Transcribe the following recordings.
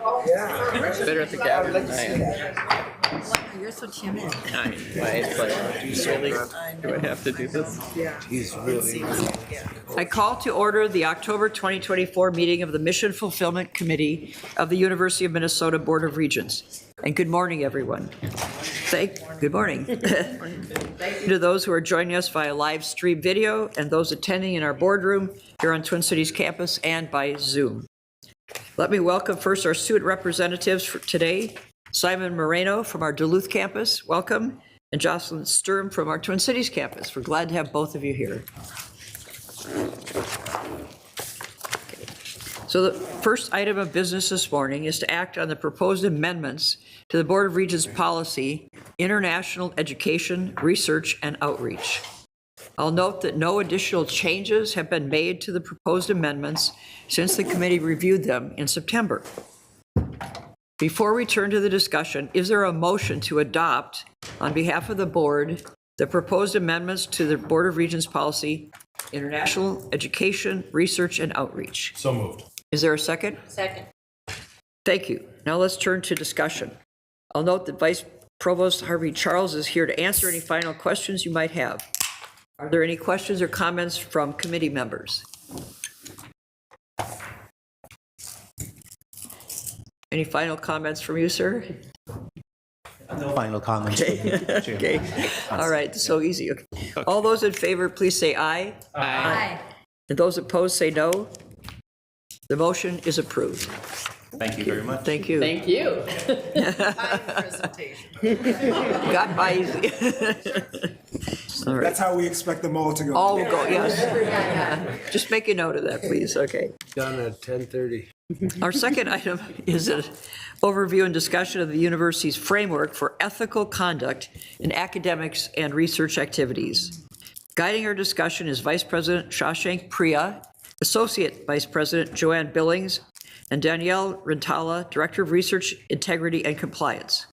It's better at the gathering than I am. You're so timid. It's like, really? Do I have to do this? He's really. I call to order the October 2024 meeting of the Mission Fulfillment Committee of the University of Minnesota Board of Regents. And good morning, everyone. Good morning. Thank you to those who are joining us via live stream video and those attending in our boardroom here on Twin Cities campus and by Zoom. Let me welcome first our student representatives for today. Simon Moreno from our Duluth campus, welcome, and Jocelyn Sturm from our Twin Cities campus. We're glad to have both of you here. So the first item of business this morning is to act on the proposed amendments to the Board of Regents policy, International Education, Research, and Outreach. I'll note that no additional changes have been made to the proposed amendments since the committee reviewed them in September. Before we turn to the discussion, is there a motion to adopt, on behalf of the board, the proposed amendments to the Board of Regents policy, International Education, Research, and Outreach? So moved. Is there a second? Second. Thank you. Now let's turn to discussion. I'll note that Vice Provost Harvey Charles is here to answer any final questions you might have. Are there any questions or comments from committee members? Any final comments from you, sir? No final comments. Okay. All right. So easy. Okay. All those in favor, please say aye. Aye. And those opposed, say no. The motion is approved. Thank you very much. Thank you. Thank you. Got by easy. All right. That's how we expect them all to go. All will go, yes. Just make a note of that, please. Okay. Done at 10:30. Our second item is an overview and discussion of the university's framework for ethical conduct in academics and research activities. Guiding our discussion is Vice President Shashank Priya, Associate Vice President Joanne Billings, and Danielle Rentala, Director of Research, Integrity, and Compliance.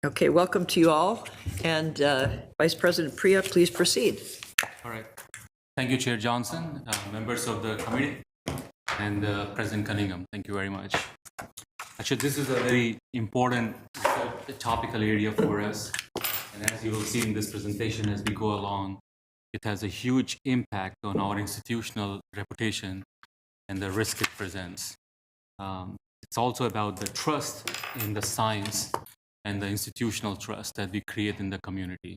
Okay, welcome to you all. And Vice President Priya, please proceed. All right. Thank you, Chair Johnson, members of the committee, and President Cunningham. Thank you very much. Actually, this is a very important topical area for us. And as you will see in this presentation as we go along, it has a huge impact on our institutional reputation and the risk it presents. It's also about the trust in the science and the institutional trust that we create in the community.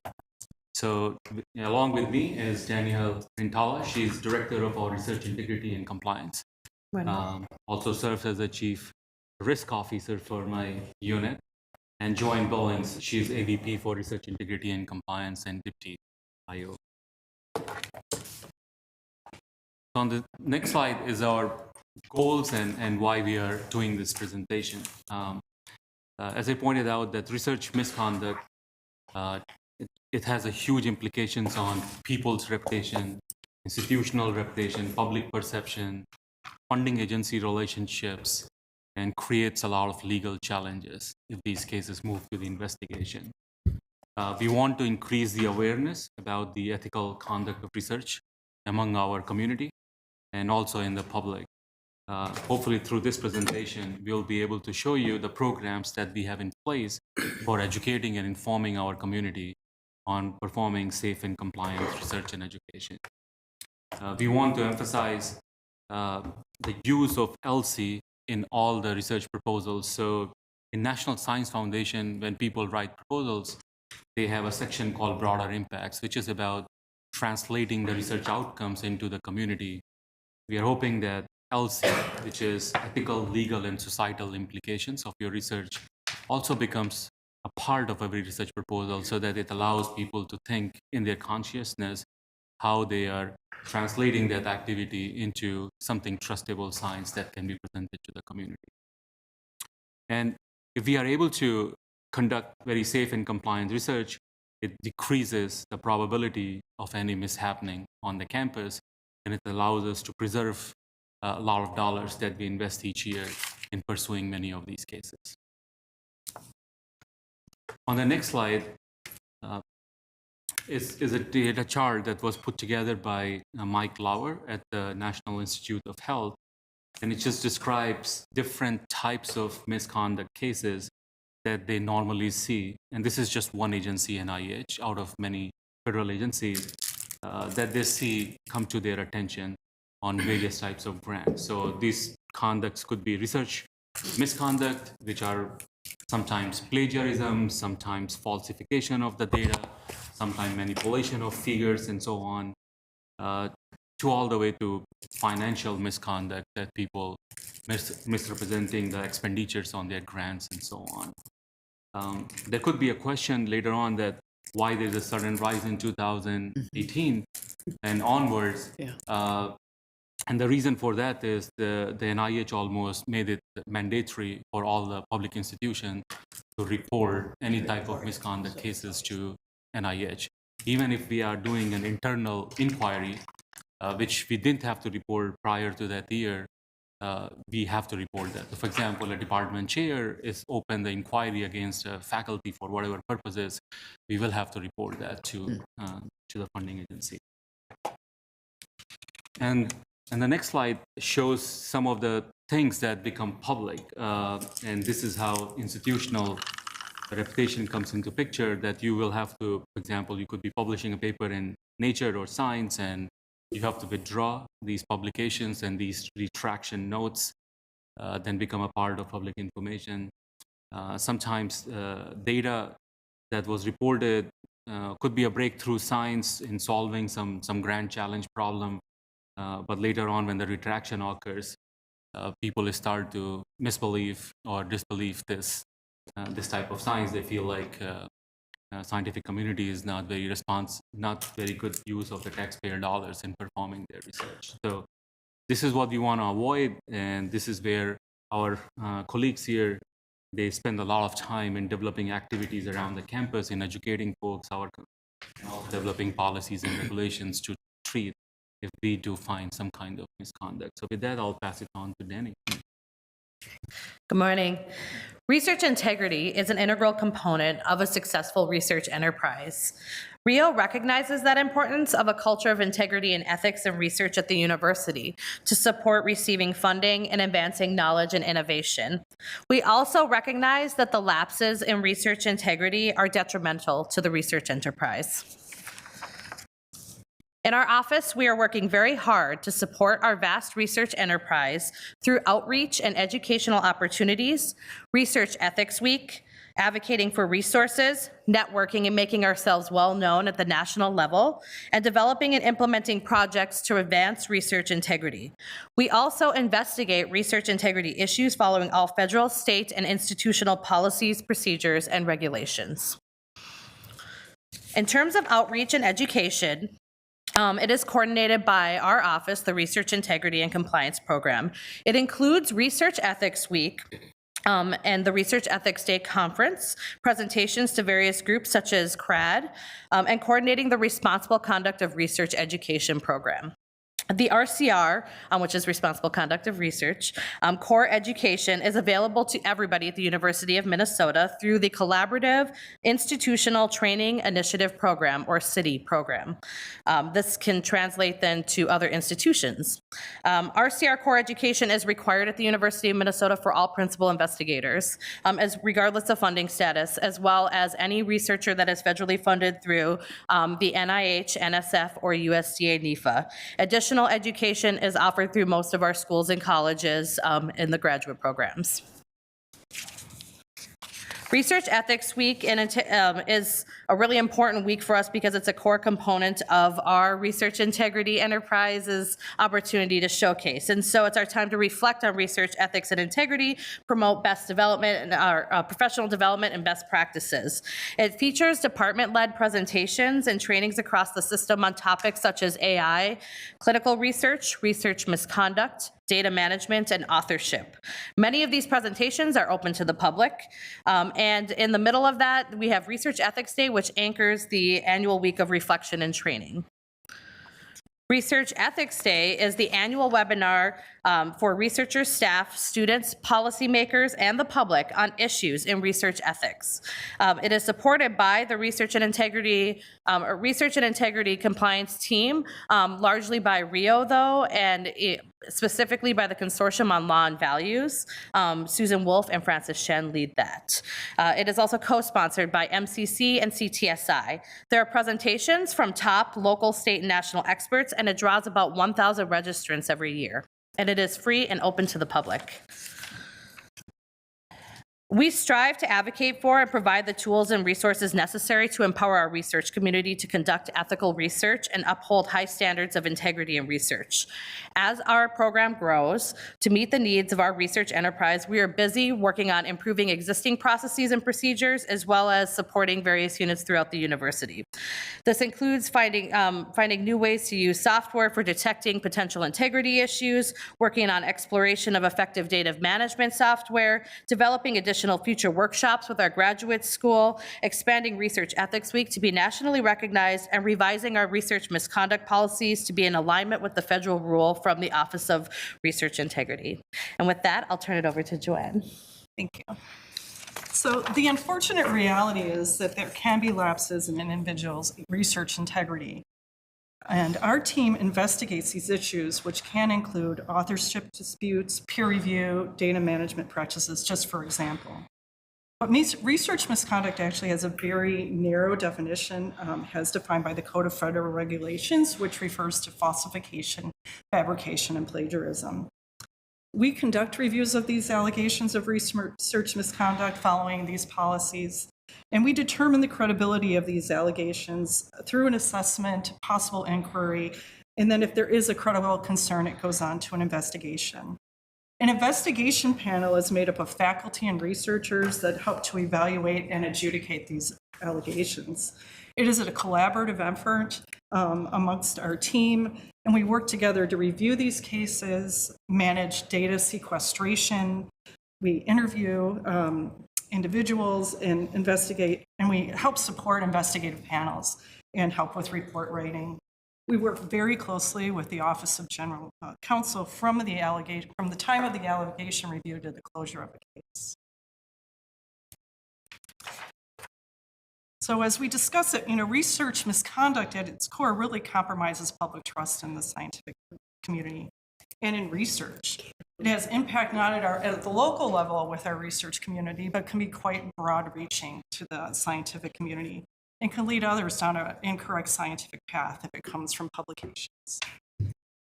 So along with me is Danielle Rentala. She's Director of our Research Integrity and Compliance. Also serves as the Chief Risk Officer for my unit. And Joanne Billings, she's AVP for Research Integrity and Compliance and Deputy IO. On the next slide is our goals and why we are doing this presentation. As I pointed out, that research misconduct, it has a huge implications on people's reputation, institutional reputation, public perception, funding agency relationships, and creates a lot of legal challenges if these cases move to the investigation. We want to increase the awareness about the ethical conduct of research among our community and also in the public. Hopefully through this presentation, we'll be able to show you the programs that we have in place for educating and informing our community on performing safe and compliant research and education. We want to emphasize the use of ELSI in all the research proposals. So in National Science Foundation, when people write proposals, they have a section called Broader Impacts, which is about translating the research outcomes into the community. We are hoping that ELSI, which is ethical, legal, and societal implications of your research, also becomes a part of every research proposal so that it allows people to think in their consciousness how they are translating that activity into something trustable science that can be presented to the community. And if we are able to conduct very safe and compliant research, it decreases the probability of any mishappening on the campus, and it allows us to preserve a lot of dollars that we invest each year in pursuing many of these cases. On the next slide is a data chart that was put together by Mike Lauer at the National Institute of Health, and it just describes different types of misconduct cases that they normally see. And this is just one agency, NIH, out of many federal agencies that they see come to their attention on various types of grants. So these conducts could be research misconduct, which are sometimes plagiarism, sometimes falsification of the data, sometimes manipulation of figures, and so on, to all the way to financial misconduct, that people misrepresenting the expenditures on their grants and so on. There could be a question later on that why there's a sudden rise in 2018 and onwards. And the reason for that is the NIH almost made it mandatory for all the public institutions to report any type of misconduct cases to NIH. Even if we are doing an internal inquiry, which we didn't have to report prior to that year, we have to report that. For example, a department chair is open the inquiry against a faculty for whatever purposes, we will have to report that to the funding agency. And the next slide shows some of the things that become public. And this is how institutional reputation comes into picture, that you will have to, for example, you could be publishing a paper in Nature or Science, and you have to withdraw these publications, and these retraction notes then become a part of public information. Sometimes data that was reported could be a breakthrough science in solving some grand challenge problem, but later on when the retraction occurs, people start to misbelieve or disbelieve this type of science. They feel like scientific community is not very good use of the taxpayer dollars in performing their research. So this is what we want to avoid, and this is where our colleagues here, they spend a lot of time in developing activities around the campus, in educating folks, developing policies and regulations to treat if we do find some kind of misconduct. So with that, I'll pass it on to Danny. Good morning. Research integrity is an integral component of a successful research enterprise. RIO recognizes that importance of a culture of integrity and ethics in research at the university to support receiving funding and advancing knowledge and innovation. We also recognize that the lapses in research integrity are detrimental to the research enterprise. In our office, we are working very hard to support our vast research enterprise through outreach and educational opportunities, Research Ethics Week, advocating for resources, networking and making ourselves well known at the national level, and developing and implementing projects to advance research integrity. We also investigate research integrity issues following all federal, state, and institutional policies, procedures, and regulations. In terms of outreach and education, it is coordinated by our office, the Research Integrity and Compliance Program. It includes Research Ethics Week and the Research Ethics Day Conference, presentations to various groups such as CRAD, and coordinating the Responsible Conduct of Research Education Program. The RCR, which is Responsible Conduct of Research, core education is available to everybody at the University of Minnesota through the Collaborative Institutional Training Initiative Program, or CITI program. This can translate then to other institutions. RCR core education is required at the University of Minnesota for all principal investigators, as regardless of funding status, as well as any researcher that is federally funded through the NIH, NSF, or USDA NEFA. Additional education is offered through most of our schools and colleges in the graduate programs. Research Ethics Week is a really important week for us because it's a core component of our research integrity enterprise's opportunity to showcase. And so it's our time to reflect on research ethics and integrity, promote best development and our professional development and best practices. It features department-led presentations and trainings across the system on topics such as AI, clinical research, research misconduct, data management, and authorship. Many of these presentations are open to the public. And in the middle of that, we have Research Ethics Day, which anchors the annual week of reflection and training. Research Ethics Day is the annual webinar for researchers, staff, students, policymakers, and the public on issues in research ethics. It is supported by the Research and Integrity Compliance team, largely by Rio, though, and specifically by the Consortium on Law and Values. Susan Wolf and Francis Shen lead that. It is also co-sponsored by MCC and CTSI. There are presentations from top local, state, and national experts, and it draws about 1,000 registrants every year. And it is free and open to the public. We strive to advocate for and provide the tools and resources necessary to empower our research community to conduct ethical research and uphold high standards of integrity in research. As our program grows to meet the needs of our research enterprise, we are busy working on improving existing processes and procedures, as well as supporting various units throughout the university. This includes finding new ways to use software for detecting potential integrity issues, working on exploration of effective data management software, developing additional future workshops with our graduate school, expanding Research Ethics Week to be nationally recognized, and revising our research misconduct policies to be in alignment with the federal rule from the Office of Research Integrity. And with that, I'll turn it over to Joanne. Thank you. So the unfortunate reality is that there can be lapses in an individual's research integrity. And our team investigates these issues, which can include authorship disputes, peer review, data management practices, just for example. But research misconduct actually has a very narrow definition, as defined by the Code of Federal Regulations, which refers to falsification, fabrication, and plagiarism. We conduct reviews of these allegations of research misconduct following these policies, and we determine the credibility of these allegations through an assessment, possible inquiry, and then if there is a credible concern, it goes on to an investigation. An investigation panel is made up of faculty and researchers that help to evaluate and adjudicate these allegations. It is a collaborative effort amongst our team, and we work together to review these cases, manage data sequestration, we interview individuals and investigate, and we help support investigative panels and help with report writing. We work very closely with the Office of General Counsel from the time of the allegation review to the closure of the case. So as we discuss it, research misconduct at its core really compromises public trust in the scientific community and in research. It has impact not at the local level with our research community, but can be quite broad-reaching to the scientific community and can lead others down an incorrect scientific path if it comes from publications.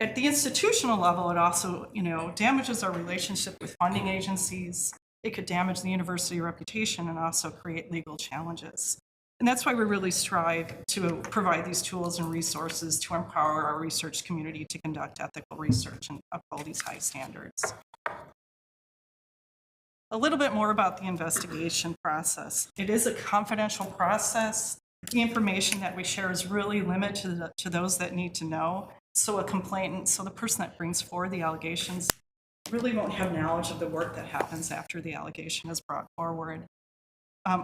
At the institutional level, it also, damages our relationship with funding agencies. It could damage the university reputation and also create legal challenges. And that's why we really strive to provide these tools and resources to empower our research community to conduct ethical research and uphold these high standards. A little bit more about the investigation process. It is a confidential process. The information that we share is really limited to those that need to know. So the person that brings forward the allegations really won't have knowledge of the work that happens after the allegation is brought forward.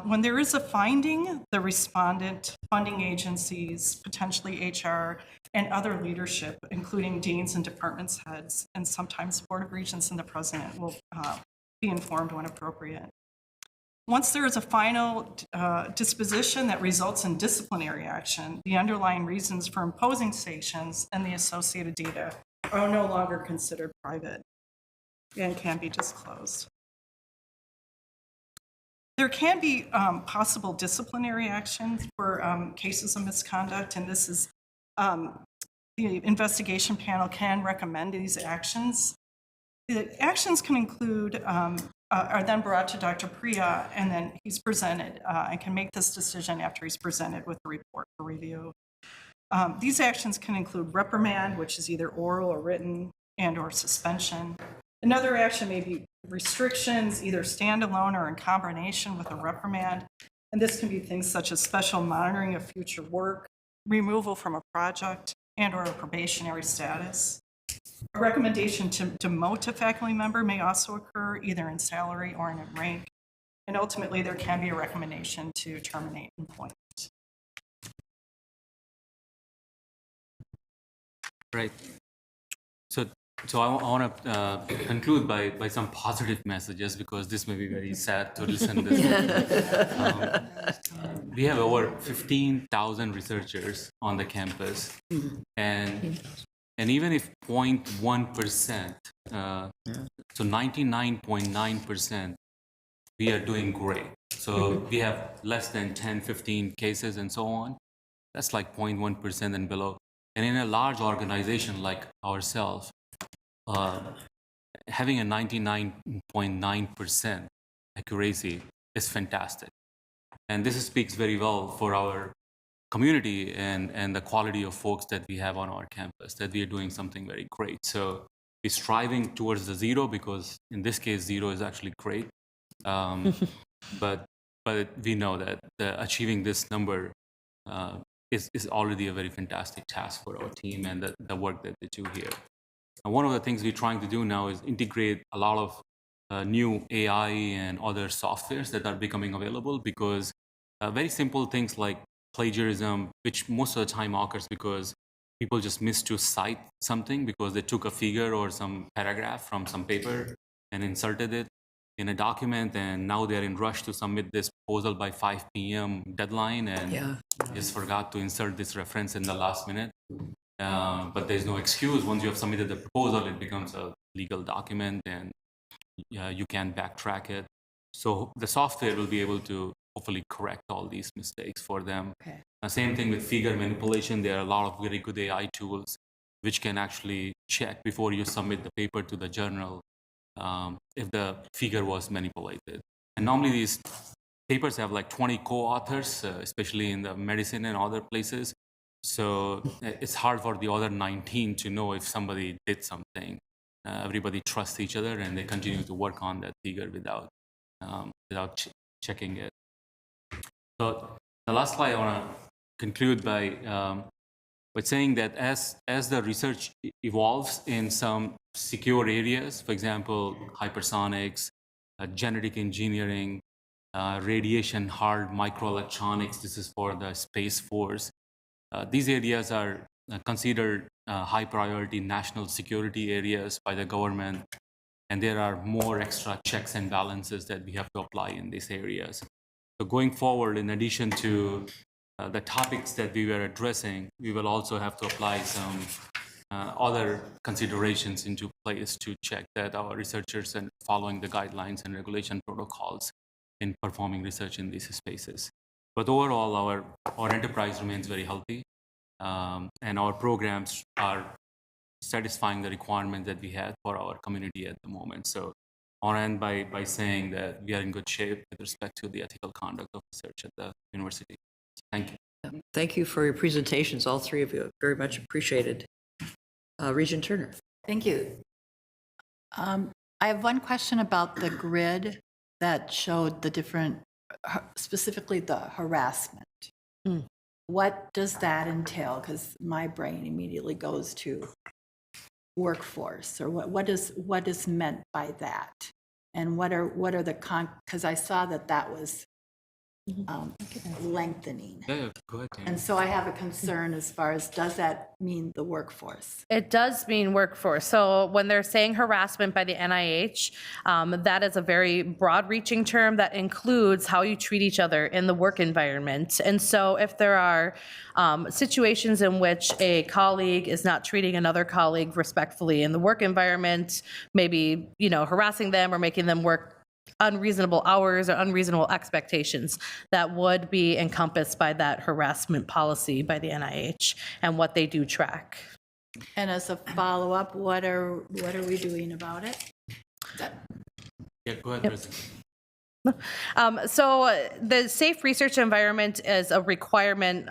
When there is a finding, the respondent, funding agencies, potentially HR, and other leadership, including deans and departments heads, and sometimes Board of Regents and the president will be informed when appropriate. Once there is a final disposition that results in disciplinary action, the underlying reasons for imposing sanctions and the associated data are no longer considered private and can be disclosed. There can be possible disciplinary action for cases of misconduct, and this is the investigation panel can recommend these actions. The actions can include, are then brought to Dr. Priya, and then he's presented and can make this decision after he's presented with the report for review. These actions can include reprimand, which is either oral or written, and or suspension. Another action may be restrictions, either standalone or in combination with a reprimand. And this can be things such as special monitoring of future work, removal from a project, and or a probationary status. A recommendation to demote a faculty member may also occur either in salary or in rank. And ultimately, there can be a recommendation to terminate employment. Right. So I want to conclude by some positive messages, because this may be very sad to listen to this. We have over 15,000 researchers on the campus, and even if 0.1%, so 99.9%, we are doing great. So we have less than 10, 15 cases and so on. That's like 0.1% and below. And in a large organization like ourselves, having a 99.9% accuracy is fantastic. And this speaks very well for our community and the quality of folks that we have on our campus, that we are doing something very great. So we're striving towards the zero, because in this case, zero is actually great. But we know that achieving this number is already a very fantastic task for our team and the work that they do here. And one of the things we're trying to do now is integrate a lot of new AI and other softwares that are becoming available, because very simple things like plagiarism, which most of the time occurs because people just miss to cite something because they took a figure or some paragraph from some paper and inserted it in a document, and now they're in rush to submit this proposal by 5 p.m. deadline, and just forgot to insert this reference in the last minute. But there's no excuse. Once you have submitted the proposal, it becomes a legal document, and you can backtrack it. So the software will be able to hopefully correct all these mistakes for them. Okay. Same thing with figure manipulation. There are a lot of very good AI tools which can actually check before you submit the paper to the journal if the figure was manipulated. And normally these papers have like 20 co-authors, especially in the medicine and other places. So it's hard for the other 19 to know if somebody did something. Everybody trusts each other, and they continue to work on that figure without checking it. So the last slide, I want to conclude by saying that as the research evolves in some secure areas, for example, hypersonics, genetic engineering, radiation hard microelectronics, this is for the Space Force. These areas are considered high priority national security areas by the government, and there are more extra checks and balances that we have to apply in these areas. So going forward, in addition to the topics that we were addressing, we will also have to apply some other considerations into place to check that our researchers are following the guidelines and regulation protocols in performing research in these spaces. But overall, our enterprise remains very healthy, and our programs are satisfying the requirements that we had for our community at the moment. So I'll end by saying that we are in good shape with respect to the ethical conduct of research at the university. Thank you. Thank you for your presentations, all three of you. Very much appreciated. Regent Turner. Thank you. I have one question about the grid that showed the different, specifically the harassment. What does that entail? Because my brain immediately goes to workforce, or what is meant by that, and what are the because I saw that was lengthening. Yeah, go ahead. And so I have a concern as far as, does that mean the workforce? It does mean workforce. So when they're saying harassment by the NIH, that is a very broad-reaching term that includes how you treat each other in the work environment. And so if there are situations in which a colleague is not treating another colleague respectfully in the work environment, maybe harassing them or making them work unreasonable hours or unreasonable expectations, that would be encompassed by that harassment policy by the NIH and what they do track. And as a follow-up, what are we doing about it? Yeah, go ahead, President. So the safe research environment is a requirement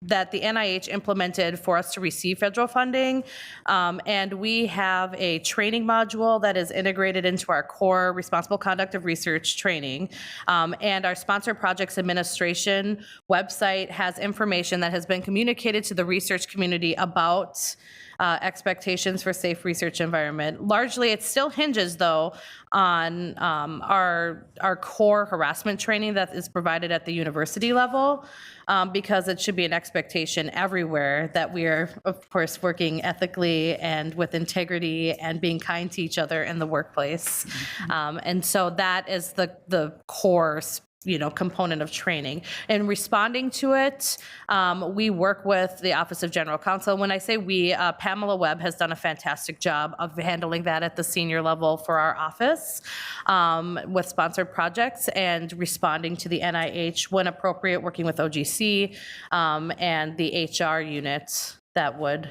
that the NIH implemented for us to receive federal funding. And we have a training module that is integrated into our core responsible conduct of research training. And our sponsor projects administration website has information that has been communicated to the research community about expectations for safe research environment. Largely, it still hinges, though, on our core harassment training that is provided at the university level, because it should be an expectation everywhere that we are, of course, working ethically and with integrity and being kind to each other in the workplace. And so that is the core component of training. In responding to it, we work with the Office of General Counsel. When I say we, Pamela Webb has done a fantastic job of handling that at the senior level for our office, with sponsored projects and responding to the NIH when appropriate, working with OGC and the HR unit that would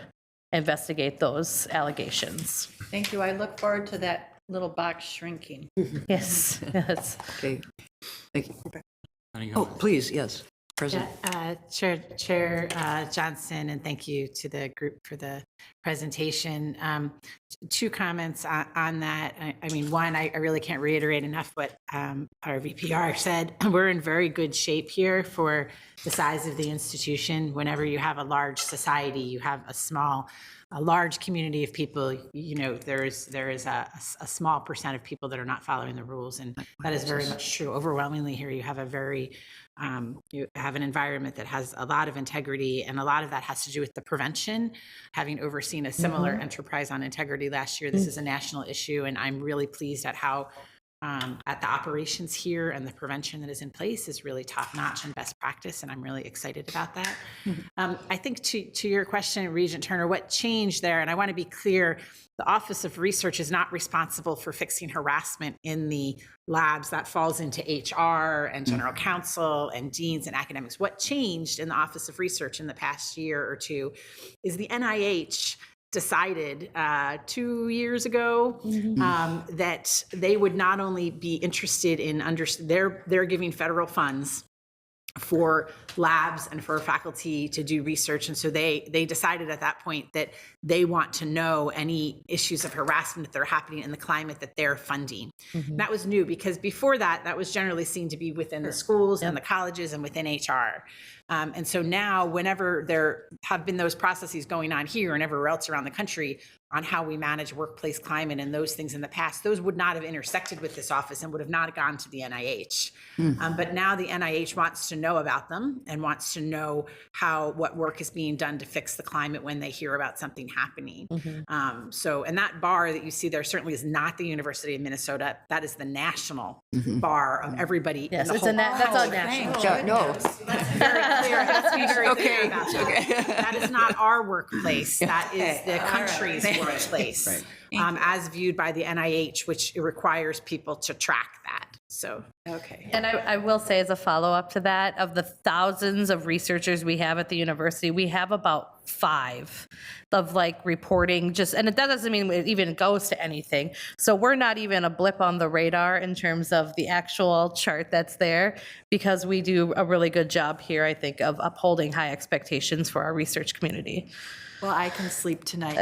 investigate those allegations. Thank you. I look forward to that little box shrinking. Yes, yes. Okay, thank you. Any Oh, comments? please, yes, President. Chair Johnson, and thank you to the group for the presentation. Two comments on that. I mean, one, I really can't reiterate enough what our VPR said. We're in very good shape here for the size of the institution. Whenever you have a large society, you have a large community of people, there is a small percent of people that are not following the rules, and that is very much true. Overwhelmingly here, you have you have an environment that has a lot of integrity, and a lot of that has to do with the prevention. Having overseen a similar enterprise on integrity last year, this is a national issue, and I'm really pleased at how at the operations here and the prevention that is in place is really top notch and best practice, and I'm really excited about that. I think to your question, Regent Turner, what changed there, and I want to be clear, the Office of Research is not responsible for fixing harassment in the labs. That falls into HR and general counsel and deans and academics. What changed in the Office of Research in the past year or two is the NIH decided 2 years ago that they would not only be interested in they're giving federal funds for labs and for faculty to do research, and so they decided at that point that they want to know any issues of harassment that are happening in the climate that they're funding. That was new, because before that was generally seen to be within the schools and the colleges and within HR. And so now, whenever there have been those processes going on here and everywhere else around the country on how we manage workplace climate and those things in the past, those would not have intersected with this office and would have not gone to the NIH. But now the NIH wants to know about them and wants to know what work is being done to fix the climate when they hear about something happening. And that bar that you see there certainly is not the University of Minnesota. That is the national bar of everybody. Yes, in the it's whole that's all national. No, very clear. It has to be very clear about that. That is not our workplace. That is the country's workplace, as viewed by the NIH, which requires people to track that. So, okay. And I will say, as a follow-up to that, of the thousands of researchers we have at the university, we have about 5 of reporting and that doesn't mean it even goes to anything. So we're not even a blip on the radar in terms of the actual chart that's there, because we do a really good job here, I think, of upholding high expectations for our research community. Well, I can sleep tonight.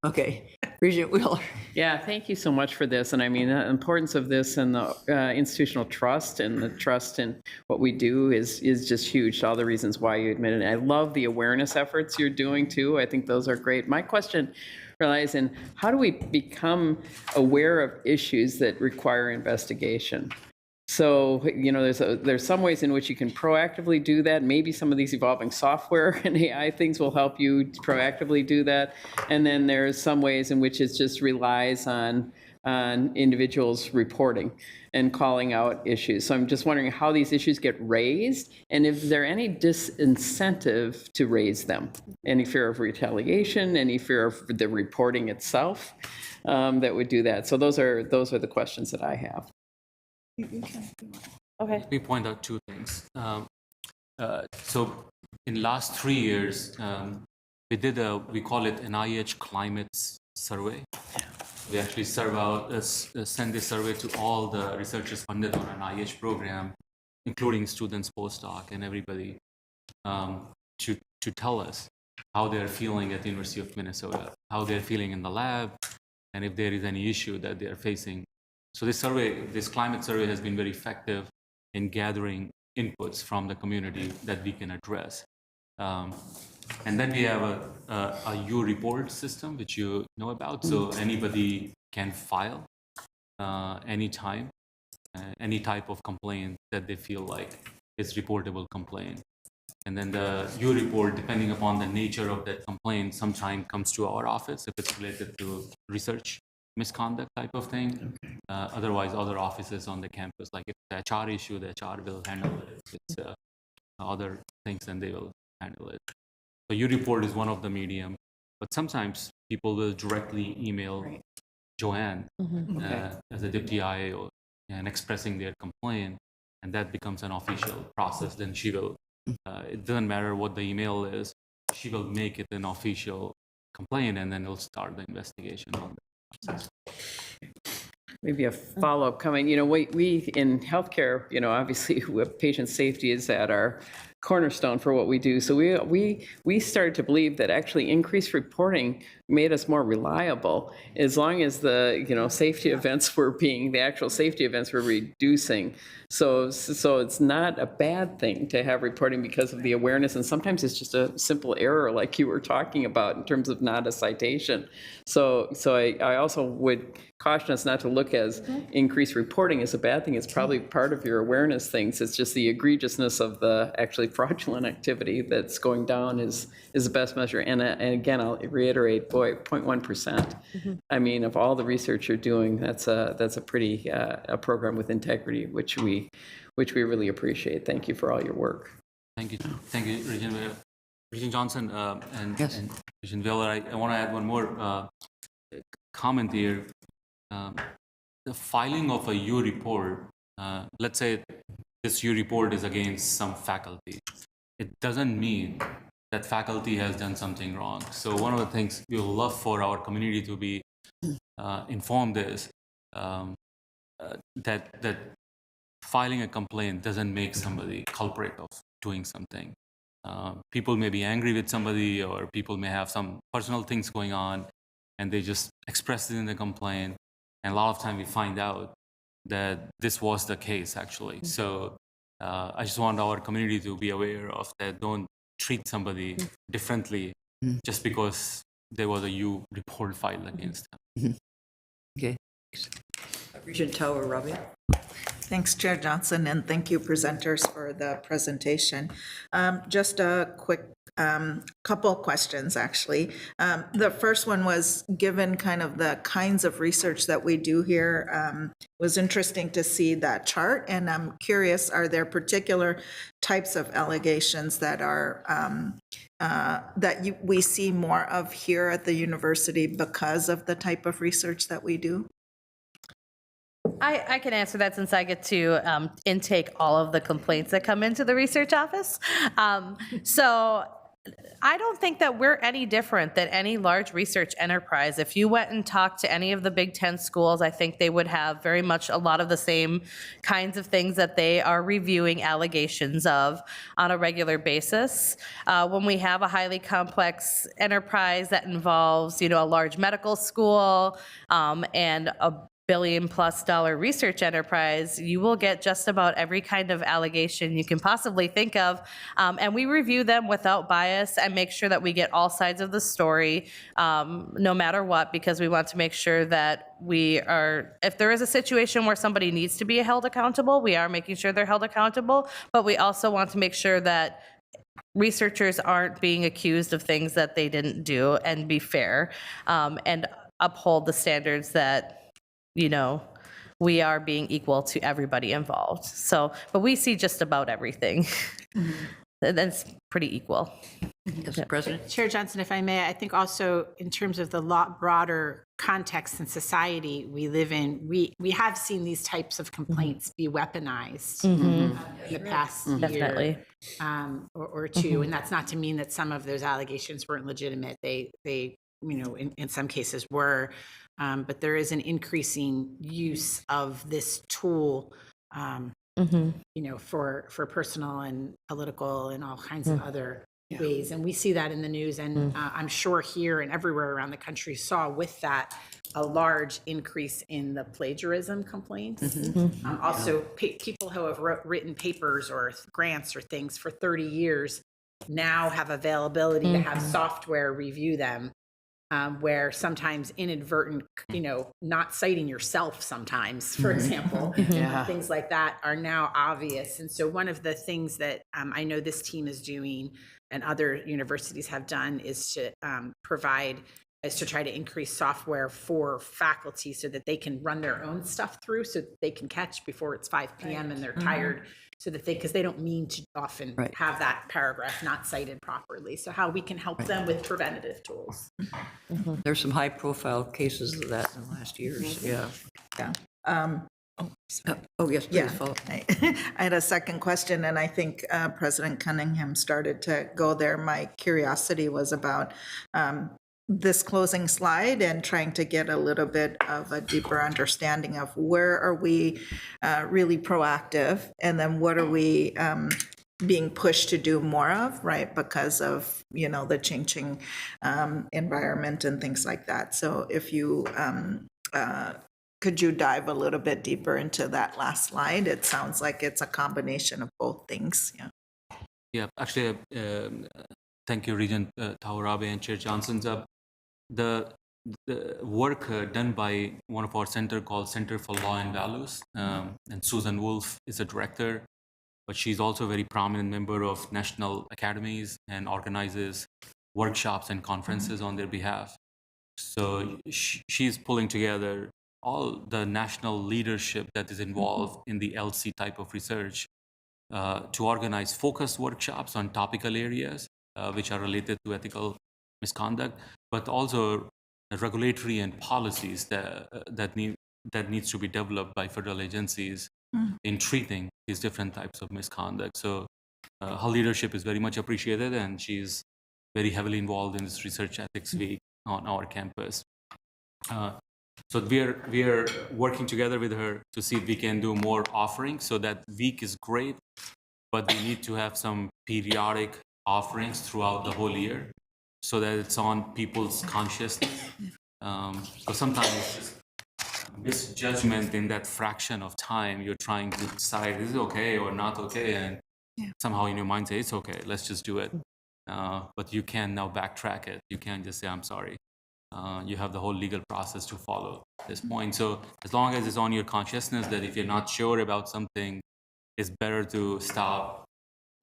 okay. Regent Wheeler. Yeah, thank you so much for this. And I mean, the importance of this and the institutional trust and the trust in what we do is just huge. All the reasons why you admitted it. I love the awareness efforts you're doing too. I think those are great. My question relies in how do we become aware of issues that require investigation? So, there's some ways in which you can proactively do that. Maybe some of these evolving software and AI things will help you proactively do that. And then there's some ways in which it just relies on individuals reporting and calling out issues. So I'm just wondering how these issues get raised and if there any disincentive to raise them. Any fear of retaliation, any fear of the reporting itself that would do that. So those are the questions that I have. Okay. Let me point out 2 things. So in last 3 years, we call it NIH Climate Survey. We actually send this survey to all the researchers funded on an NIH program, including students, postdoc, and everybody, to tell us how they're feeling at the University of Minnesota, how they're feeling in the lab, and if there is any issue that they're facing. So this climate survey has been very effective in gathering inputs from the community that we can address. And then we have a U report system, which you know about. So anybody can file anytime, any type of complaint that they feel like is reportable complaint. And then the U report, depending upon the nature of that complaint, sometimes comes to our office if it's related to research misconduct type of thing. Otherwise, other offices on the campus, like if it's HR issue, the HR will handle it. If it's other things, then they will handle it. So U report is one of the medium, but sometimes people will directly email Joanne as a deputy IAO and expressing their complaint, and that becomes an official process. Then she will, it doesn't matter what the email is, she will make it an official complaint, and then it'll start the investigation on the process. Maybe a follow-up comment. We in healthcare, obviously patient safety is at our cornerstone for what we do. So we started to believe that actually increased reporting made us more reliable as long as the safety events were the actual safety events were reducing. So it's not a bad thing to have reporting because of the awareness, and sometimes it's just a simple error like you were talking about in terms of not a citation. So I also would caution us not to look as increased reporting as a bad thing. It's probably part of your awareness things. It's just the egregiousness of the actually fraudulent activity that's going down is the best measure. And again, I'll reiterate, 0.1%. I mean, of all the research you're doing, that's a pretty a program with integrity, which we really appreciate. Thank you for all your work. Thank you, Regent Johnson and Regent Wheeler. I want to add one more comment here. The filing of a U report, let's say this U report is against some faculty. It doesn't mean that faculty has done something wrong. So one of the things we would love for our community to be informed is that filing a complaint doesn't make somebody culprit of doing something. People may be angry with somebody, or people may have some personal things going on, and they just express it in the complaint. And a lot of time we find out that this was the case actually. So I just want our community to be aware of that. Don't treat somebody differently just because there was a U report filed against them. Okay. Regent Tower, Rabia. Thanks, Chair Johnson, and thank you, presenters, for the presentation. Just a quick couple questions, actually. The first one was, given kind of the kinds of research that we do here, was interesting to see that chart, and I'm curious, are there particular types of allegations that are we see more of here at the university because of the type of research that we do? I can answer that since I get to intake all of the complaints that come into the research office. So I don't think that we're any different than any large research enterprise. If you went and talked to any of the Big Ten schools, I think they would have very much a lot of the same kinds of things that they are reviewing allegations of on a regular basis. When we have a highly complex enterprise that involves, a large medical school and a $1 billion+ research enterprise, you will get just about every kind of allegation you can possibly think of. And we review them without bias and make sure that we get all sides of the story, no matter what, because we want to make sure that if there is a situation where somebody needs to be held accountable, we are making sure they're held accountable, but we also want to make sure that researchers aren't being accused of things that they didn't do, and be fair, and uphold the standards that we are being equal to everybody involved. So, but we see just about everything. And it's pretty equal. Yes, President. Chair Johnson, if I may, I think also in terms of the lot broader context and society we live in, we have seen these types of complaints be weaponized in the past year or two. And that's not to mean that some of those allegations weren't legitimate. They in some cases were. But there is an increasing use of this tool, for personal and political and all kinds of other ways. And we see that in the news. And I'm sure here and everywhere around the country saw with that a large increase in the plagiarism complaints. Also, people who have written papers or grants or things for 30 years now have availability to have software review them, where sometimes inadvertent, not citing yourself sometimes, for example, things like that are now obvious. And so one of the things that I know this team is doing and other universities have done is to try to increase software for faculty so that they can run their own stuff through, so that they can catch before it's 5 p.m. and they're tired, so that because they don't mean to often have that paragraph not cited properly. So how we can help them with preventative tools. There's some high-profile cases of that in the last years, yeah. Yeah. Oh, yes, Yeah, please follow. I had a second question, and I think President Cunningham started to go there. My curiosity was about this closing slide and trying to get a little bit of a deeper understanding of where are we really proactive, and then what are we being pushed to do more of, right? Because of, the changing environment and things like that. So if you could you dive a little bit deeper into that last slide? It sounds like it's a combination of both things. Yeah. Yeah, actually, thank you, Regent Taurabe and Chair Johnson. The work done by one of our center called Center for Law and Values, and Susan Wolf is a director, but she's also a very prominent member of national academies and organizes workshops and conferences on their behalf. So she's pulling together all the national leadership that is involved in the LC type of research to organize focused workshops on topical areas which are related to ethical misconduct, but also regulatory and policies that needs to be developed by federal agencies in treating these different types of misconduct. So her leadership is very much appreciated, and she's very heavily involved in this Research Ethics Week on our campus. So we are working together with her to see if we can do more offerings. So that week is great, but we need to have some periodic offerings throughout the whole year so that it's on people's consciousness. So sometimes it's just misjudgment in that fraction of time you're trying to decide, is it okay or not okay? And somehow in your mind say, it's okay, let's just do it. But you can now backtrack it. You can't just say, I'm sorry. You have the whole legal process to follow at this point. So as long as it's on your consciousness that if you're not sure about something, it's better to stop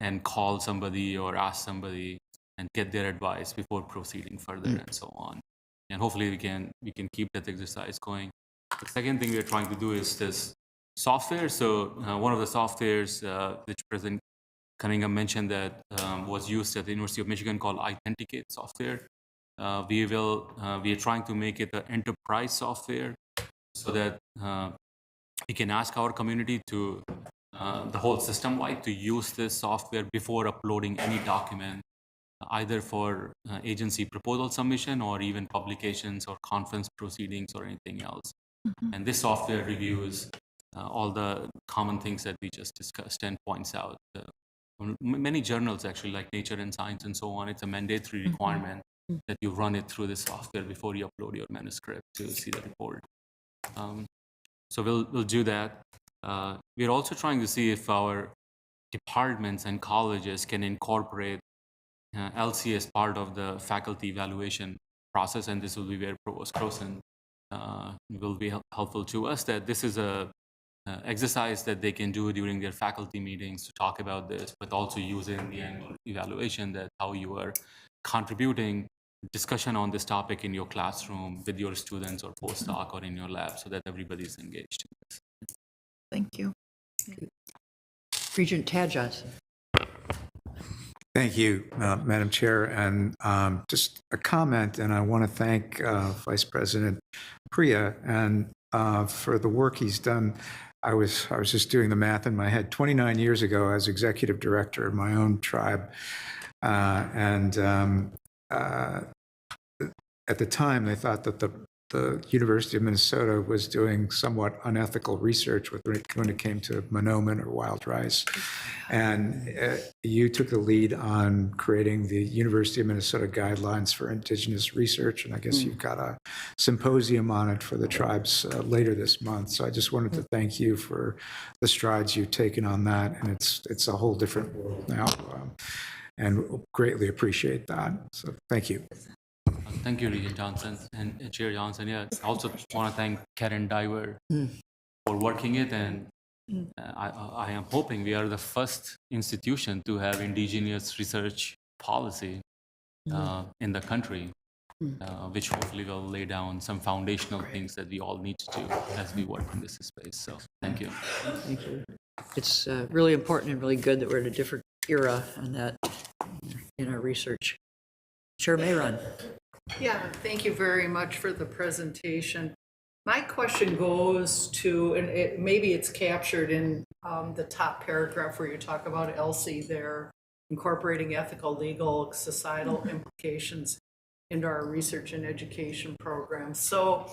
and call somebody or ask somebody and get their advice before proceeding further and so on. And hopefully we can keep that exercise going. The second thing we're trying to do is this software. So one of the softwares which President Cunningham mentioned that was used at the University of Michigan called Authenticate software. We are trying to make it an enterprise software so that we can ask our community to the whole system-wide to use this software before uploading any document, either for agency proposal submission or even publications or conference proceedings or anything else. And this software reviews all the common things that we just discussed and points out. Many journals actually, like Nature and Science and so on, it's a mandatory requirement that you run it through the software before you upload your manuscript to see the report. So we'll do that. We're also trying to see if our departments and colleges can incorporate LC as part of the faculty evaluation process, and this will be where Provost Croson will be helpful to us, that this is a exercise that they can do during their faculty meetings to talk about this, but also use it in the annual evaluation, that how you are contributing discussion on this topic in your classroom with your students or postdoc or in your lab, so that everybody's engaged in this. Thank you. Regent Tad Johnson. Thank you, Madam Chair. And just a comment, and I want to thank Vice President Priya and for the work he's done. I was just doing the math in my head. 29 years ago, I was executive director of my own tribe, and at the time, they thought that the University of Minnesota was doing somewhat unethical research when it came to monomen or wild rice. And you took the lead on creating the University of Minnesota Guidelines for Indigenous Research, and I guess you've got a symposium on it for the tribes later this month. So I just wanted to thank you for the strides you've taken on that, and it's a whole different world now. and greatly appreciate that. So thank you. Thank you, Regent Johnson and Chair Johnson. Yeah, I also want to thank Karen Diver for working it, and I am hoping we are the first institution to have indigenous research policy in the country, which hopefully will lay down some foundational things that we all need to do as we work in this space. So thank you. Thank you. It's really important and really good that we're at a different era on that in our research. Chair Mayron. Yeah, thank you very much for the presentation. My question goes to, and maybe it's captured in the top paragraph where you talk about ELSI there, incorporating ethical, legal, societal implications into our research and education programs. So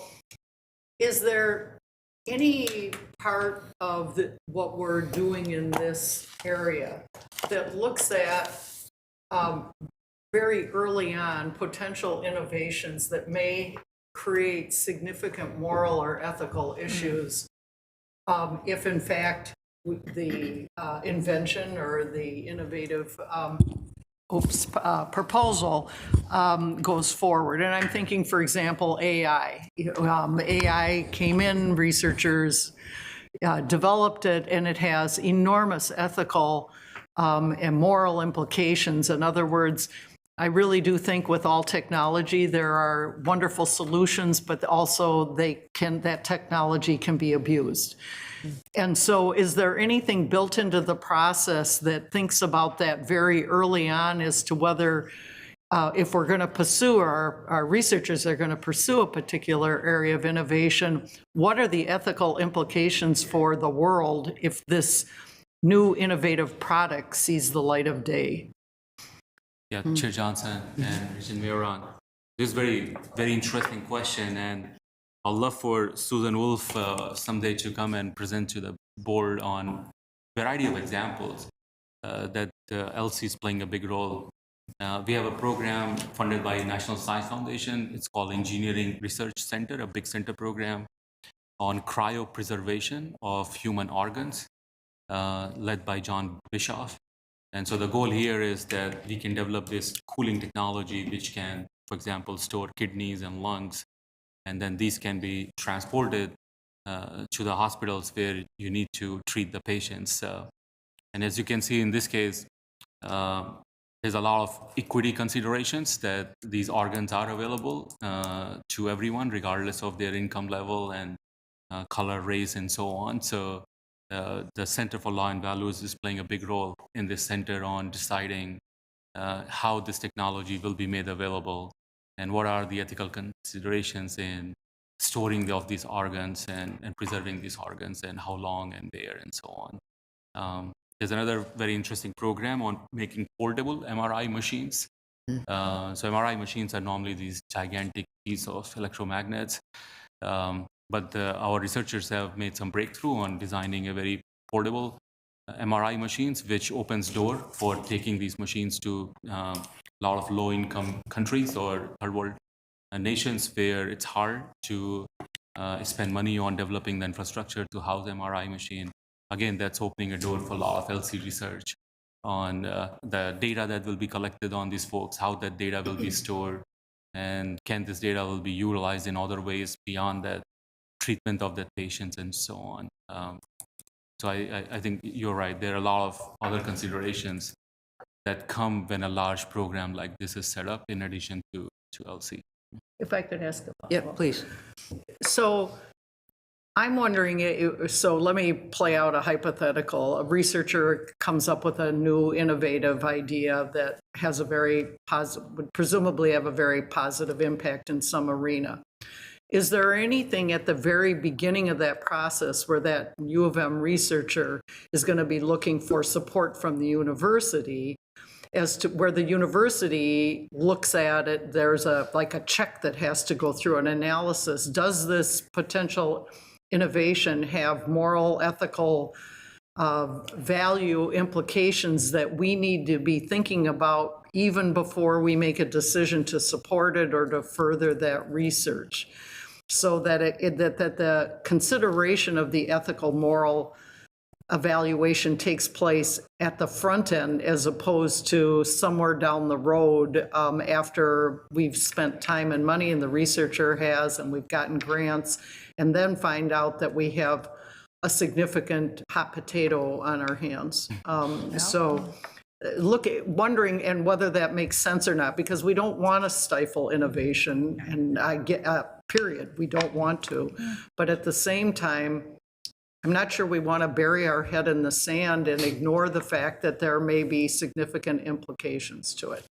is there any part of what we're doing in this area that looks at very early on potential innovations that may create significant moral or ethical issues if in fact the invention or the innovative proposal goes forward? And I'm thinking, for example, AI. AI came in, researchers developed it, and it has enormous ethical and moral implications. In other words, I really do think with all technology, there are wonderful solutions, but also that technology can be abused. And so is there anything built into the process that thinks about that very early on as to whether if we're going to pursue, our researchers are going to pursue a particular area of innovation, what are the ethical implications for the world if this new innovative product sees the light of day? Yeah, Chair Johnson and Regent Mayron, this is very, very interesting question, and I'd love for Susan Wolf someday to come and present to the board on a variety of examples that ELSI is playing a big role. We have a program funded by National Science Foundation. It's called Engineering Research Center, a big center program on cryopreservation of human organs, led by John Bischoff. And so the goal here is that we can develop this cooling technology which can, for example, store kidneys and lungs, and then these can be transported to the hospitals where you need to treat the patients. And as you can see in this case, there's a lot of equity considerations that these organs are available to everyone, regardless of their income level and color, race, and so on. So the Center for Law and Values is playing a big role in this center on deciding how this technology will be made available and what are the ethical considerations in storing of these organs and preserving these organs and how long and where and so on. There's another very interesting program on making portable MRI machines. So MRI machines are normally these gigantic pieces of electromagnets. But our researchers have made some breakthrough on designing a very portable MRI machines, which opens door for taking these machines to a lot of low-income countries or third world nations where it's hard to spend money on developing the infrastructure to house MRI machine. Again, that's opening a door for a lot of LC research on the data that will be collected on these folks, how that data will be stored, and can this data will be utilized in other ways beyond that treatment of that patients and so on. So I think you're right. There are a lot of other considerations that come when a large program like this is set up in addition to LC. If I could ask a follow-up. Yeah, please. So I'm wondering, so let me play out a hypothetical. A researcher comes up with a new innovative idea that has a very positive, would presumably have a very positive impact in some arena. Is there anything at the very beginning of that process where that U of M researcher is going to be looking for support from the university as to where the university looks at it? There's like a check that has to go through an analysis. Does this potential innovation have moral, ethical value implications that we need to be thinking about even before we make a decision to support it or to further that research? So that that the consideration of the ethical, moral evaluation takes place at the front end as opposed to somewhere down the road after we've spent time and money and the researcher has and we've gotten grants, and then find out that we have a significant hot potato on our hands. So wondering and whether that makes sense or not, because we don't want to stifle innovation, and I get, period, we don't want to. But at the same time, I'm not sure we want to bury our head in the sand and ignore the fact that there may be significant implications to it.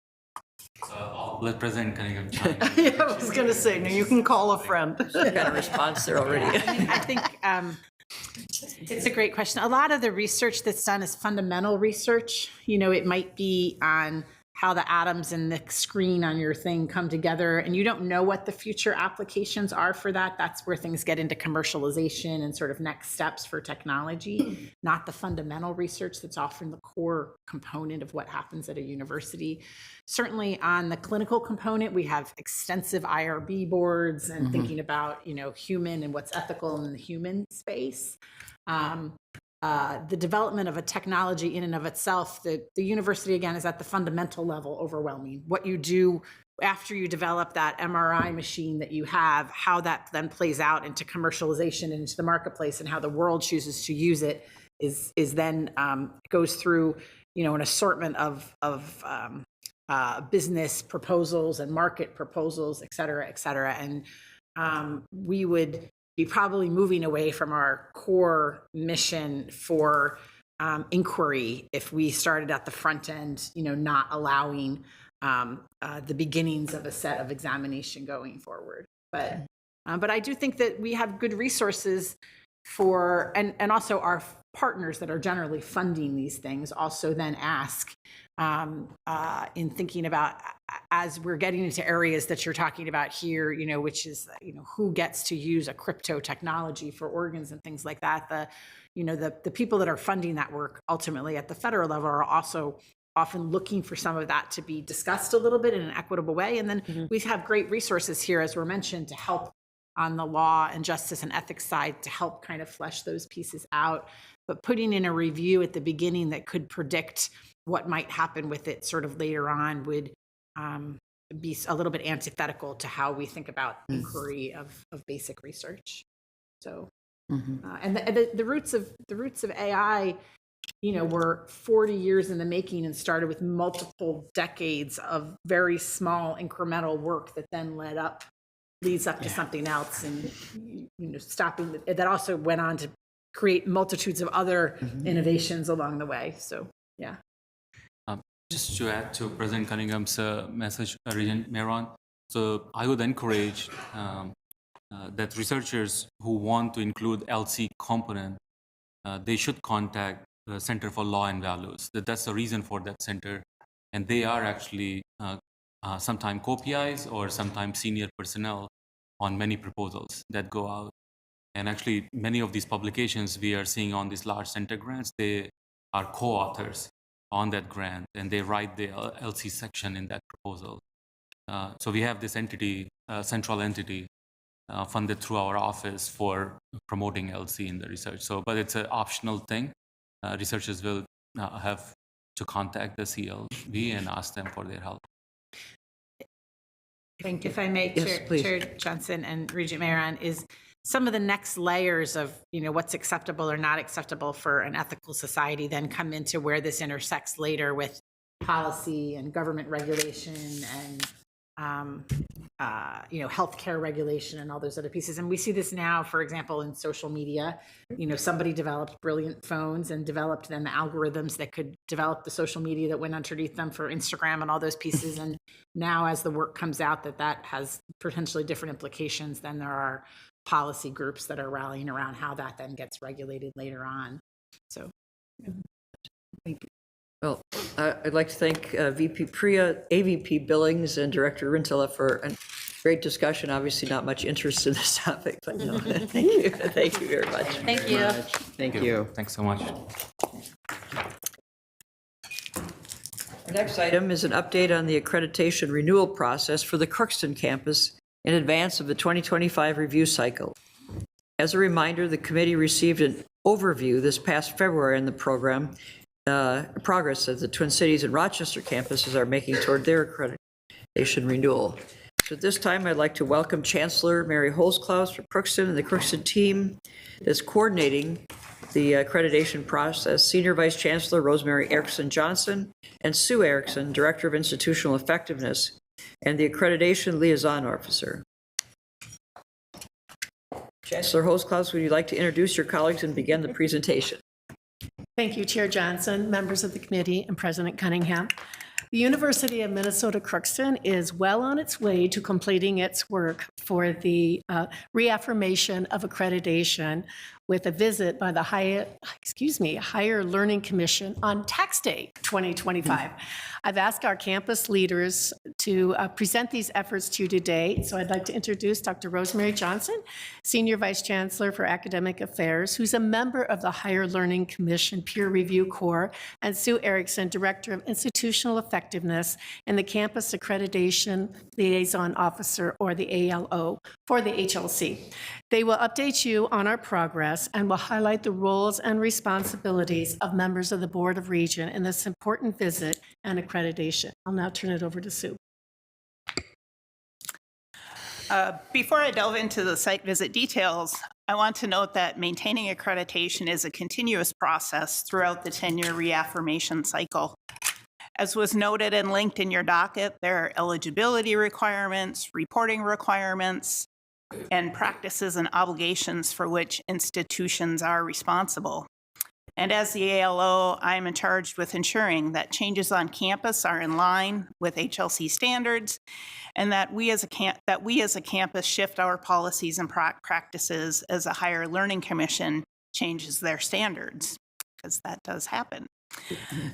Let President Cunningham chime in. Yeah, I was going to say, now you can call a friend. Got a response there already. I think it's a great question. A lot of the research that's done is fundamental research. You know, it might be on how the atoms in the screen on your thing come together, and you don't know what the future applications are for that. That's where things get into commercialization and sort of next steps for technology, not the fundamental research that's often the core component of what happens at a university. Certainly on the clinical component, we have extensive IRB boards and thinking about, you know, human and what's ethical in the human space. The development of a technology in and of itself, the university, again, is at the fundamental level overwhelming. What you do after you develop that MRI machine that you have, how that then plays out into commercialization and into the marketplace, and how the world chooses to use it is then goes through, you know, an assortment of business proposals and market proposals, et cetera, et cetera. And we would be probably moving away from our core mission for inquiry if we started at the front end, you know, not allowing the beginnings of a set of examination going forward. But I do think that we have good resources for, and also our partners that are generally funding these things also then ask in thinking about, as we're getting into areas that you're talking about here, you know, which is, you know, who gets to use a crypto technology for organs and things like that. The people that are funding that work ultimately at the federal level are also often looking for some of that to be discussed a little bit in an equitable way. And then we have great resources here, as were mentioned, to help on the law and justice and ethics side to help kind of flesh those pieces out. But putting in a review at the beginning that could predict what might happen with it sort of later on would be a little bit antithetical to how we think about inquiry of basic research. So, and the roots of AI, you know, were 40 years in the making and started with multiple decades of very small incremental work that then leads up to something else, and, you know, stopping that also went on to create multitudes of other innovations along the way. So, yeah. Just to add to President Cunningham's message, Regent Meron, so I would encourage that researchers who want to include LC component, they should contact the Center for Law and Values. That's the reason for that center, and they are actually sometimes co-PIs or sometimes senior personnel on many proposals that go out. And actually, many of these publications we are seeing on these large center grants, they are co-authors on that grant, and they write the LC section in that proposal. So we have this entity, central entity, funded through our office for promoting LC in the research. So, but it's an optional thing. Researchers will have to contact the CLV and ask them for their help. Thank you. If I may, Chair Johnson and Regent Meron, is some of the next layers of, you know, what's acceptable or not acceptable for an ethical society then come into where this intersects later with policy and government regulation and, you know, healthcare regulation and all those other pieces. And we see this now, for example, in social media. You know, somebody developed brilliant phones and developed then the algorithms that could develop the social media that went underneath them for Instagram and all those pieces. And now as the work comes out that has potentially different implications, then there are policy groups that are rallying around how that then gets regulated later on. So, Thank you. Well, I'd like to thank VP Priya, AVP Billings, and Director Rintala for a great discussion. Obviously, not much interest in this topic, but no, thank you. Thank you very much. Thank you. Thank you. Thanks so much. The next item is an update on the accreditation renewal process for the Crookston campus in advance of the 2025 review cycle. As a reminder, the committee received an overview this past February in the program, progress that the Twin Cities and Rochester campuses are making toward their accreditation renewal. So at this time, I'd like to welcome Chancellor Mary Holzklaus for Crookston and the Crookston team that's coordinating the accreditation process, Senior Vice Chancellor Rosemary Erickson Johnson and Sue Erickson, Director of Institutional Effectiveness, and the Accreditation Liaison Officer. Chancellor Holzklaus, would you like to introduce your colleagues and begin the presentation? Thank you, Chair Johnson, members of the committee, and President Cunningham. The University of Minnesota Crookston is well on its way to completing its work for the reaffirmation of accreditation with a visit by the Higher Learning Commission on Tax Day 2025. I've asked our campus leaders to present these efforts to you today. So I'd like to introduce Dr. Rosemary Johnson, Senior Vice Chancellor for Academic Affairs, who's a member of the Higher Learning Commission Peer Review Corps, and Sue Erickson, Director of Institutional Effectiveness and the Campus Accreditation Liaison Officer, or the ALO, for the HLC. They will update you on our progress and will highlight the roles and responsibilities of members of the Board of Regents in this important visit and accreditation. I'll now turn it over to Sue. Before I delve into the site visit details, I want to note that maintaining accreditation is a continuous process throughout the 10-year reaffirmation cycle. As was noted and linked in your docket, there are eligibility requirements, reporting requirements, and practices and obligations for which institutions are responsible. And as the ALO, I am charged with ensuring that changes on campus are in line with HLC standards, and that we as a campus shift our policies and practices as a Higher Learning Commission changes their standards, because that does happen.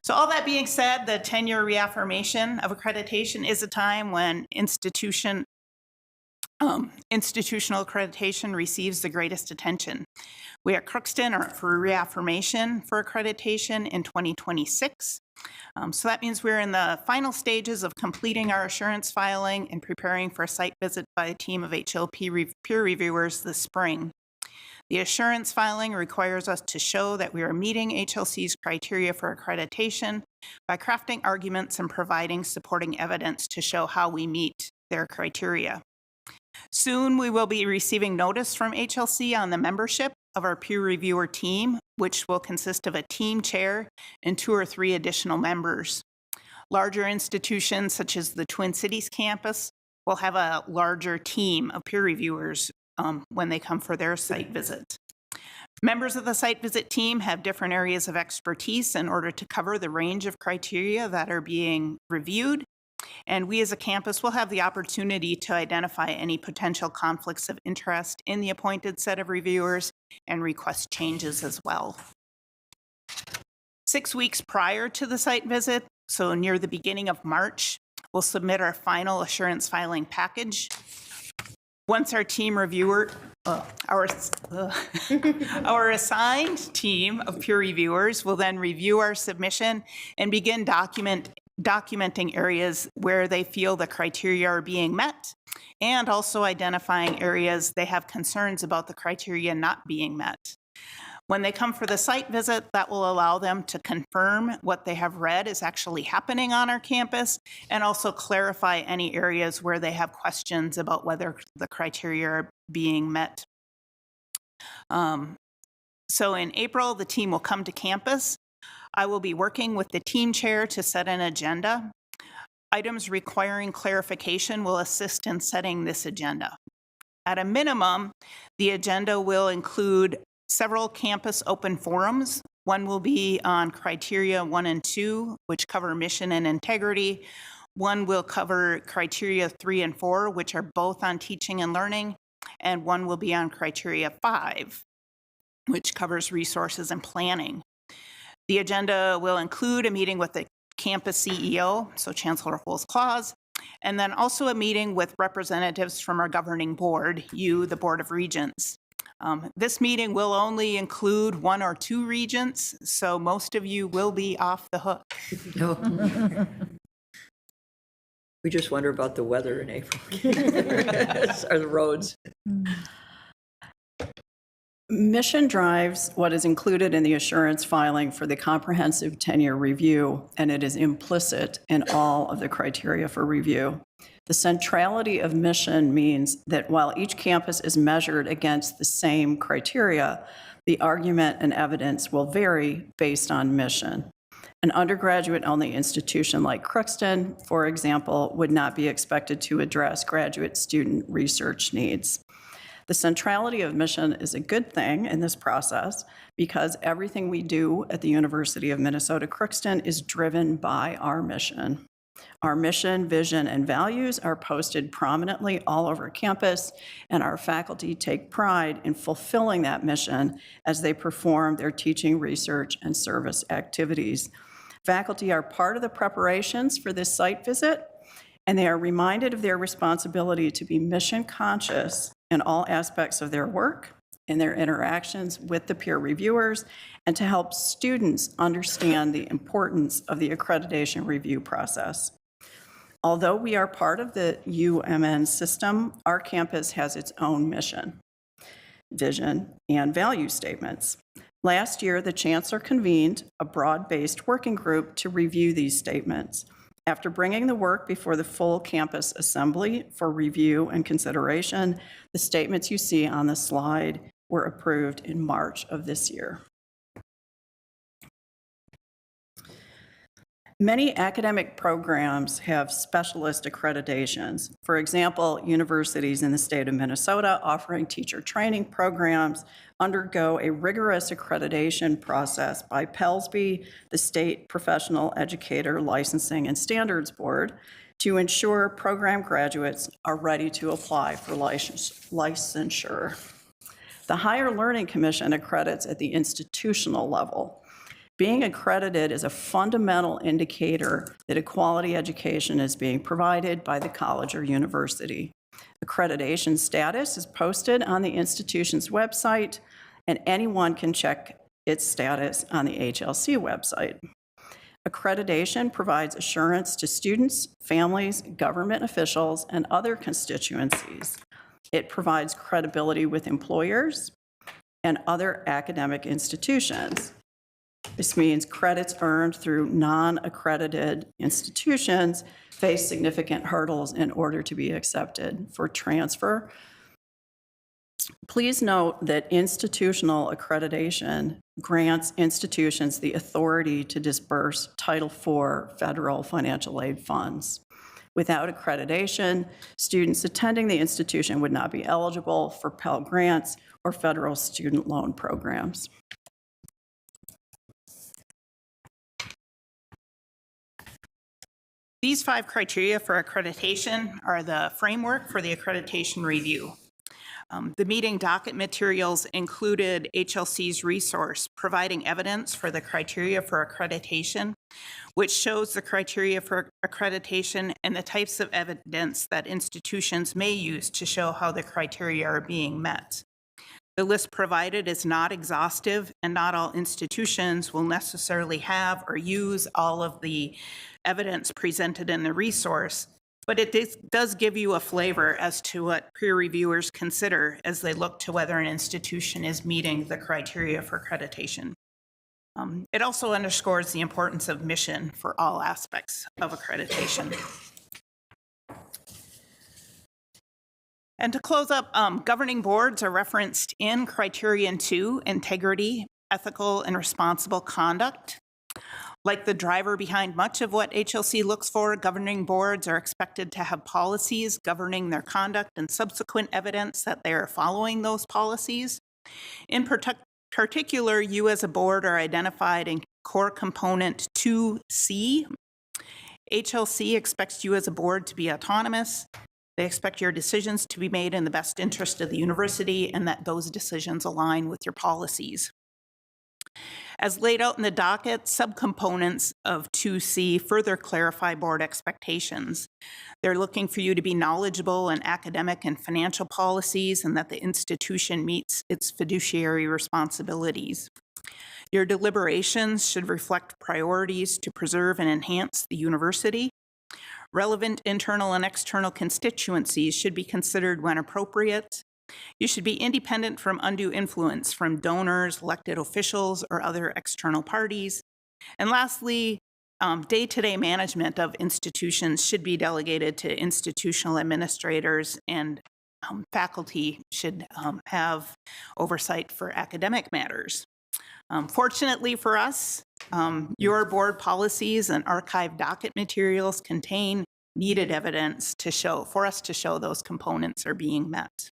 So all that being said, the 10-year reaffirmation of accreditation is a time when institutional accreditation receives the greatest attention. We at Crookston are for reaffirmation for accreditation in 2026. So that means we're in the final stages of completing our assurance filing and preparing for a site visit by a team of HLP peer reviewers this spring. The assurance filing requires us to show that we are meeting HLC's criteria for accreditation by crafting arguments and providing supporting evidence to show how we meet their criteria. Soon, we will be receiving notice from HLC on the membership of our peer reviewer team, which will consist of a team chair and 2 or 3 additional members. Larger institutions, such as the Twin Cities campus, will have a larger team of peer reviewers when they come for their site visit. Members of the site visit team have different areas of expertise in order to cover the range of criteria that are being reviewed. And we as a campus will have the opportunity to identify any potential conflicts of interest in the appointed set of reviewers and request changes as well. 6 weeks prior to the site visit, so near the beginning of March, we'll submit our final assurance filing package. Once our team reviewer, our assigned team of peer reviewers will then review our submission and begin documenting areas where they feel the criteria are being met, and also identifying areas they have concerns about the criteria not being met. When they come for the site visit, that will allow them to confirm what they have read is actually happening on our campus, and also clarify any areas where they have questions about whether the criteria are being met. So in April, the team will come to campus. I will be working with the team chair to set an agenda. Items requiring clarification will assist in setting this agenda. At a minimum, the agenda will include several campus open forums. One will be on criteria 1 and 2, which cover mission and integrity. One will cover criteria 3 and 4, which are both on teaching and learning. And one will be on criteria 5, which covers resources and planning. The agenda will include a meeting with the campus CEO, so Chancellor Holzklaus, and then also a meeting with representatives from our governing board, you, the Board of Regents. This meeting will only include 1 or 2 regents, so most of you will be off the hook. We just wonder about the weather in April, or the roads. Mission drives what is included in the assurance filing for the comprehensive 10-year review, and it is implicit in all of the criteria for review. The centrality of mission means that while each campus is measured against the same criteria, the argument and evidence will vary based on mission. An undergraduate-only institution like Crookston, for example, would not be expected to address graduate student research needs. The centrality of mission is a good thing in this process because everything we do at the University of Minnesota Crookston is driven by our mission. Our mission, vision, and values are posted prominently all over campus, and our faculty take pride in fulfilling that mission as they perform their teaching, research, and service activities. Faculty are part of the preparations for this site visit, and they are reminded of their responsibility to be mission conscious in all aspects of their work, in their interactions with the peer reviewers, and to help students understand the importance of the accreditation review process. Although we are part of the UMN system, our campus has its own mission, vision, and value statements. Last year, the Chancellor convened a broad-based working group to review these statements. After bringing the work before the full campus assembly for review and consideration, the statements you see on the slide were approved in March of this year. Many academic programs have specialist accreditations. For example, universities in the state of Minnesota offering teacher training programs undergo a rigorous accreditation process by PELSB, the State Professional Educator Licensing and Standards Board, to ensure program graduates are ready to apply for licensure. The Higher Learning Commission accredits at the institutional level. Being accredited is a fundamental indicator that a quality education is being provided by the college or university. Accreditation status is posted on the institution's website, and anyone can check its status on the HLC website. Accreditation provides assurance to students, families, government officials, and other constituencies. It provides credibility with employers and other academic institutions. This means credits earned through non-accredited institutions face significant hurdles in order to be accepted for transfer. Please note that institutional accreditation grants institutions the authority to disburse Title IV federal financial aid funds. Without accreditation, students attending the institution would not be eligible for Pell Grants or federal student loan programs. These 5 criteria for accreditation are the framework for the accreditation review. The meeting docket materials included HLC's resource providing evidence for the criteria for accreditation, which shows the criteria for accreditation and the types of evidence that institutions may use to show how the criteria are being met. The list provided is not exhaustive, and not all institutions will necessarily have or use all of the evidence presented in the resource, but it does give you a flavor as to what peer reviewers consider as they look to whether an institution is meeting the criteria for accreditation. It also underscores the importance of mission for all aspects of accreditation. And to close up, governing boards are referenced in Criterion 2, integrity, ethical, and responsible conduct. Like the driver behind much of what HLC looks for, governing boards are expected to have policies governing their conduct and subsequent evidence that they are following those policies. In particular, you as a board are identified in core component 2C. HLC expects you as a board to be autonomous. They expect your decisions to be made in the best interest of the university and that those decisions align with your policies. As laid out in the docket, subcomponents of 2C further clarify board expectations. They're looking for you to be knowledgeable in academic and financial policies and that the institution meets its fiduciary responsibilities. Your deliberations should reflect priorities to preserve and enhance the university. Relevant internal and external constituencies should be considered when appropriate. You should be independent from undue influence from donors, elected officials, or other external parties. And lastly, day-to-day management of institutions should be delegated to institutional administrators, and faculty should have oversight for academic matters. Fortunately for us, your board policies and archive docket materials contain needed evidence for us to show those components are being met.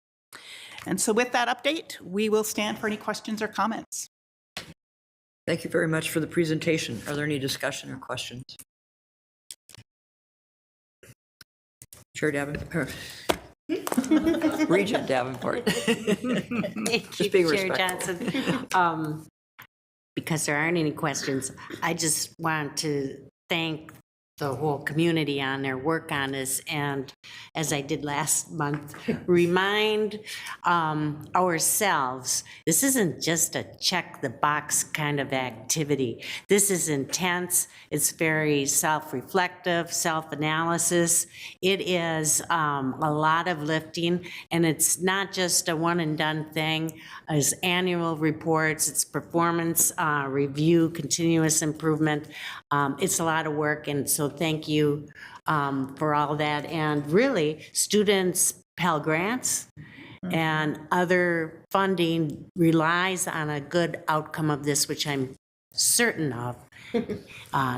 And so with that update, we will stand for any questions or comments. Thank you very much for the presentation. Are there any discussion or questions? Chair Davenport. Regent Davenport. Thank Just you, being Chair respectful. Johnson. Because there aren't any questions, I just want to thank the whole community on their work on this, and as I did last month, remind ourselves, this isn't just a check the box kind of activity. This is intense. It's very self-reflective, self-analysis. It is a lot of lifting, and it's not just a one and done thing. It's annual reports, it's performance review, continuous improvement. It's a lot of work, and so thank you for all that. And really, students' Pell Grants and other funding relies on a good outcome of this, which I'm certain of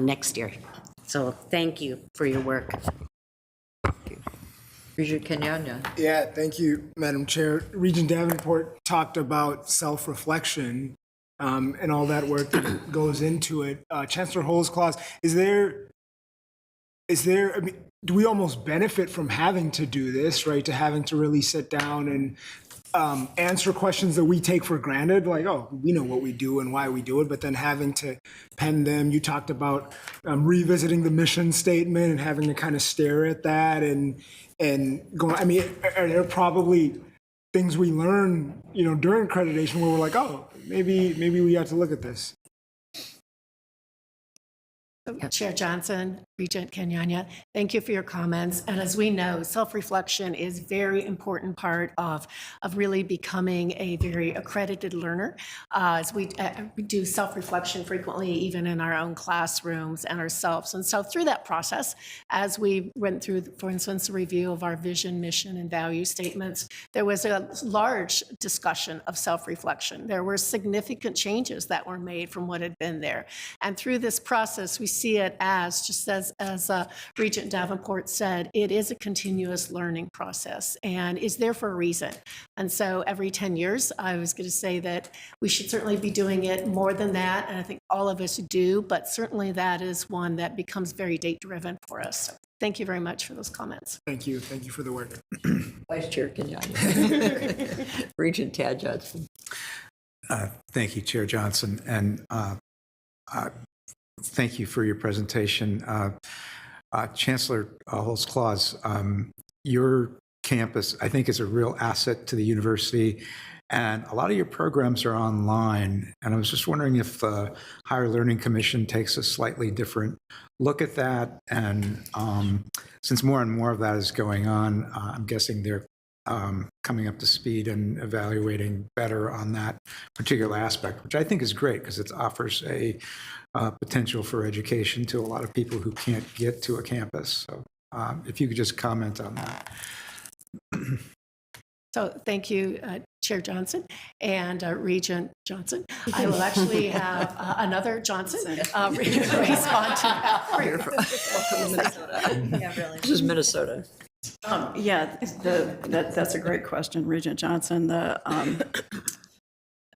next year. So thank you for your work. Regent Kenyanya. Yeah, thank you, Madam Chair. Regent Davenport talked about self-reflection and all that work that goes into it. Chancellor Holesclaw, I mean, do we almost benefit from having to do this, right? To having to really sit down and answer questions that we take for granted, like, oh, we know what we do and why we do it, but then having to pen them. You talked about revisiting the mission statement and having to kind of stare at that and going, I mean, are there probably things we learn, during accreditation where we're like, oh, maybe we have to look at this? Chair Johnson, Regent Kenyanya, thank you for your comments. And as we know, self-reflection is a very important part of really becoming a very accredited learner. As we do self-reflection frequently, even in our own classrooms and ourselves. And so through that process, as we went through, for instance, a review of our vision, mission, and value statements, there was a large discussion of self-reflection. There were significant changes that were made from what had been there. And through this process, we see it as, just as Regent Davenport said, it is a continuous learning process and is there for a reason. And so every 10 years, I was going to say that we should certainly be doing it more than that. And I think all of us do, but certainly that is one that becomes very date-driven for us. So thank you very much for those comments. Thank you. Thank you for the work. Vice Chair Kenyanya. Regent Tad Johnson. Thank you, Chair Johnson. And thank you for your presentation. Chancellor Holtz-Claus, your campus, I think, is a real asset to the university, and a lot of your programs are online. And I was just wondering if the Higher Learning Commission takes a slightly different look at that. And since more and more of that is going on, I'm guessing they're coming up to speed and evaluating better on that particular aspect, which I think is great because it offers a potential for education to a lot of people who can't get to a campus. So if you could just comment on that. So thank you, Chair Johnson and Regent Johnson. I will actually have another Johnson respond to that. This is Minnesota. That's a great question, Regent Johnson. The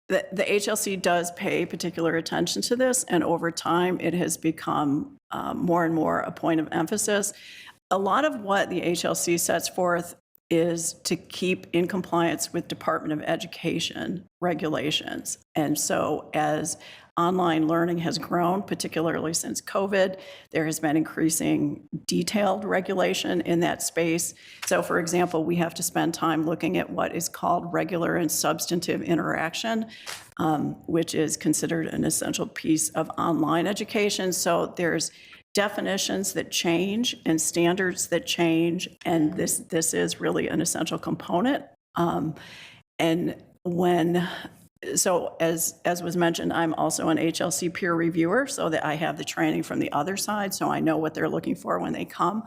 HLC does pay particular attention to this, and over time, it has become more and more a point of emphasis. A lot of what the HLC sets forth is to keep in compliance with Department of Education regulations. And so as online learning has grown, particularly since COVID, there has been increasing detailed regulation in that space. So for example, we have to spend time looking at what is called regular and substantive interaction, which is considered an essential piece of online education. So there's definitions that change and standards that change, and this is really an essential component And when, so as was mentioned, I'm also an HLC peer reviewer, so that I have the training from the other side, so I know what they're looking for when they come.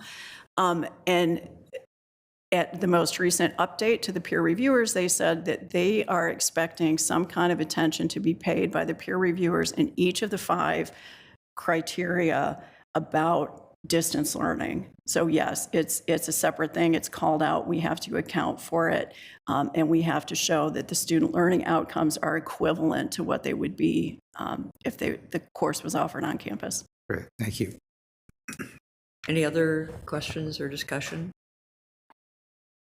And at the most recent update to the peer reviewers, they said that they are expecting some kind of attention to be paid by the peer reviewers in each of the 5 criteria about distance learning. So yes, it's a separate thing. It's called out. We have to account for it. And we have to show that the student learning outcomes are equivalent to what they would be if the course was offered on campus. Great, thank you. Any other questions or discussion?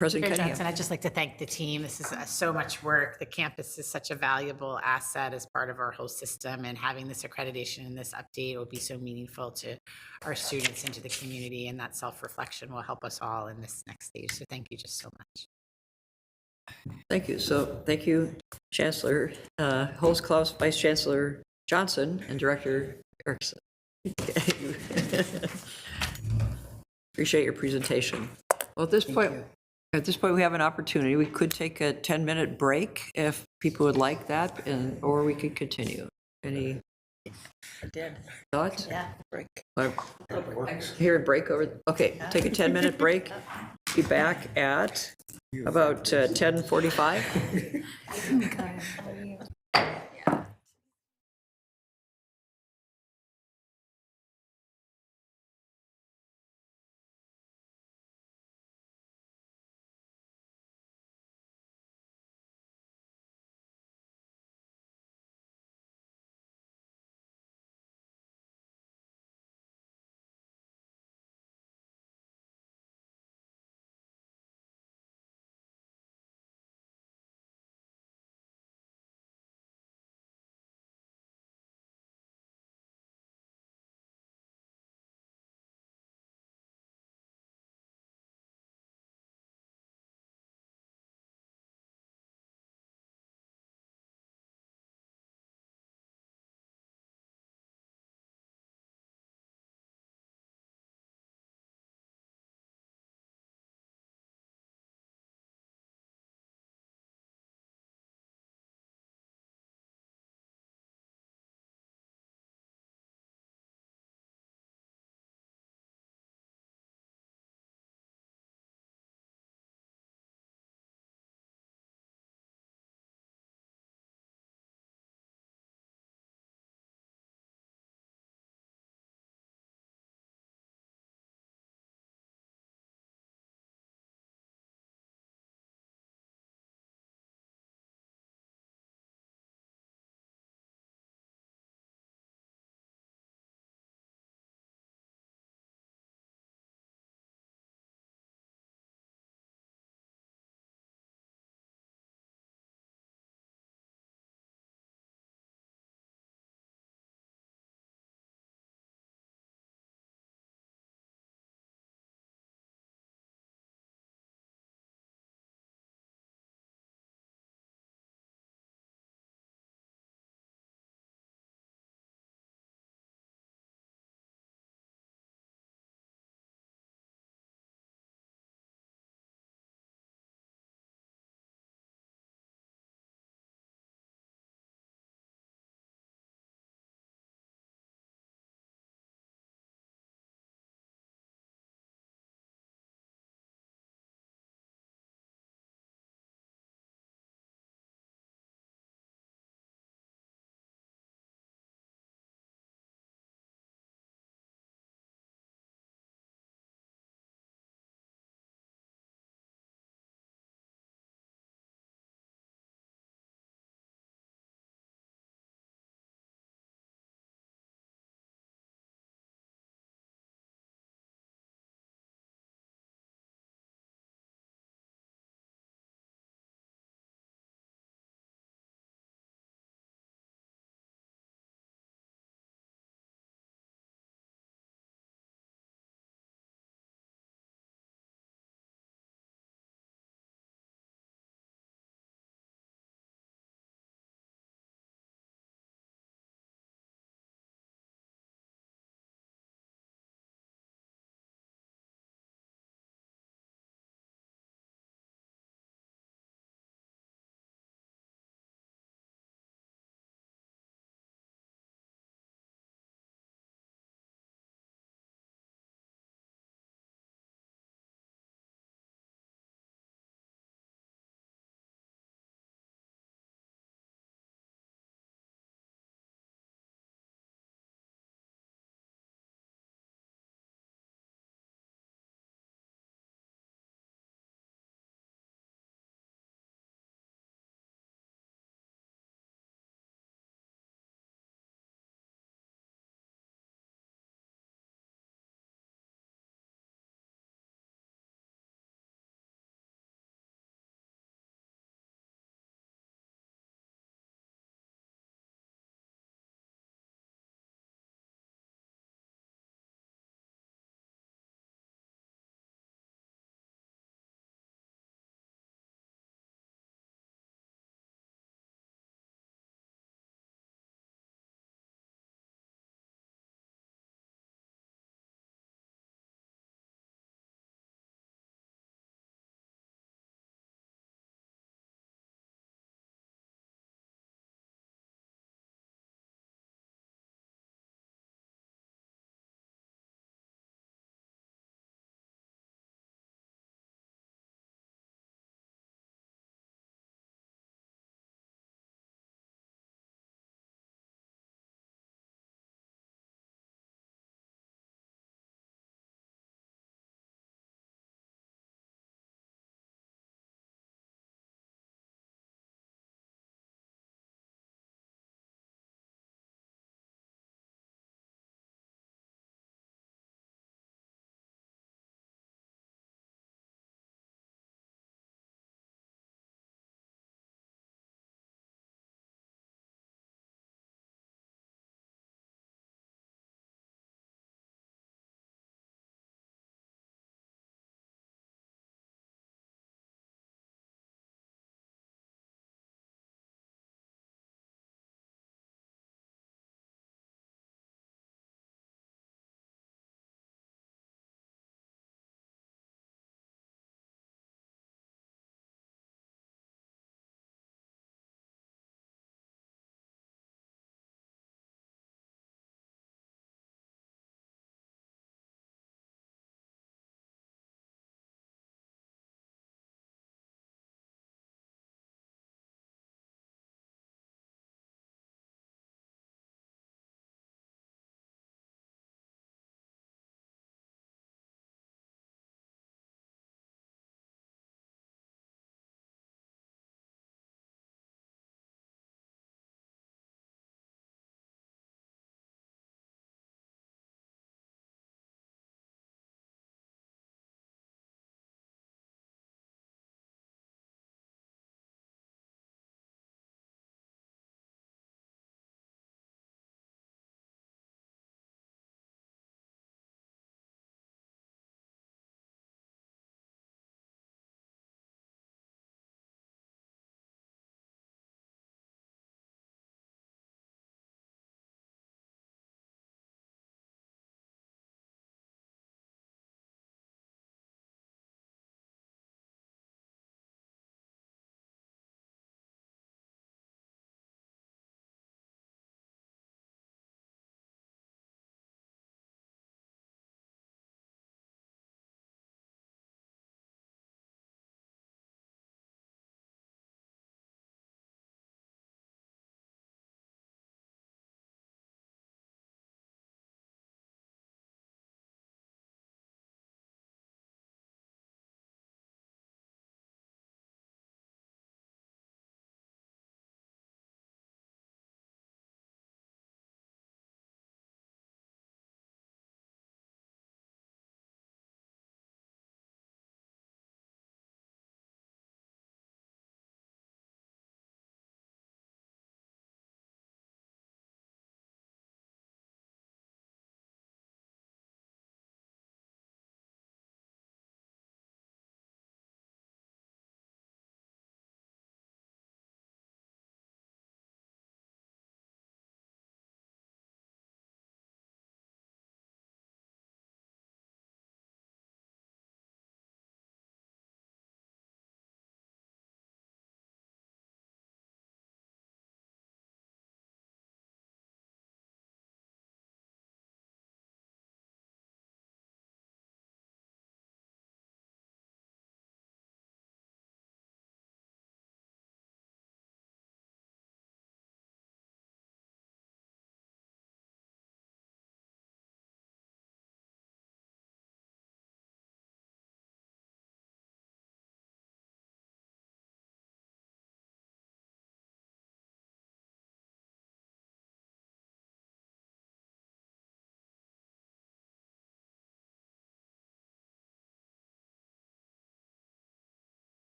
President Chair Cunningham. Johnson, I'd just like to thank the team. This is so much work. The campus is such a valuable asset as part of our whole system, and having this accreditation and this update will be so meaningful to our students and to the community, and that self-reflection will help us all in this next stage. So thank you just so much. Thank you. So thank you, Chancellor Holzklaus, Vice Chancellor Johnson, and Director Erickson. Appreciate your presentation. Well, at this point, we have an opportunity. We could take a 10-minute break if people would like that, or we could continue. Any thoughts? Yeah. Break. Here, a break over. Okay, take a 10-minute break. Be back at about 10:45.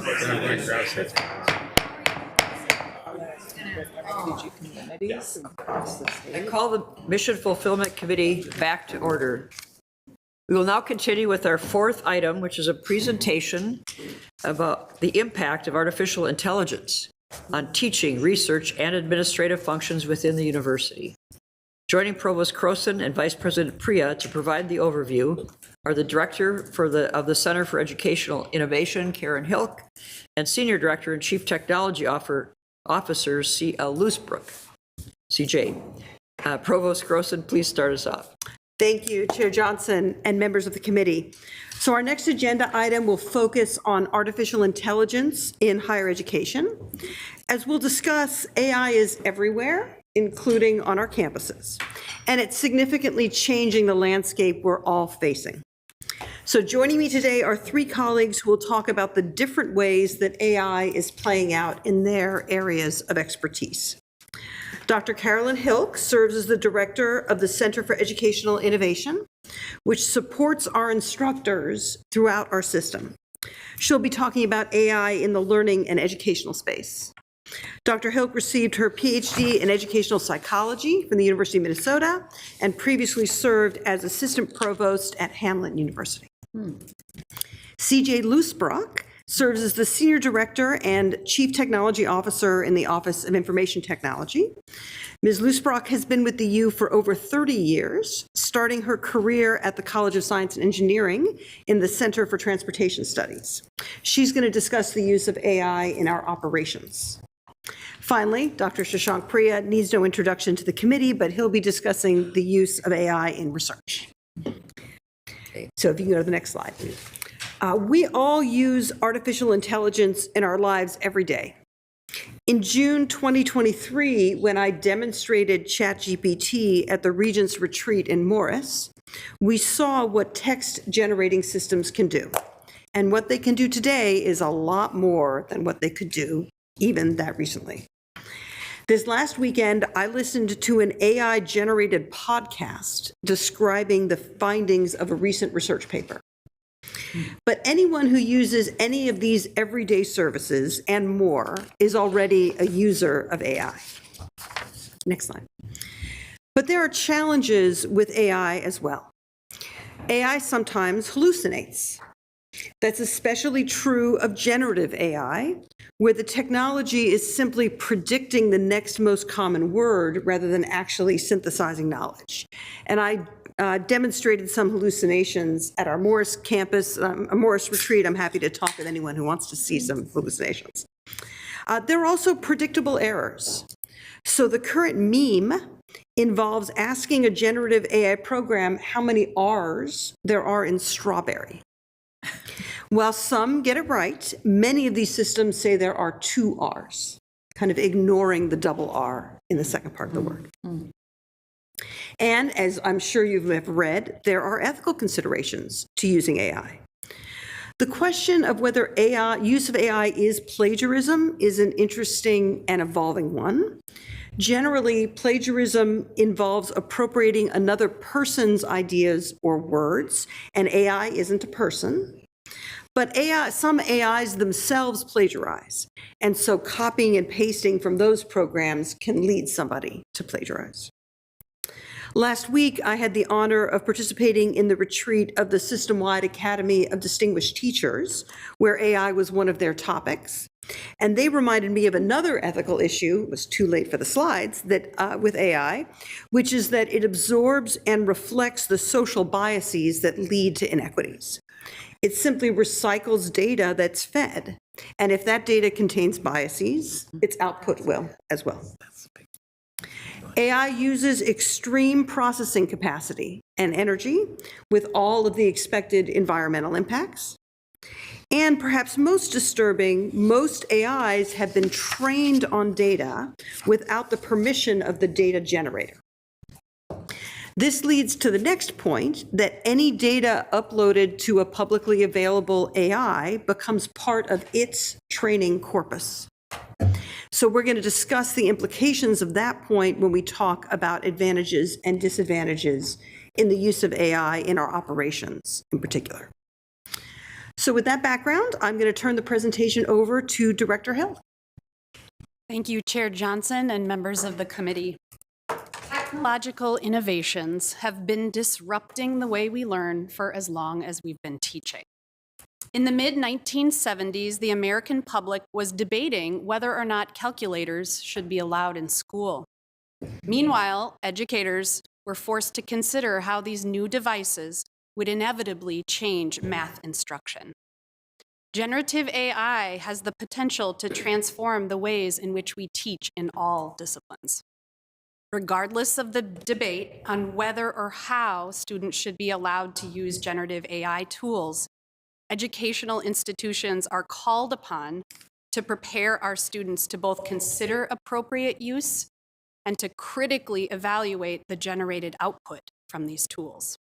I call the Mission Fulfillment Committee back to order. We will now continue with our fourth item, which is a presentation about the impact of artificial intelligence on teaching, research, and administrative functions within the university. Joining Provost Croson and Vice President Priya to provide the overview are the Director of the Center for Educational Innovation, Karen Hilk, and Senior Director and Chief Technology Officer, C.L. Loosebrook. CJ. Provost Croson, please start us off. Thank you, Chair Johnson and members of the committee. So our next agenda item will focus on artificial intelligence in higher education. As we'll discuss, AI is everywhere, including on our campuses, and it's significantly changing the landscape we're all facing. So joining me today are three colleagues who will talk about the different ways that AI is playing out in their areas of expertise. Dr. Carolyn Hilk serves as the director of the Center for Educational Innovation, which supports our instructors throughout our system. She'll be talking about AI in the learning and educational space. Dr. Hilk received her PhD in educational psychology from the University of Minnesota and previously served as assistant provost at Hamline University. CJ Loosebrook serves as the Senior Director and Chief Technology Officer in the Office of Information Technology. Ms. Loosebrook has been with the U for over 30 years, starting her career at the College of Science and Engineering in the Center for Transportation Studies. She's going to discuss the use of AI in our operations. Finally, Dr. Shashank Priya needs no introduction to the committee, but he'll be discussing the use of AI in research. So if you can go to the next slide, please. We all use artificial intelligence in our lives every day. In June 2023, when I demonstrated ChatGPT at the Regents retreat in Morris, we saw what text-generating systems can do. And what they can do today is a lot more than what they could do even that recently. This last weekend, I listened to an AI-generated podcast describing the findings of a recent research paper. But anyone who uses any of these everyday services and more is already a user of AI. Next slide. But there are challenges with AI as well. AI sometimes hallucinates. That's especially true of generative AI, where the technology is simply predicting the next most common word rather than actually synthesizing knowledge. And I demonstrated some hallucinations at our Morris campus, a Morris retreat. I'm happy to talk with anyone who wants to see some hallucinations. There are also predictable errors. So the current meme involves asking a generative AI program how many R's there are in strawberry. While some get it right, many of these systems say there are 2 R's, kind of ignoring the double R in the second part of the word. And as I'm sure you have read, there are ethical considerations to using AI. The question of whether use of AI is plagiarism is an interesting and evolving one. Generally, plagiarism involves appropriating another person's ideas or words, and AI isn't a person. But some AIs themselves plagiarize, and so copying and pasting from those programs can lead somebody to plagiarize. Last week, I had the honor of participating in the retreat of the System-Wide Academy of Distinguished Teachers, where AI was one of their topics. And they reminded me of another ethical issue, it was too late for the slides, that with AI, which is that it absorbs and reflects the social biases that lead to inequities. It simply recycles data that's fed. And if that data contains biases, its output will as well. AI uses extreme processing capacity and energy with all of the expected environmental impacts. And perhaps most disturbing, most AIs have been trained on data without the permission of the data generator. This leads to the next point, that any data uploaded to a publicly available AI becomes part of its training corpus. So we're going to discuss the implications of that point when we talk about advantages and disadvantages in the use of AI in our operations in particular. So with that background, I'm going to turn the presentation over to Director Hill. Thank you, Chair Johnson and members of the committee. Technological innovations have been disrupting the way we learn for as long as we've been teaching. In the mid-1970s, the American public was debating whether or not calculators should be allowed in school. Meanwhile, educators were forced to consider how these new devices would inevitably change math instruction. Generative AI has the potential to transform the ways in which we teach in all disciplines. Regardless of the debate on whether or how students should be allowed to use generative AI tools, educational institutions are called upon to prepare our students to both consider appropriate use and to critically evaluate the generated output from these tools.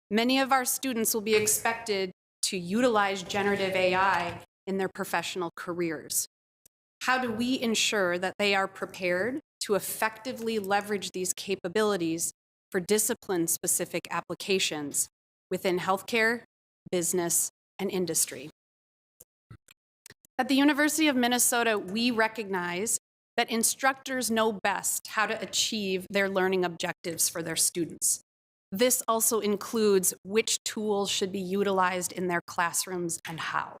Many of our students will be expected to utilize generative AI in their professional careers. How do we ensure that they are prepared to effectively leverage these capabilities for discipline-specific applications within healthcare, business, and industry? At the University of Minnesota, we recognize that instructors know best how to achieve their learning objectives for their students. This also includes which tools should be utilized in their classrooms and how.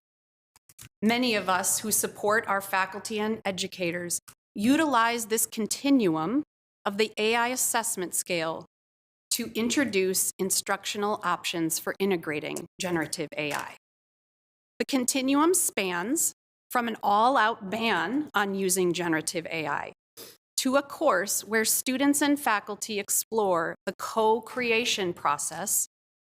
Many of us who support our faculty and educators utilize this continuum of the AI assessment scale to introduce instructional options for integrating generative AI. The continuum spans from an all-out ban on using generative AI to a course where students and faculty explore the co-creation process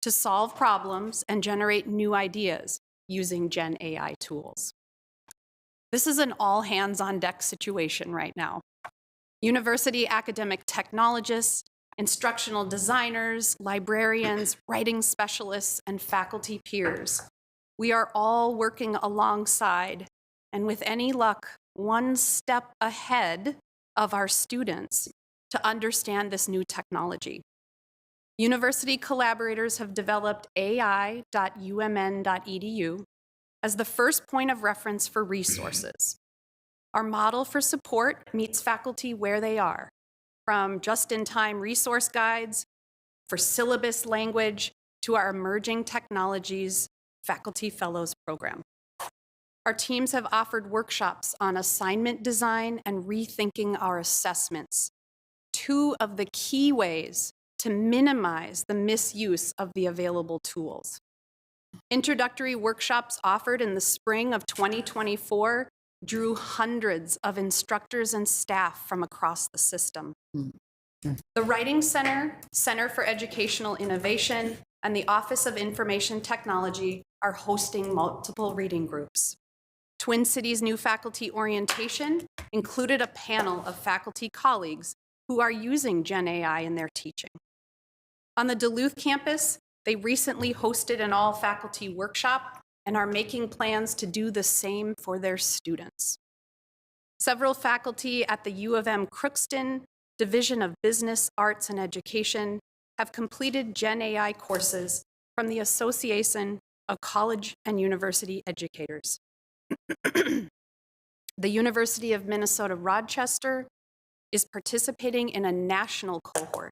to solve problems and generate new ideas using Gen AI tools. This is an all-hands-on-deck situation right now. University academic technologists, instructional designers, librarians, writing specialists, and faculty peers. We are all working alongside, and with any luck, one step ahead of our students to understand this new technology. University collaborators have developed ai.umn.edu as the first point of reference for resources. Our model for support meets faculty where they are, from just-in-time resource guides for syllabus language to our emerging technologies faculty fellows program. Our teams have offered workshops on assignment design and rethinking our assessments, two of the key ways to minimize the misuse of the available tools. Introductory workshops offered in the spring of 2024 drew hundreds of instructors and staff from across the system. The Writing Center, Center for Educational Innovation, and the Office of Information Technology are hosting multiple reading groups. Twin Cities New Faculty Orientation included a panel of faculty colleagues who are using Gen AI in their teaching. On the Duluth campus, they recently hosted an all-faculty workshop and are making plans to do the same for their students. Several faculty at the U of M Crookston Division of Business, Arts, and Education have completed Gen AI courses from the Association of College and University Educators. The University of Minnesota Rochester is participating in a national cohort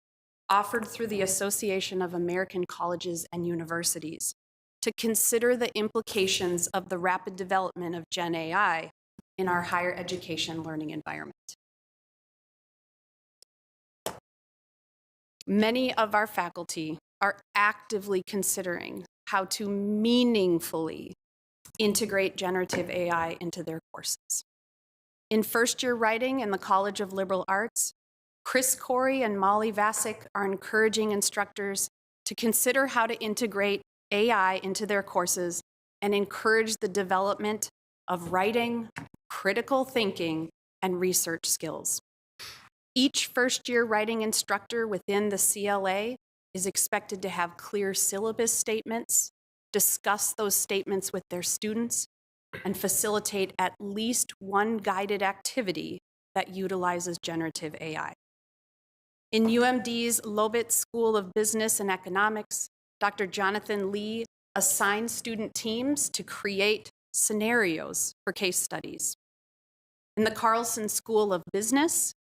offered through the Association of American Colleges and Universities to consider the implications of the rapid development of Gen AI in our higher education learning environment. Many of our faculty are actively considering how to meaningfully integrate generative AI into their courses. In first-year writing in the College of Liberal Arts, Chris Corey and Molly Vasic are encouraging instructors to consider how to integrate AI into their courses and encourage the development of writing, critical thinking, and research skills. Each first-year writing instructor within the CLA is expected to have clear syllabus statements, discuss those statements with their students, and facilitate at least one guided activity that utilizes generative AI. In UMD's Lobitz School of Business and Economics, Dr. Jonathan Lee assign student teams to create scenarios for case studies. In the Carlson School of Business,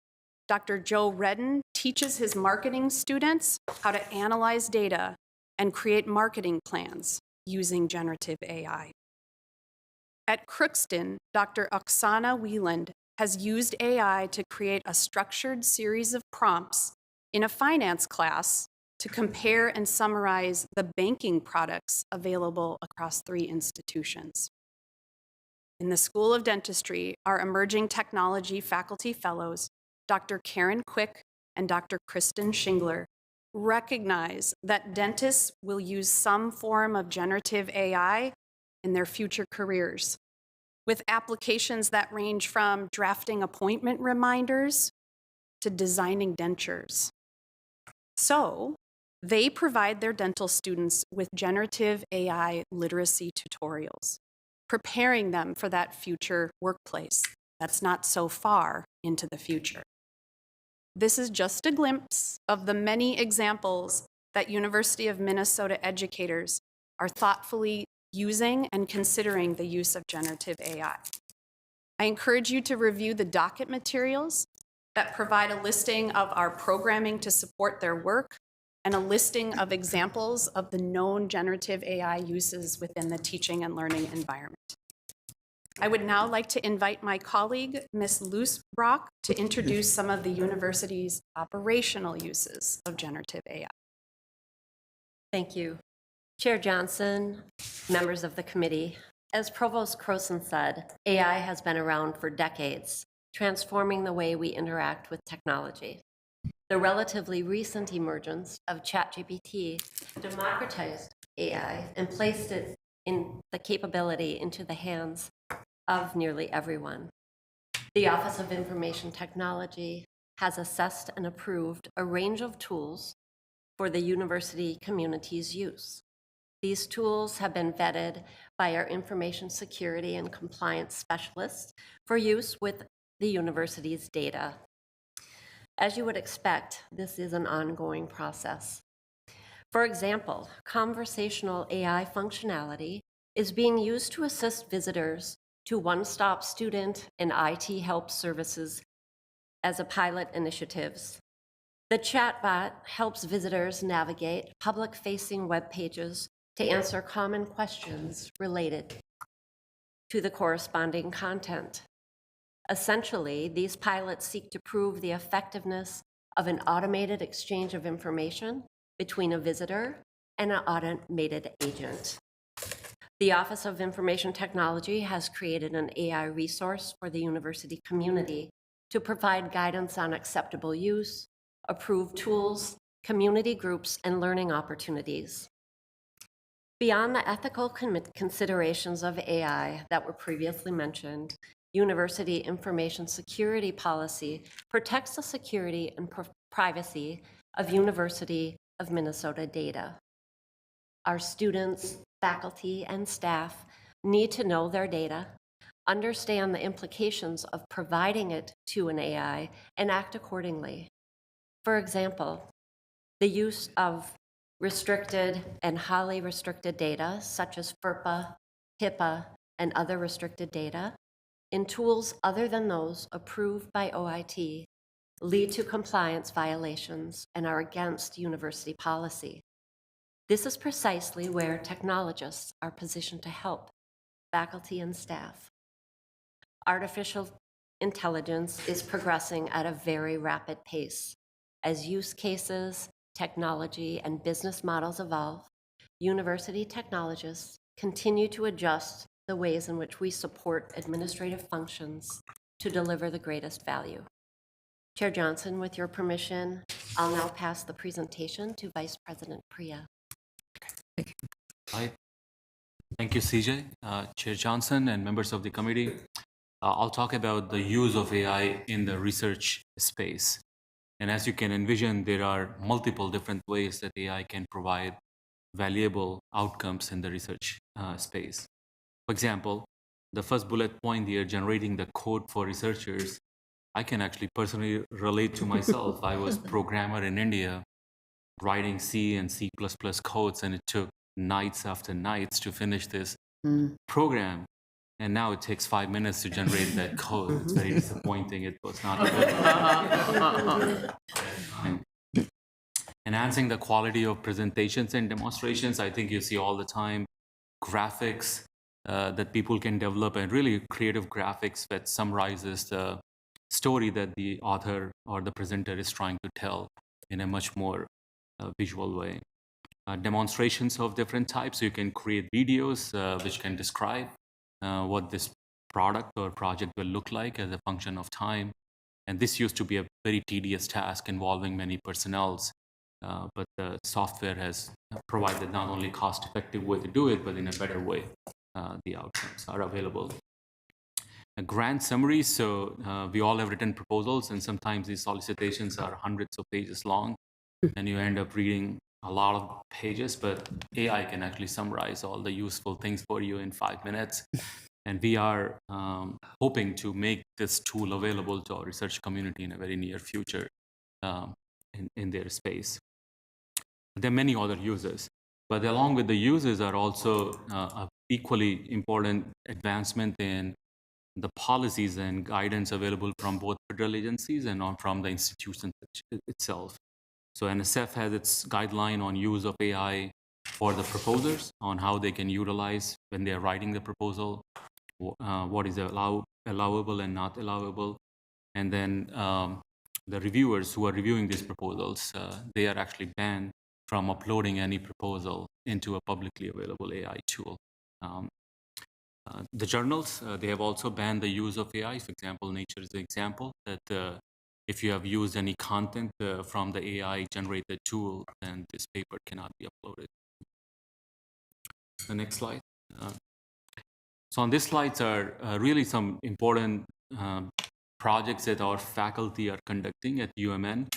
Dr. Joe Redden teaches his marketing students how to analyze data and create marketing plans using generative AI. At Crookston, Dr. Oksana Wieland has used AI to create a structured series of prompts in a finance class to compare and summarize the banking products available across 3 institutions. In the School of Dentistry, our emerging technology faculty fellows, Dr. Karen Quick and Dr. Kristen Shingler, recognize that dentists will use some form of generative AI in their future careers, with applications that range from drafting appointment reminders to designing dentures. So, they provide their dental students with generative AI literacy tutorials, preparing them for that future workplace that's not so far into the future. This is just a glimpse of the many examples that University of Minnesota educators are thoughtfully using and considering the use of generative AI. I encourage you to review the docket materials that provide a listing of our programming to support their work and a listing of examples of the known generative AI uses within the teaching and learning environment. I would now like to invite my colleague, Ms. Luce Brock, to introduce some of the university's operational uses of generative AI. Thank you. Chair Johnson, members of the committee, as Provost Croson said, AI has been around for decades, transforming the way we interact with technology. The relatively recent emergence of ChatGPT democratized AI and placed it in the capability into the hands of nearly everyone. The Office of Information Technology has assessed and approved a range of tools for the university community's use. These tools have been vetted by our information security and compliance specialists for use with the university's data. As you would expect, this is an ongoing process. For example, conversational AI functionality is being used to assist visitors to one-stop student and IT help services as a pilot initiatives. The chatbot helps visitors navigate public-facing web pages to answer common questions related to the corresponding content. Essentially, these pilots seek to prove the effectiveness of an automated exchange of information between a visitor and an automated agent. The Office of Information Technology has created an AI resource for the university community to provide guidance on acceptable use, approved tools, community groups, and learning opportunities. Beyond the ethical considerations of AI that were previously mentioned, University information security policy protects the security and privacy of University of Minnesota data. Our students, faculty, and staff need to know their data, understand the implications of providing it to an AI, and act accordingly. For example, the use of restricted and highly restricted data, such as FERPA, HIPAA, and other restricted data, in tools other than those approved by OIT, lead to compliance violations and are against university policy. This is precisely where technologists are positioned to help faculty and staff. Artificial intelligence is progressing at a very rapid pace. As use cases, technology, and business models evolve, university technologists continue to adjust the ways in which we support administrative functions to deliver the greatest value. Chair Johnson, with your permission, I'll now pass the presentation to Vice President Priya. Hi. Thank you, CJ, Chair Johnson, and members of the committee. I'll talk about the use of AI in the research space. And as you can envision, there are multiple different ways that AI can provide valuable outcomes in the research space. For example, the first bullet point here, generating the code for researchers, I can actually personally relate to myself. I was a programmer in India, writing C and C++ codes, and it took nights after nights to finish this program. And now it takes 5 minutes to generate that code. It's very disappointing. It was not good. Enhancing the quality of presentations and demonstrations. I think you see all the time graphics that people can develop, and really creative graphics that summarizes the story that the author or the presenter is trying to tell in a much more visual way. Demonstrations of different types. So you can create videos which can describe what this product or project will look like as a function of time. And this used to be a very tedious task involving many personnels, but the software has provided not only cost-effective way to do it, but in a better way. The outcomes are available. A grant summary. So we all have written proposals, and sometimes these solicitations are hundreds of pages long, and you end up reading a lot of pages, but AI can actually summarize all the useful things for you in 5 minutes. And we are hoping to make this tool available to our research community in a very near future in their space. There are many other users, but along with the users are also a equally important advancement in the policies and guidance available from both federal agencies and from the institution itself. So NSF has its guideline on use of AI for the proposers, on how they can utilize when they are writing the proposal, what is allowable and not allowable. And then the reviewers who are reviewing these proposals, they are actually banned from uploading any proposal into a publicly available AI tool. The journals, they have also banned the use of AI. For example, Nature is the example that if you have used any content from the AI-generated tool, then this paper cannot be uploaded. The next slide. So on these slides are really some important projects that our faculty are conducting at UMN,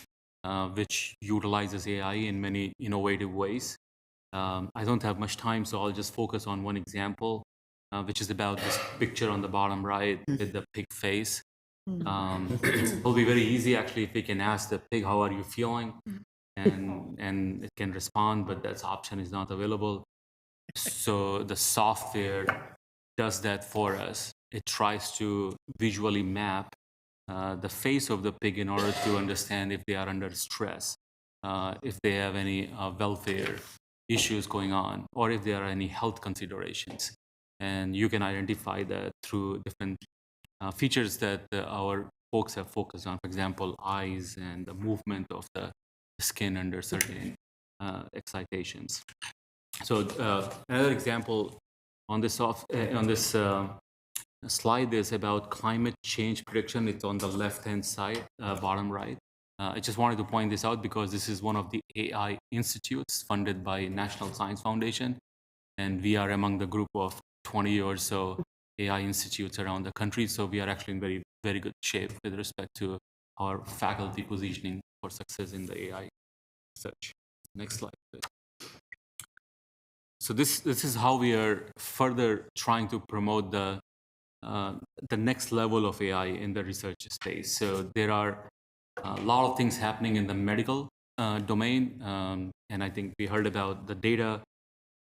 which utilizes AI in many innovative ways. I don't have much time, so I'll just focus on one example, which is about this picture on the bottom right with the pig face. It'll be very easy actually if we can ask the pig, how are you feeling? And it can respond, but that option is not available. So the software does that for us. It tries to visually map the face of the pig in order to understand if they are under stress, if they have any welfare issues going on, or if there are any health considerations. And you can identify that through different features that our folks have focused on, for example, eyes and the movement of the skin under certain excitations. So another example on this slide is about climate change prediction. It's on the left-hand side, bottom right. I just wanted to point this out because this is one of the AI institutes funded by National Science Foundation, and we are among the group of 20 or so AI institutes around the country. So we are actually in very, very good shape with respect to our faculty positioning for success in the AI research. Next slide, please. So this is how we are further trying to promote the next level of AI in the research space. So there are a lot of things happening in the medical domain, and I think we heard about the data.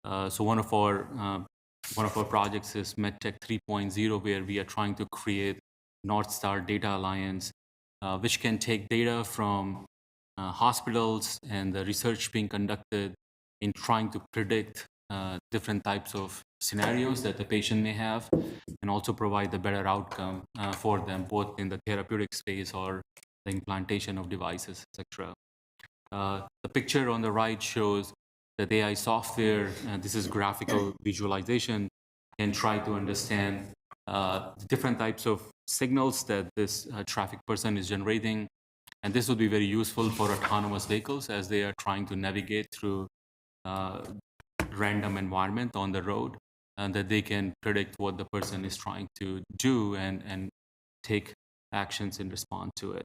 So one of our projects is MedTech 3.0, where we are trying to create North Star Data Alliance, which can take data from hospitals and the research being conducted in trying to predict different types of scenarios that the patient may have, and also provide a better outcome for them, both in the therapeutic space or the implantation of devices, etc. The picture on the right shows that AI software, this is graphical visualization, can try to understand different types of signals that this traffic person is generating. And this would be very useful for autonomous vehicles as they are trying to navigate through random environment on the road, and that they can predict what the person is trying to do and take actions in response to it.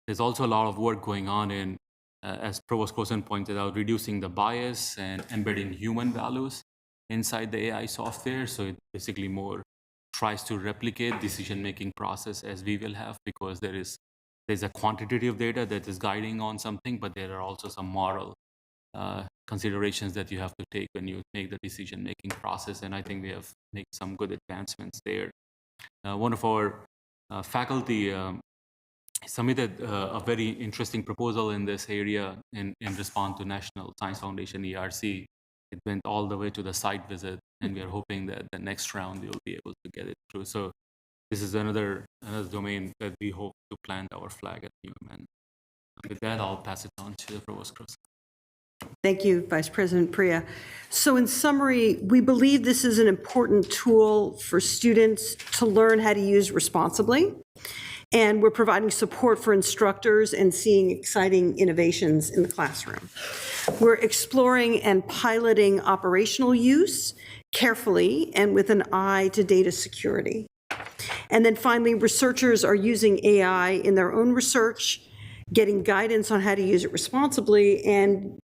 There's also a lot of work going on in, as Provost Cosen pointed out, reducing the bias and embedding human values inside the AI software. So it basically more tries to replicate decision-making process as we will have, because there's a quantitative data that is guiding on something, but there are also some moral considerations that you have to take when you make the decision-making process, and I think they have made some good advancements there. One of our faculty submitted a very interesting proposal in this area in response to National Science Foundation ERC. It went all the way to the site visit, and we are hoping that the next round you'll be able to get it through. So this is another domain that we hope to plant our flag at UMN. With that, I'll pass it on to the Provost Cross. Thank you, Vice President Priya. So in summary, we believe this is an important tool for students to learn how to use responsibly. And we're providing support for instructors and seeing exciting innovations in the classroom. We're exploring and piloting operational use carefully and with an eye to data security. And then finally, researchers are using AI in their own research, getting guidance on how to use it responsibly, and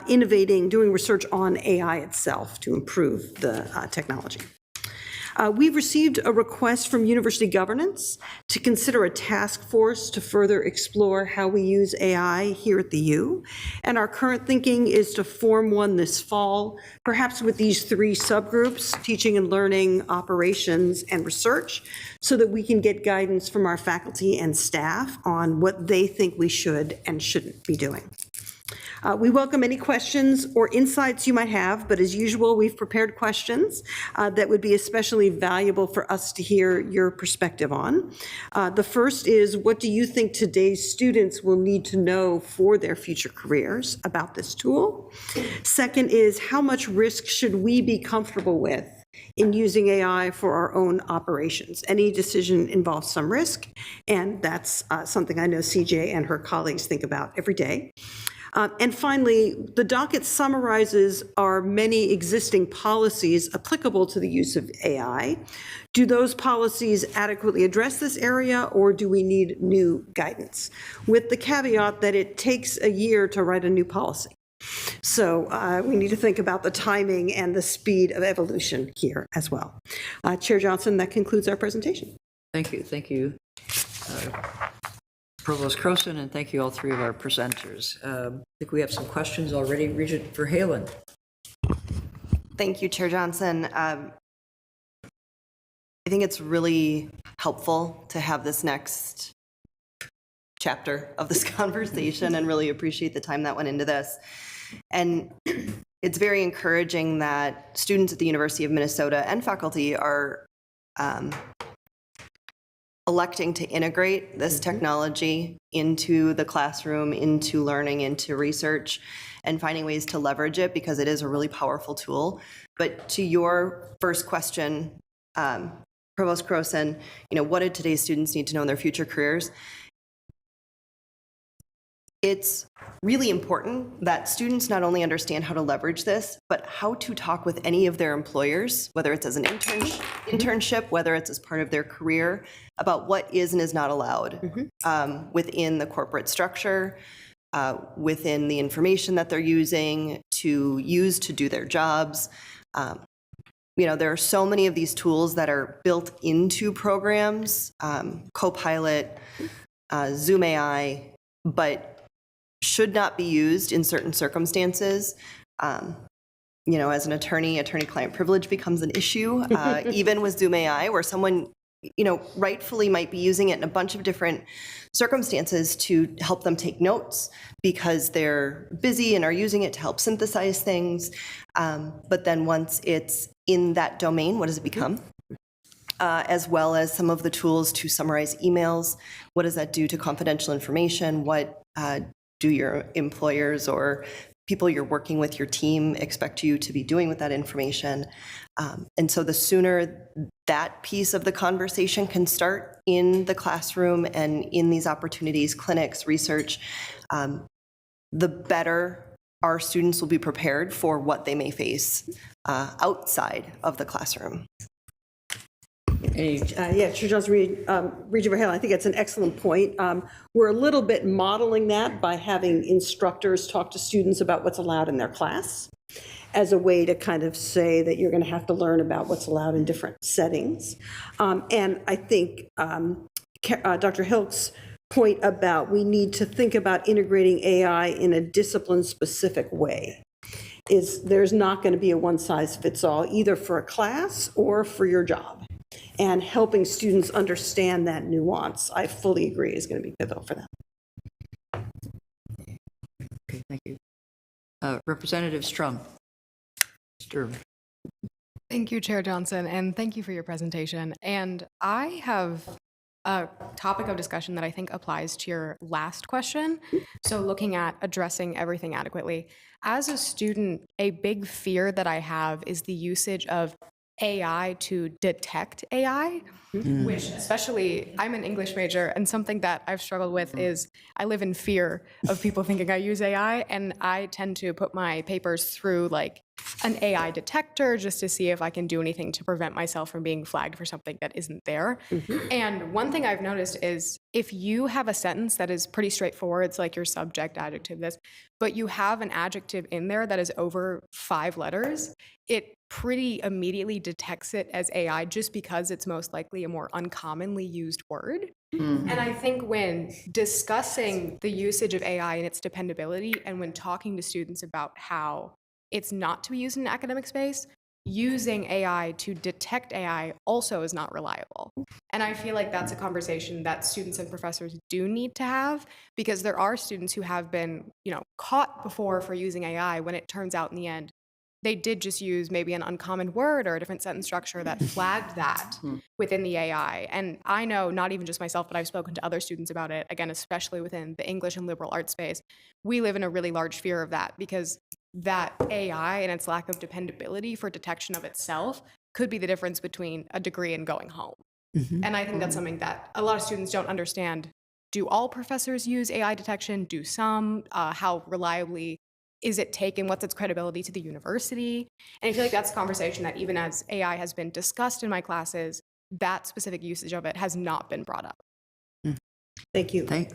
innovating, doing research on AI itself to improve the technology. We've received a request from University Governance to consider a task force to further explore how we use AI here at the U. And our current thinking is to form one this fall, perhaps with these 3 subgroups, teaching and learning, operations, and research, so that we can get guidance from our faculty and staff on what they think we should and shouldn't be doing. We welcome any questions or insights you might have, but as usual, we've prepared questions that would be especially valuable for us to hear your perspective on. The first is, what do you think today's students will need to know for their future careers about this tool? Second is, how much risk should we be comfortable with in using AI for our own operations? Any decision involves some risk, and that's something I know CJ and her colleagues think about every day. And finally, the docket summarizes our many existing policies applicable to the use of AI. Do those policies adequately address this area, or do we need new guidance? With the caveat that it takes a year to write a new policy. So we need to think about the timing and the speed of evolution here as well. Chair Johnson, that concludes our presentation. Thank you. Thank you, Provost Croson, and thank you all 3 of our presenters. I think we have some questions already. Regent Verhalen. Thank you, Chair Johnson. I think it's really helpful to have this next chapter of this conversation and really appreciate the time that went into this. And it's very encouraging that students at the University of Minnesota and faculty are electing to integrate this technology into the classroom, into learning, into research, and finding ways to leverage it, because it is a really powerful tool. But to your first question, Provost Croson, what do today's students need to know in their future careers? It's really important that students not only understand how to leverage this, but how to talk with any of their employers, whether it's as an internship, whether it's as part of their career, about what is and is not allowed within the corporate structure, within the information that they're using to use to do their jobs. There are so many of these tools that are built into programs, Copilot, Zoom AI, but should not be used in certain circumstances. As an attorney-client privilege becomes an issue, even with Zoom AI, where someone, rightfully might be using it in a bunch of different circumstances to help them take notes because they're busy and are using it to help synthesize things. But then once it's in that domain, what does it become? As well as some of the tools to summarize emails. What does that do to confidential information? What do your employers or people you're working with, your team, expect you to be doing with that information? And so the sooner that piece of the conversation can start in the classroom and in these opportunities, clinics, research, the better our students will be prepared for what they may face outside of the classroom. Chair Johnson, Regent Verhalen, I think that's an excellent point. We're a little bit modeling that by having instructors talk to students about what's allowed in their class as a way to kind of say that you're going to have to learn about what's allowed in different settings. And I think Dr. Hilks point about we need to think about integrating AI in a discipline-specific way. There's not going to be a one-size-fits-all, either for a class or for your job. And helping students understand that nuance, I fully agree, is going to be pivotal for them. Okay, thank you. Representative Strum. Thank you, Chair Johnson, and thank you for your presentation. And I have a topic of discussion that I think applies to your last question. So looking at addressing everything adequately. As a student, a big fear that I have is the usage of AI to detect AI, which especially, I'm an English major, and something that I've struggled with is I live in fear of people thinking I use AI, and I tend to put my papers through like an AI detector just to see if I can do anything to prevent myself from being flagged for something that isn't there. And one thing I've noticed is if you have a sentence that is pretty straightforward, it's like your subject, adjective, this, but you have an adjective in there that is over 5 letters, it pretty immediately detects it as AI just because it's most likely a more uncommonly used word. And I think when discussing the usage of AI and its dependability, and when talking to students about how it's not to be used in an academic space, using AI to detect AI also is not reliable. And I feel like that's a conversation that students and professors do need to have, because there are students who have been, caught before for using AI when it turns out in the end they did just use maybe an uncommon word or a different sentence structure that flagged that within the AI. And I know, not even just myself, but I've spoken to other students about it, again, especially within the English and liberal arts space. We live in a really large fear of that, because that AI and its lack of dependability for detection of itself could be the difference between a degree and going home. And I think that's something that a lot of students don't understand. Do all professors use AI detection? Do some? How reliably is it taken? What's its credibility to the university? And I feel like that's a conversation that even as AI has been discussed in my classes, that specific usage of it has not been brought up. Thank you. Thank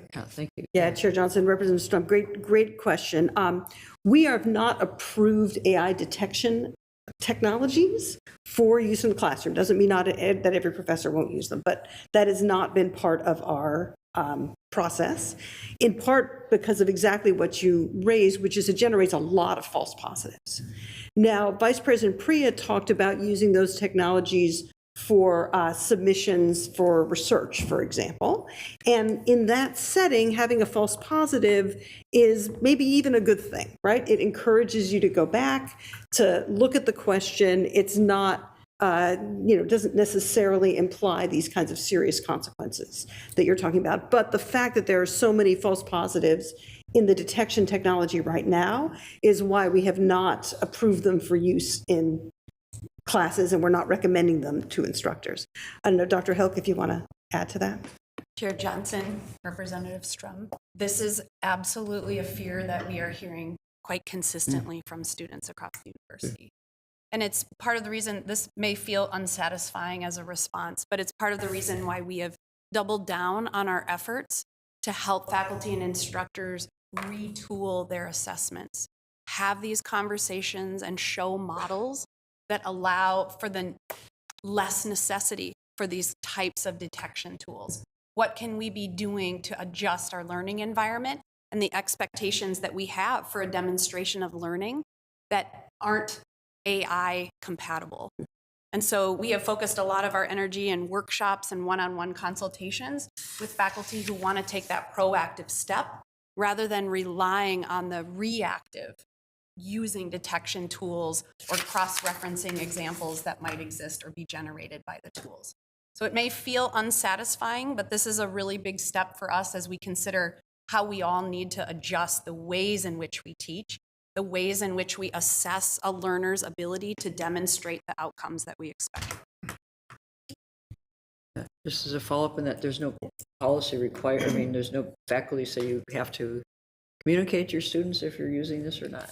you. Yeah, Chair Johnson, Representative Stump, great question. We have not approved AI detection technologies for use in the classroom. Doesn't mean that every professor won't use them, but that has not been part of our process, in part because of exactly what you raised, which is it generates a lot of false positives. Now, Vice President Priya talked about using those technologies for submissions for research, for example. And in that setting, having a false positive is maybe even a good thing, right? It encourages you to go back, to look at the question. It's not doesn't necessarily imply these kinds of serious consequences that you're talking about. But the fact that there are so many false positives in the detection technology right now is why we have not approved them for use in classes, and we're not recommending them to instructors. I don't know, Dr. Hilk, if you want to add to that. Chair Johnson, Representative Strum, this is absolutely a fear that we are hearing quite consistently from students across the university. And it's part of the reason this may feel unsatisfying as a response, but it's part of the reason why we have doubled down on our efforts to help faculty and instructors retool their assessments, have these conversations and show models that allow for the less necessity for these types of detection tools. What can we be doing to adjust our learning environment and the expectations that we have for a demonstration of learning that aren't AI compatible? And so we have focused a lot of our energy in workshops and one-on-one consultations with faculty who want to take that proactive step rather than relying on the reactive, using detection tools or cross-referencing examples that might exist or be generated by the tools. So it may feel unsatisfying, but this is a really big step for us as we consider how we all need to adjust the ways in which we teach, the ways in which we assess a learner's ability to demonstrate the outcomes that we expect. Just as a follow-up in that there's no policy required, there's no faculty say you have to communicate to your students if you're using this or not.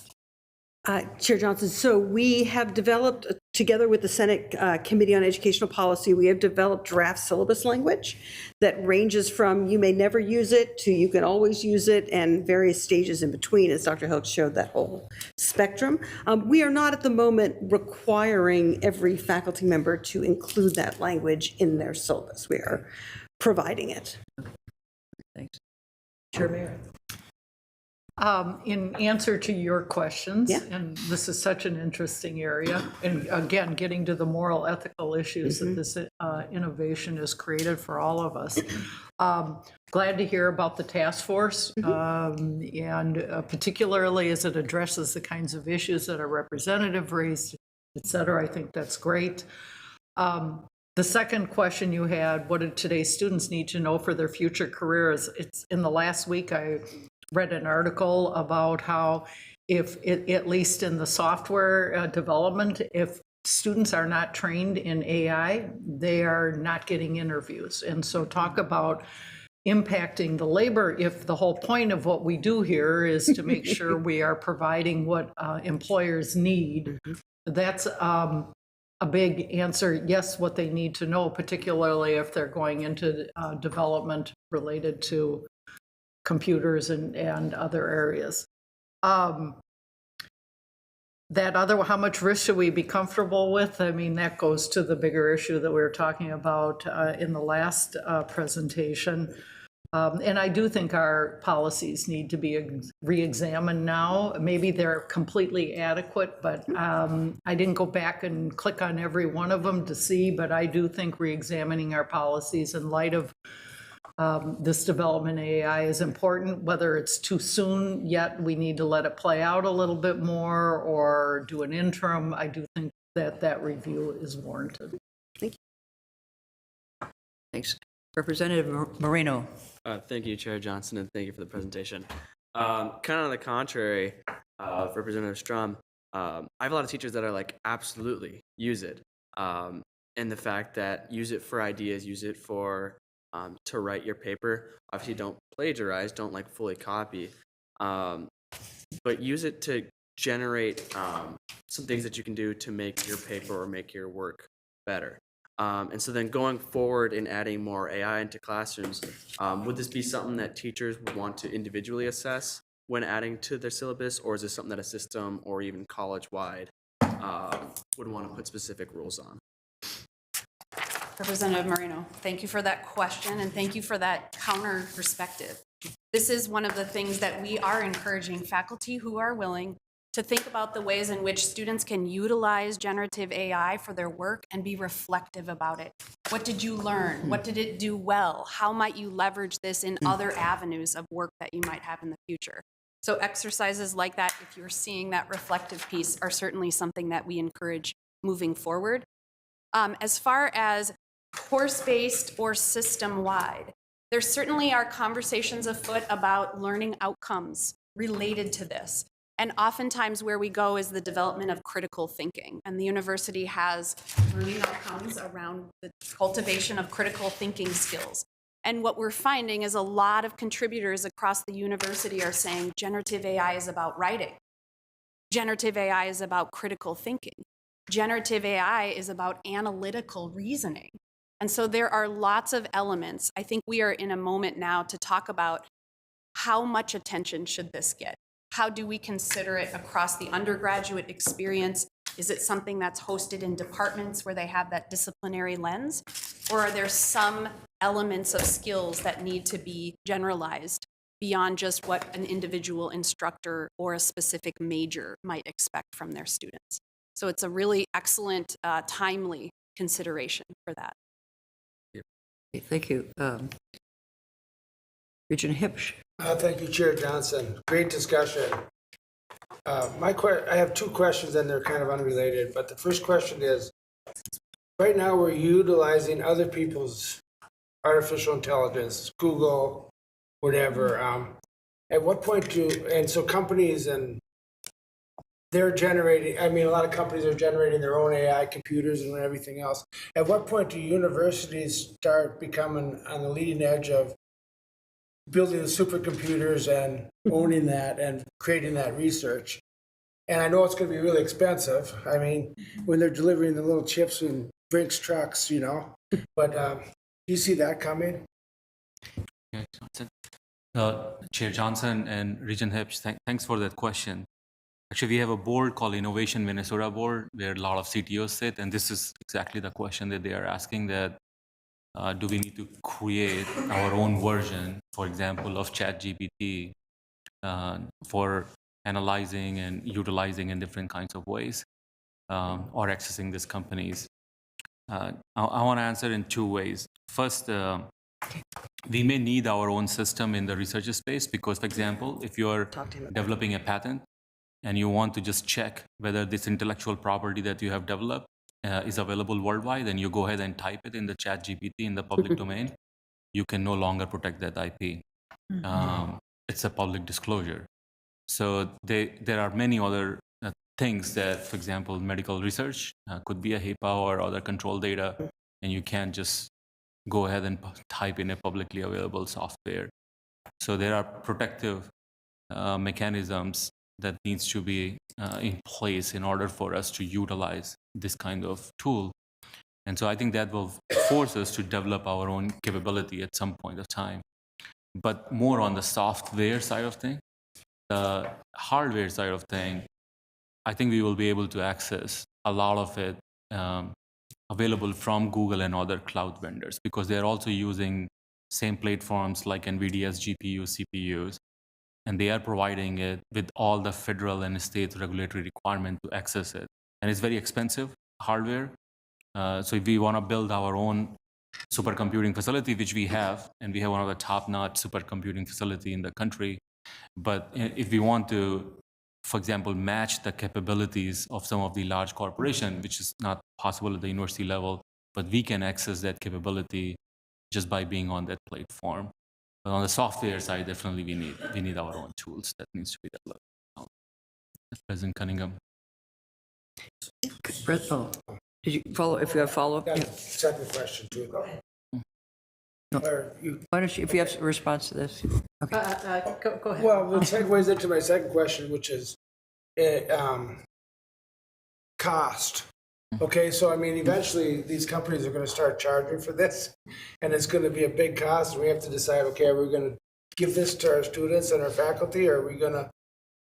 Chair Johnson, so we have developed, together with the Senate Committee on Educational Policy, we have developed draft syllabus language that ranges from you may never use it to you can always use it, and various stages in between, as Dr. Hilk showed that whole spectrum. We are not at the moment requiring every faculty member to include that language in their syllabus. We are providing it. Thanks. Chair Mayor. In answer to your questions, and this is such an interesting area, and again, getting to the moral, ethical issues that this innovation has created for all of us. Glad to hear about the task force, and particularly as it addresses the kinds of issues that our representative raised, et cetera. I think that's great. The second question you had, what do today's students need to know for their future careers? It's in the last week, I read an article about how at least in the software development, if students are not trained in AI, they are not getting interviews. And so talk about impacting the labor if the whole point of what we do here is to make sure we are providing what employers need. That's a big answer. Yes, what they need to know, particularly if they're going into development related to computers and other areas. That other, how much risk should we be comfortable with? I mean, that goes to the bigger issue that we were talking about in the last presentation. And I do think our policies need to be re-examined now. Maybe they're completely adequate, but I didn't go back and click on every one of them to see, but I do think re-examining our policies in light of this development in AI is important. Whether it's too soon yet, we need to let it play out a little bit more or do an interim. I do think that that review is warranted. Thank you. Thanks. Representative Moreno. Thank you, Chair Johnson, and thank you for the presentation. Kind of on the contrary, Representative Strum, I have a lot of teachers that are like, absolutely, use it. And the fact that use it for ideas, use it for to write your paper. Obviously, don't plagiarize, don't like fully copy, but use it to generate some things that you can do to make your paper or make your work better. And so then going forward and adding more AI into classrooms, would this be something that teachers would want to individually assess when adding to their syllabus, or is this something that a system or even college-wide would want to put specific rules on? Representative Moreno, thank you for that question, and thank you for that counter perspective. This is one of the things that we are encouraging faculty who are willing to think about the ways in which students can utilize generative AI for their work and be reflective about it. What did you learn? What did it do well? How might you leverage this in other avenues of work that you might have in the future? So exercises like that, if you're seeing that reflective piece, are certainly something that we encourage moving forward. As far as course-based or system-wide, there certainly are conversations afoot about learning outcomes related to this. And oftentimes where we go is the development of critical thinking. And the university has learning outcomes around the cultivation of critical thinking skills. And what we're finding is a lot of contributors across the university are saying generative AI is about writing. Generative AI is about critical thinking. Generative AI is about analytical reasoning. And so there are lots of elements. I think we are in a moment now to talk about how much attention should this get? How do we consider it across the undergraduate experience? Is it something that's hosted in departments where they have that disciplinary lens? Or are there some elements of skills that need to be generalized beyond just what an individual instructor or a specific major might expect from their students? So it's a really excellent, timely consideration for that. Thank you. Regent Hipsch. Thank you, Chair Johnson. Great discussion. I have two questions and they're kind of unrelated, but the first question is, right now we're utilizing other people's artificial intelligence, Google, whatever. At what point and so companies and they're generating, I mean, a lot of companies are generating their own AI computers and everything else. At what point do universities start becoming on the leading edge of building the supercomputers and owning that and creating that research? And I know it's going to be really expensive. I mean, when they're delivering the little chips in Brinks trucks, you know, but do you see that coming? Yeah, Chair Johnson and Regent Hipsch, thanks for that question. Actually, we have a board called Innovation Minnesota Board where a lot of CTOs sit, and this is exactly the question that they are asking, that do we need to create our own version, for example, of ChatGPT for analyzing and utilizing in different kinds of ways, or accessing these companies? I want to answer in two ways. First, we may need our own system in the research space because, for example, if you're developing a patent and you want to just check whether this intellectual property that you have developed is available worldwide, then you go ahead and type it in the chat GPT in the public domain. You can no longer protect that IP. It's a public disclosure. So there are many other things that, for example, medical research could be a HIPAA or other control data, and you can't just go ahead and type in a publicly available software. So there are protective mechanisms that needs to be in place in order for us to utilize this kind of tool. And so I think that will force us to develop our own capability at some point of time. But more on the software side of things, the hardware side of things, I think we will be able to access a lot of it available from Google and other cloud vendors, because they're also using same platforms like NVIDIA's GPUs, CPUs, and they are providing it with all the federal and state regulatory requirement to access it. And it's very expensive hardware. So if we want to build our own supercomputing facility, which we have, and we have one of the top-notch supercomputing facility in the country, but if we want to, for example, match the capabilities of some of the large corporations, which is not possible at the university level, but we can access that capability just by being on that platform. But on the software side, definitely we need our own tools that needs to be developed. President Cunningham. Did you follow? If you have follow-up, yeah. Second question too. Go ahead. No. Why don't you, if you have a response to this? Okay. Go ahead. Well, it segues into my second question, which is cost. Okay, so I mean, eventually these companies are going to start charging for this, and it's going to be a big cost. And we have to decide, okay, are we going to give this to our students and our faculty, or are we going to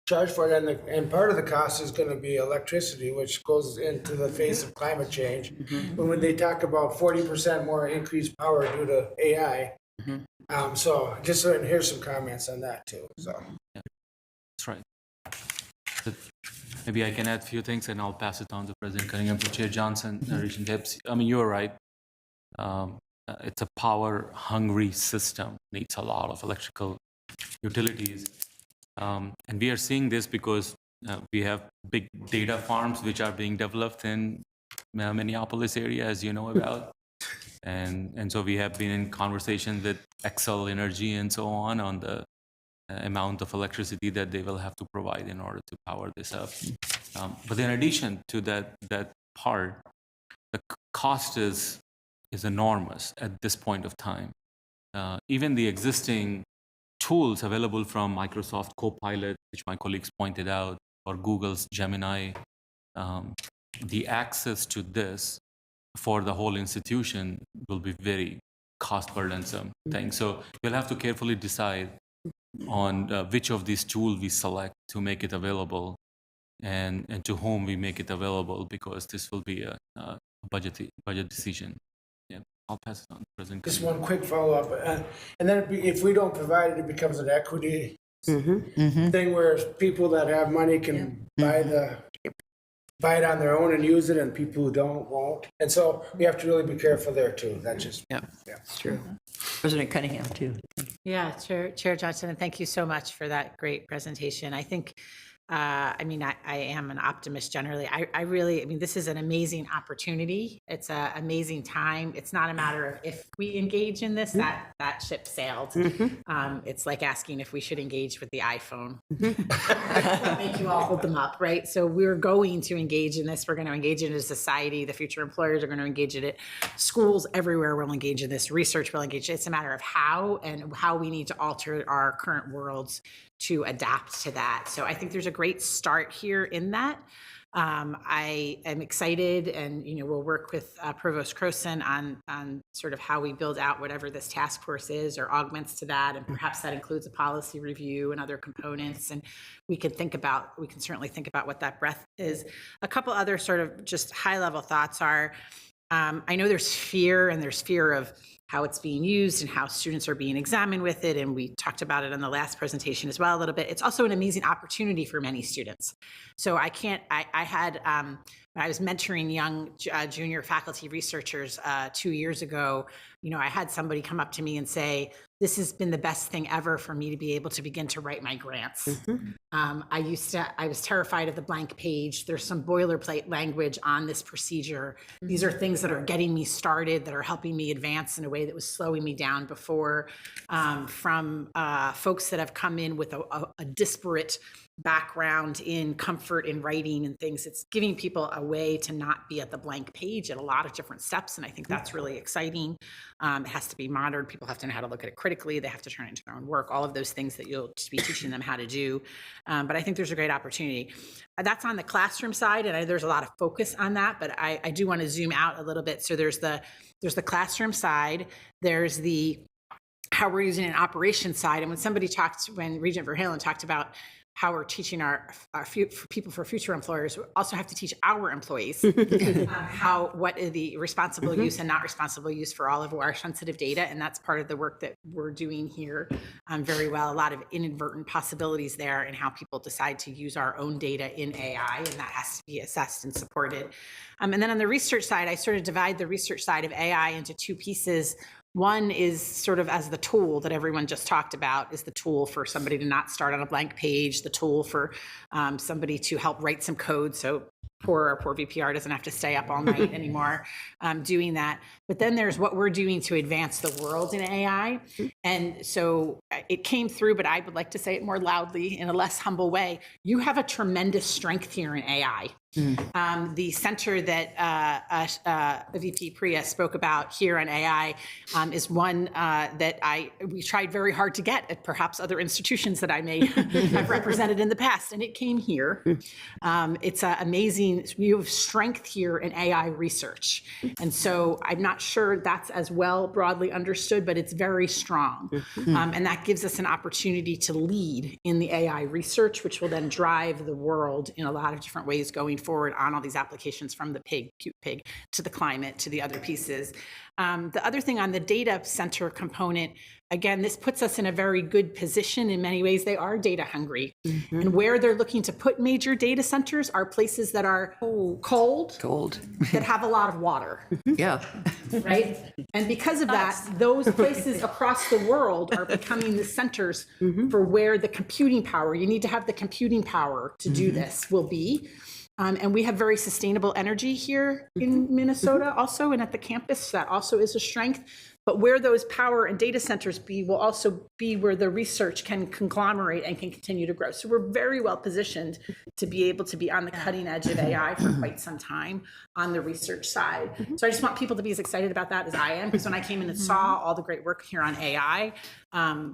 charge for it? And part of the cost is going to be electricity, which goes into the face of climate change. But when they talk about 40% more increased power due to AI, so just so here's some comments on that too. So yeah, that's right. Maybe I can add a few things, and I'll pass it on to President Cunningham, to Chair Johnson, Regent Hibbs. I mean, you're right. It's a power-hungry system, needs a lot of electrical utilities. And we are seeing this because we have big data farms which are being developed in Minneapolis area, as you know about. And so we have been in conversation with Xcel Energy and so on the amount of electricity that they will have to provide in order to power this up. But in addition to that part, the cost is enormous at this point of time. Even the existing tools available from Microsoft Copilot, which my colleagues pointed out, or Google's Gemini, the access to this for the whole institution will be very cost burdensome thing. So you'll have to carefully decide on which of these tools we select to make it available, and to whom we make it available, because this will be a budget decision. Yeah, I'll pass it on to President. Just one quick follow-up, and then if we don't provide it, it becomes an equity thing where people that have money can buy it on their own and use it, and people who don't won't. And so we have to really be careful there too. That's just it's true. President Cunningham too. Yeah, Chair Johnson, and thank you so much for that great presentation. I think, I am an optimist generally. I really, this is an amazing opportunity. It's an amazing time. It's not a matter of if we engage in this, that ship sailed. It's like asking if we should engage with the iPhone. Make you all hold them up, right? So we're going to engage in this. We're going to engage in it as society. The future employers are going to engage in it. Schools everywhere will engage in this. Research will engage. It's a matter of how, and how we need to alter our current worlds to adapt to that. So I think there's a great start here in that. I am excited, and we'll work with Provost Croson on sort of how we build out whatever this task force is, or augments to that, and perhaps that includes a policy review and other components. And we can certainly think about what that breadth is. A couple other sort of just high level thoughts are, I know there's fear of how it's being used and how students are being examined with it. And we talked about it in the last presentation as well a little bit. It's also an amazing opportunity for many students. So I had, when I was mentoring young junior faculty researchers 2 years ago, I had somebody come up to me and say, this has been the best thing ever for me to be able to begin to write my grants. I was terrified of the blank page. There's some boilerplate language on this procedure. These are things that are getting me started, that are helping me advance in a way that was slowing me down before, from folks that have come in with a disparate background in comfort in writing and things. It's giving people a way to not be at the blank page at a lot of different steps, and I think that's really exciting. It has to be monitored. People have to know how to look at it critically. They have to turn it into their own work, all of those things that you'll just be teaching them how to do. But I think there's a great opportunity. That's on the classroom side, and there's a lot of focus on that, but I do want to zoom out a little bit. So there's the classroom side, there's the how we're using an operations side. And when Regent Verhalen talked about how we're teaching our people for future employers, we also have to teach our employees what is the responsible use and not responsible use for all of our sensitive data. And that's part of the work that we're doing here very well. A lot of inadvertent possibilities there in how people decide to use our own data in AI, and that has to be assessed and supported. And then on the research side, I sort of divide the research side of AI into two pieces. One is sort of as the tool that everyone just talked about, is the tool for somebody to not start on a blank page, the tool for somebody to help write some code so poor VPR doesn't have to stay up all night anymore doing that. But then there's what we're doing to advance the world in AI. And so it came through, but I would like to say it more loudly in a less humble way. You have a tremendous strength here in AI. The center that VP Priya spoke about here on AI is one that we tried very hard to get at perhaps other institutions that I may have represented in the past, and it came here. It's amazing. You have strength here in AI research, and so I'm not sure that's as well broadly understood, but it's very strong, and that gives us an opportunity to lead in the AI research, which will then drive the world in a lot of different ways going forward on all these applications, from the cute pig to the climate to the other pieces. The other thing on the data center component, again, this puts us in a very good position. In many ways, they are data hungry. And where they're looking to put major data centers are places that are cold, that have a lot of water. Right? And because of that, those places across the world are becoming the centers for where the computing power, you need to have the computing power to do this, will be. And we have very sustainable energy here in Minnesota also, and at the campus, that also is a strength. But where those power and data centers will also be where the research can conglomerate and can continue to grow. So we're very well positioned to be able to be on the cutting edge of AI for quite some time on the research side. So I just want people to be as excited about that as I am, because when I came in and saw all the great work here on AI,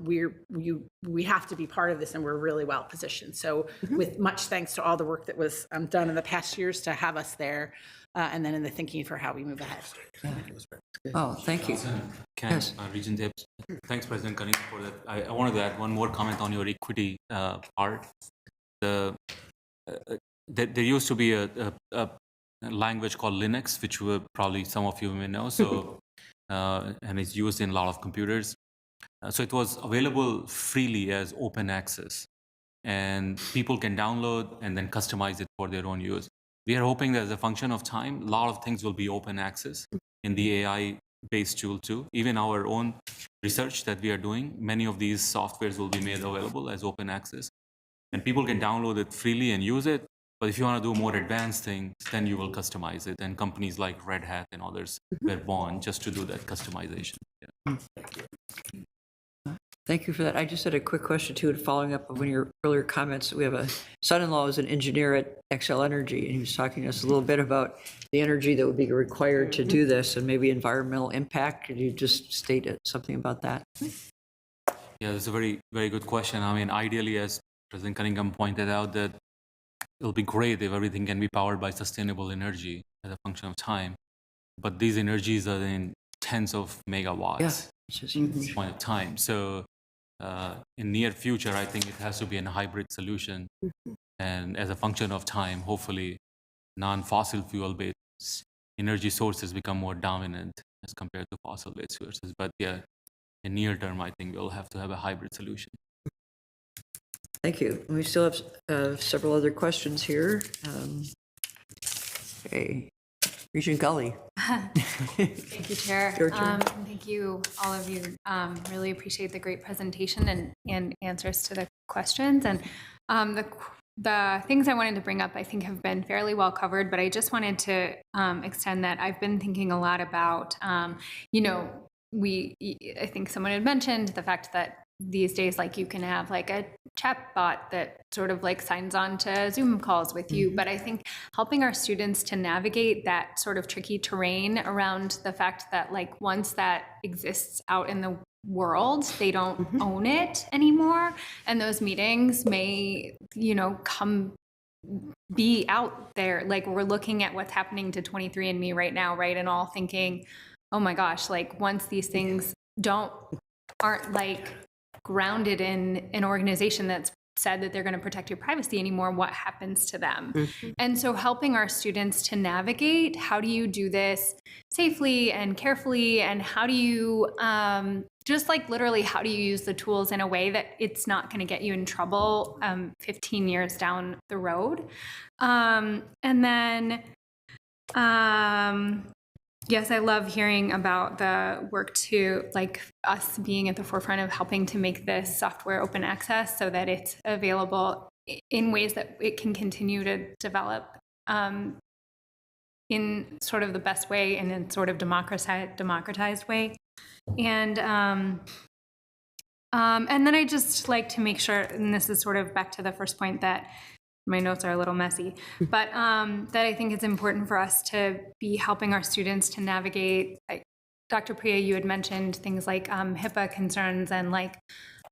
we have to be part of this, and we're really well positioned. So with much thanks to all the work that was done in the past years to have us there, and then in the thinking for how we move ahead. Oh, thank you. Yes. Regent, thanks, President Cunningham, for that. I wanted to add one more comment on your equity part. There used to be a language called Linux, which probably some of you may know. So, and it's used in a lot of computers. So it was available freely as open access, and people can download and then customize it for their own use. We are hoping that as a function of time, a lot of things will be open access in the AI-based tool too. Even our own research that we are doing, many of these softwares will be made available as open access. And people can download it freely and use it. But if you want to do more advanced things, then you will customize it. And companies like Red Hat and others were born just to do that customization. Yeah. Thank you for that. I just had a quick question too, and following up on one of your earlier comments. We have a son-in-law who's an engineer at Xcel Energy, and he was talking to us a little bit about the energy that would be required to do this, and maybe environmental impact. Could you just state something about that? Yeah, that's a very, very good question. I mean, ideally, as President Cunningham pointed out, that it'll be great if everything can be powered by sustainable energy as a function of time. But these energies are in tens of megawatts at this point of time. So in near future, I think it has to be a hybrid solution. And as a function of time, hopefully non-fossil fuel-based energy sources become more dominant as compared to fossil-based sources. But yeah, in near term, I think we'll have to have a hybrid solution. Thank you. We still have several other questions here. Okay, Regent Gully. Thank you, Chair. Your turn. Thank you, all of you. Really appreciate the great presentation and answers to the questions. And the things I wanted to bring up, I think, have been fairly well covered, but I just wanted to extend that I've been thinking a lot about, you know, I think someone had mentioned the fact that these days, like, you can have like a chat bot that sort of like signs on to Zoom calls with you. But I think helping our students to navigate that sort of tricky terrain around the fact that, like, once that exists out in the world, they don't own it anymore. And those meetings may, you know, be out there. Like, we're looking at what's happening to 23andMe right now, right? And all thinking, oh my gosh, like, once these things aren't like grounded in an organization that's said that they're going to protect your privacy anymore, what happens to them? And so helping our students to navigate, how do you do this safely and carefully, and how do you just like literally how do you use the tools in a way that it's not going to get you in trouble 15 years down the road? And then yes, I love hearing about the work to, like, us being at the forefront of helping to make this software open access so that it's available in ways that it can continue to develop in sort of the best way and in sort of democratized way. And then I just like to make sure, and this is sort of back to the first point, that my notes are a little messy, but that I think it's important for us to be helping our students to navigate. Dr. Priya, you had mentioned things like HIPAA concerns and like,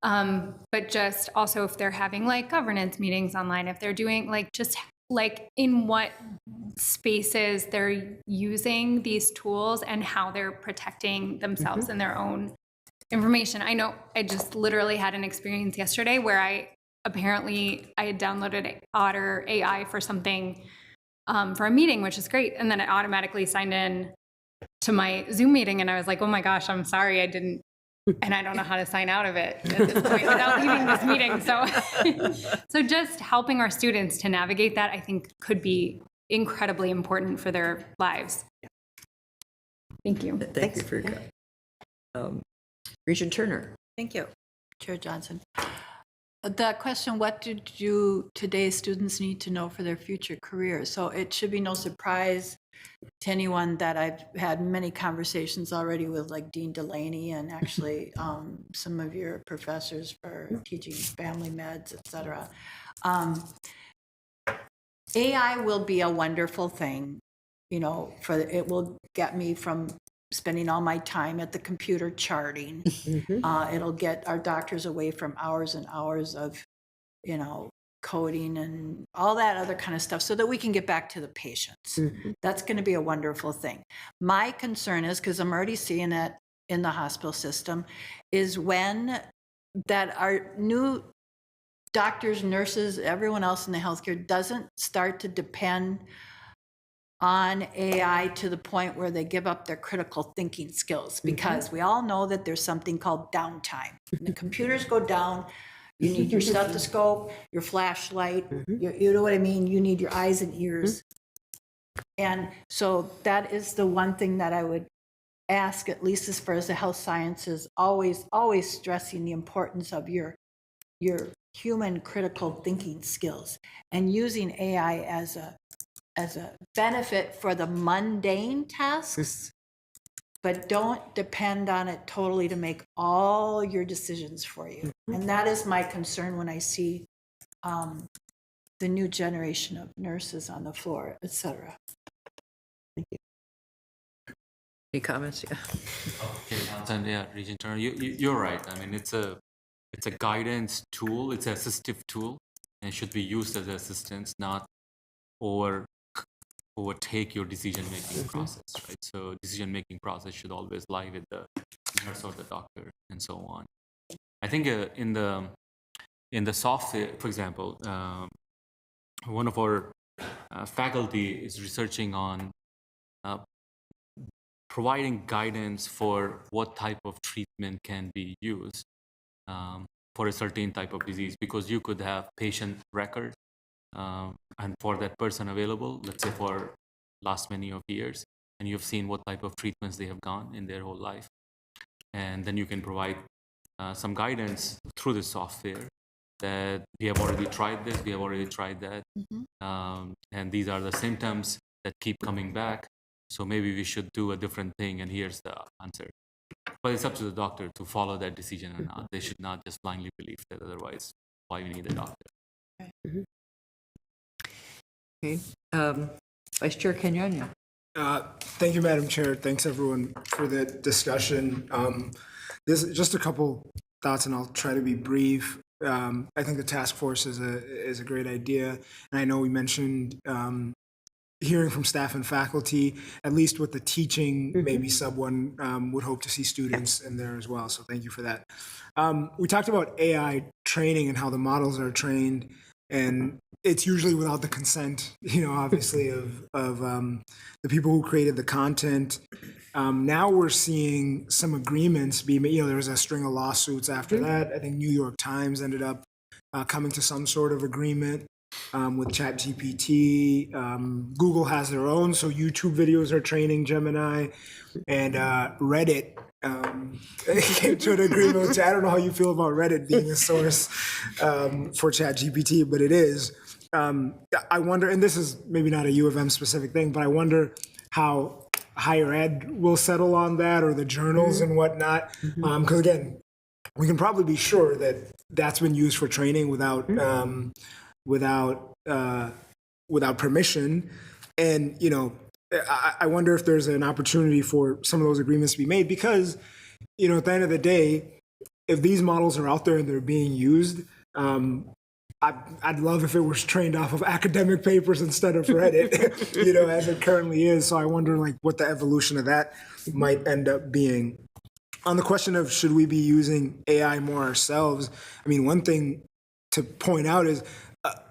but just also if they're having like governance meetings online, if they're doing like just like in what spaces they're using these tools and how they're protecting themselves and their own information. I know I just literally had an experience yesterday where I had downloaded Otter AI for something for a meeting, which is great. And then it automatically signed in to my Zoom meeting. And I was like, oh my gosh, I'm sorry, I didn't, and I don't know how to sign out of it at this point without leaving this meeting. So just helping our students to navigate that, I think, could be incredibly important for their lives. Thank you. Thank you for your Regent Turner. Thank you, Chair Johnson. The question, what do today's students need to know for their future career? So it should be no surprise to anyone that I've had many conversations already with, like Dean Delaney and actually some of your professors for teaching family meds, et cetera. AI will be a wonderful thing, you know, it will get me from spending all my time at the computer charting. It'll get our doctors away from hours and hours of, you know, coding and all that other kind of stuff so that we can get back to the patients. That's going to be a wonderful thing. My concern is, because I'm already seeing it in the hospital system, is when that our new doctors, nurses, everyone else in the healthcare doesn't start to depend on AI to the point where they give up their critical thinking skills, because we all know that there's something called downtime. When the computers go down, you need your stethoscope, your flashlight, you know what I mean? You need your eyes and ears. And so that is the one thing that I would ask, at least as far as the health sciences, always stressing the importance of your human critical thinking skills and using AI as a benefit for the mundane tasks, but don't depend on it totally to make all your decisions for you. And that is my concern when I see the new generation of nurses on the floor, et cetera. Thank you. Any comments? Yeah. Okay, Johnson, yeah, Regent Turner, you're right. I mean, it's a guidance tool, it's an assistive tool, and it should be used as assistance, not overtake your decision-making process, right? So decision-making process should always lie with the nurse or the doctor and so on. I think in the software, for example, one of our faculty is researching on providing guidance for what type of treatment can be used for a certain type of disease, because you could have patient record and for that person available, let's say for last many of years, and you've seen what type of treatments they have gone in their whole life. And then you can provide some guidance through the software that we have already tried this, we have already tried that, and these are the symptoms that keep coming back. So maybe we should do a different thing, and here's the answer. But it's up to the doctor to follow that decision or not. They should not just blindly believe that, otherwise, why we need a doctor? Okay. Vice Chair Kenyanya. Thank you, Madam Chair. Thanks, everyone, for the discussion. There's just a couple thoughts, and I'll try to be brief. I think the task force is a great idea, and I know we mentioned hearing from staff and faculty, at least with the teaching, maybe someone would hope to see students in there as well. So thank you for that. We talked about AI training and how the models are trained, and it's usually without the consent, obviously of the people who created the content. Now we're seeing some agreements be made. There was a string of lawsuits after that. I think New York Times ended up coming to some sort of agreement with ChatGPT. Google has their own, so YouTube videos are training Gemini, and Reddit came to an agreement. Which I don't know how you feel about Reddit being a source for ChatGPT, but it is. I wonder, and this is maybe not a U of M specific thing, but I wonder how higher ed will settle on that, or the journals and whatnot. Because again, we can probably be sure that that's been used for training without permission. And I wonder if there's an opportunity for some of those agreements to be made, because at the end of the day, if these models are out there and they're being used, I'd love if it was trained off of academic papers instead of Reddit, as it currently is. So I wonder what the evolution of that might end up being. On the question of should we be using AI more ourselves, one thing to point out is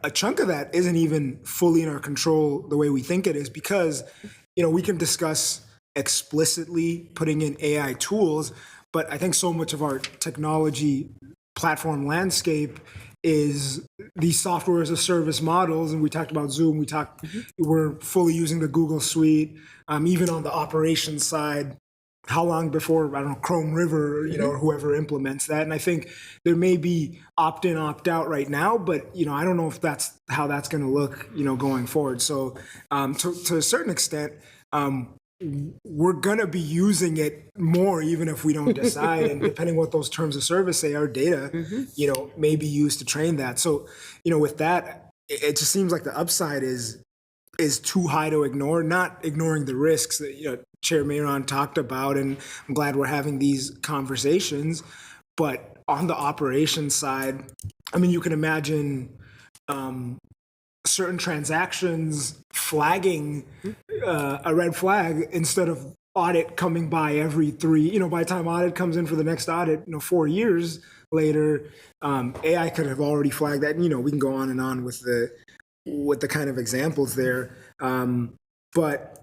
a chunk of that isn't even fully in our control the way we think it is, because we can discuss explicitly putting in AI tools, but I think so much of our technology platform landscape is these software as a service models. And we talked about Zoom, we're fully using the Google Suite, even on the operations side. How long before, I don't know, Chrome River, or whoever implements that? And I think there may be opt-in, opt-out right now, but, I don't know if that's how that's going to look, going forward. So to a certain extent, we're going to be using it more, even if we don't decide. And depending what those terms of service say, our data, may be used to train that. So, with that, it just seems like the upside is too high to ignore, not ignoring the risks that, Chair Mayron talked about, and I'm glad we're having these conversations. But on the operations side, you can imagine certain transactions flagging a red flag instead of audit coming by every 3, by the time audit comes in for the next audit, 4 years later, AI could have already flagged that. We can go on and on with the kind of examples there. But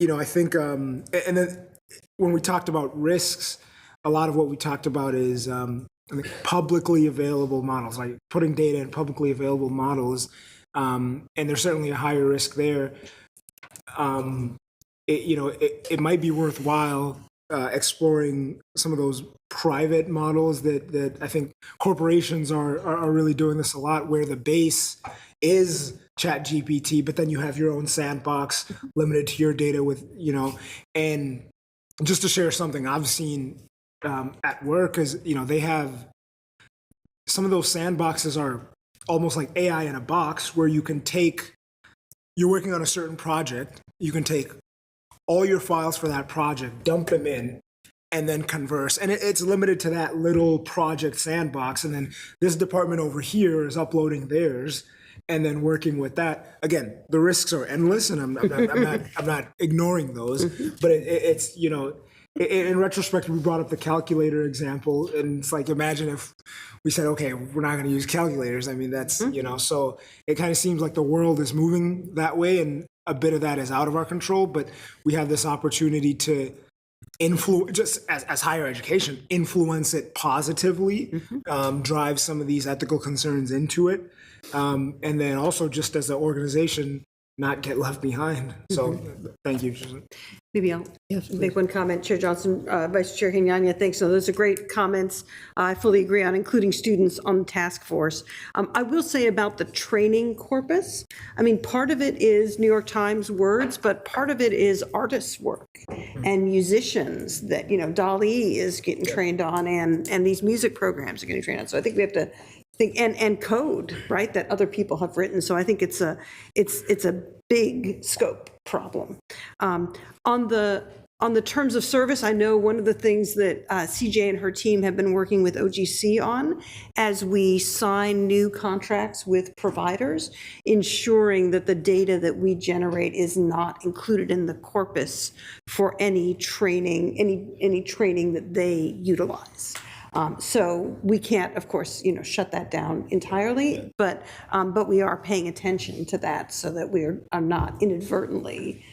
I think, and then when we talked about risks, a lot of what we talked about is publicly available models, like putting data in publicly available models, and there's certainly a higher risk there. It might be worthwhile exploring some of those private models that I think corporations are really doing this a lot, where the base is ChatGPT, but then you have your own sandbox limited to your data with, and just to share something I've seen at work is, they have some of those sandboxes are almost like AI in a box, where you're working on a certain project, you can take all your files for that project, dump them in, and then converse. And it's limited to that little project sandbox. And then this department over here is uploading theirs and then working with that. Again, the risks are endless, and I'm not ignoring those, but it's, in retrospect, we brought up the calculator example, and it's like, imagine if we said, okay, we're not going to use calculators. That's, so it kind of seems like the world is moving that way. And a bit of that is out of our control, but we have this opportunity to influence, just as higher education, influence it positively, drive some of these ethical concerns into it, and then also just as an organization, not get left behind. So thank you. Maybe I'll make one comment. Chair Johnson, Vice Chair Kenyanya, thanks. So those are great comments. I fully agree on including students on the task force. I will say about the training corpus, I mean, part of it is New York Times words, but part of it is artists' work and musicians that, you know, Dali is getting trained on, and these music programs are getting trained on. So I think we have to think, and code, right, that other people have written. So I think it's a big scope problem. On the terms of service, I know one of the things that CJ and her team have been working with OGC on as we sign new contracts with providers, ensuring that the data that we generate is not included in the corpus for any training, any training that they utilize. So we can't, of course, you know, shut that down entirely, but we are paying attention to that so that we are not inadvertently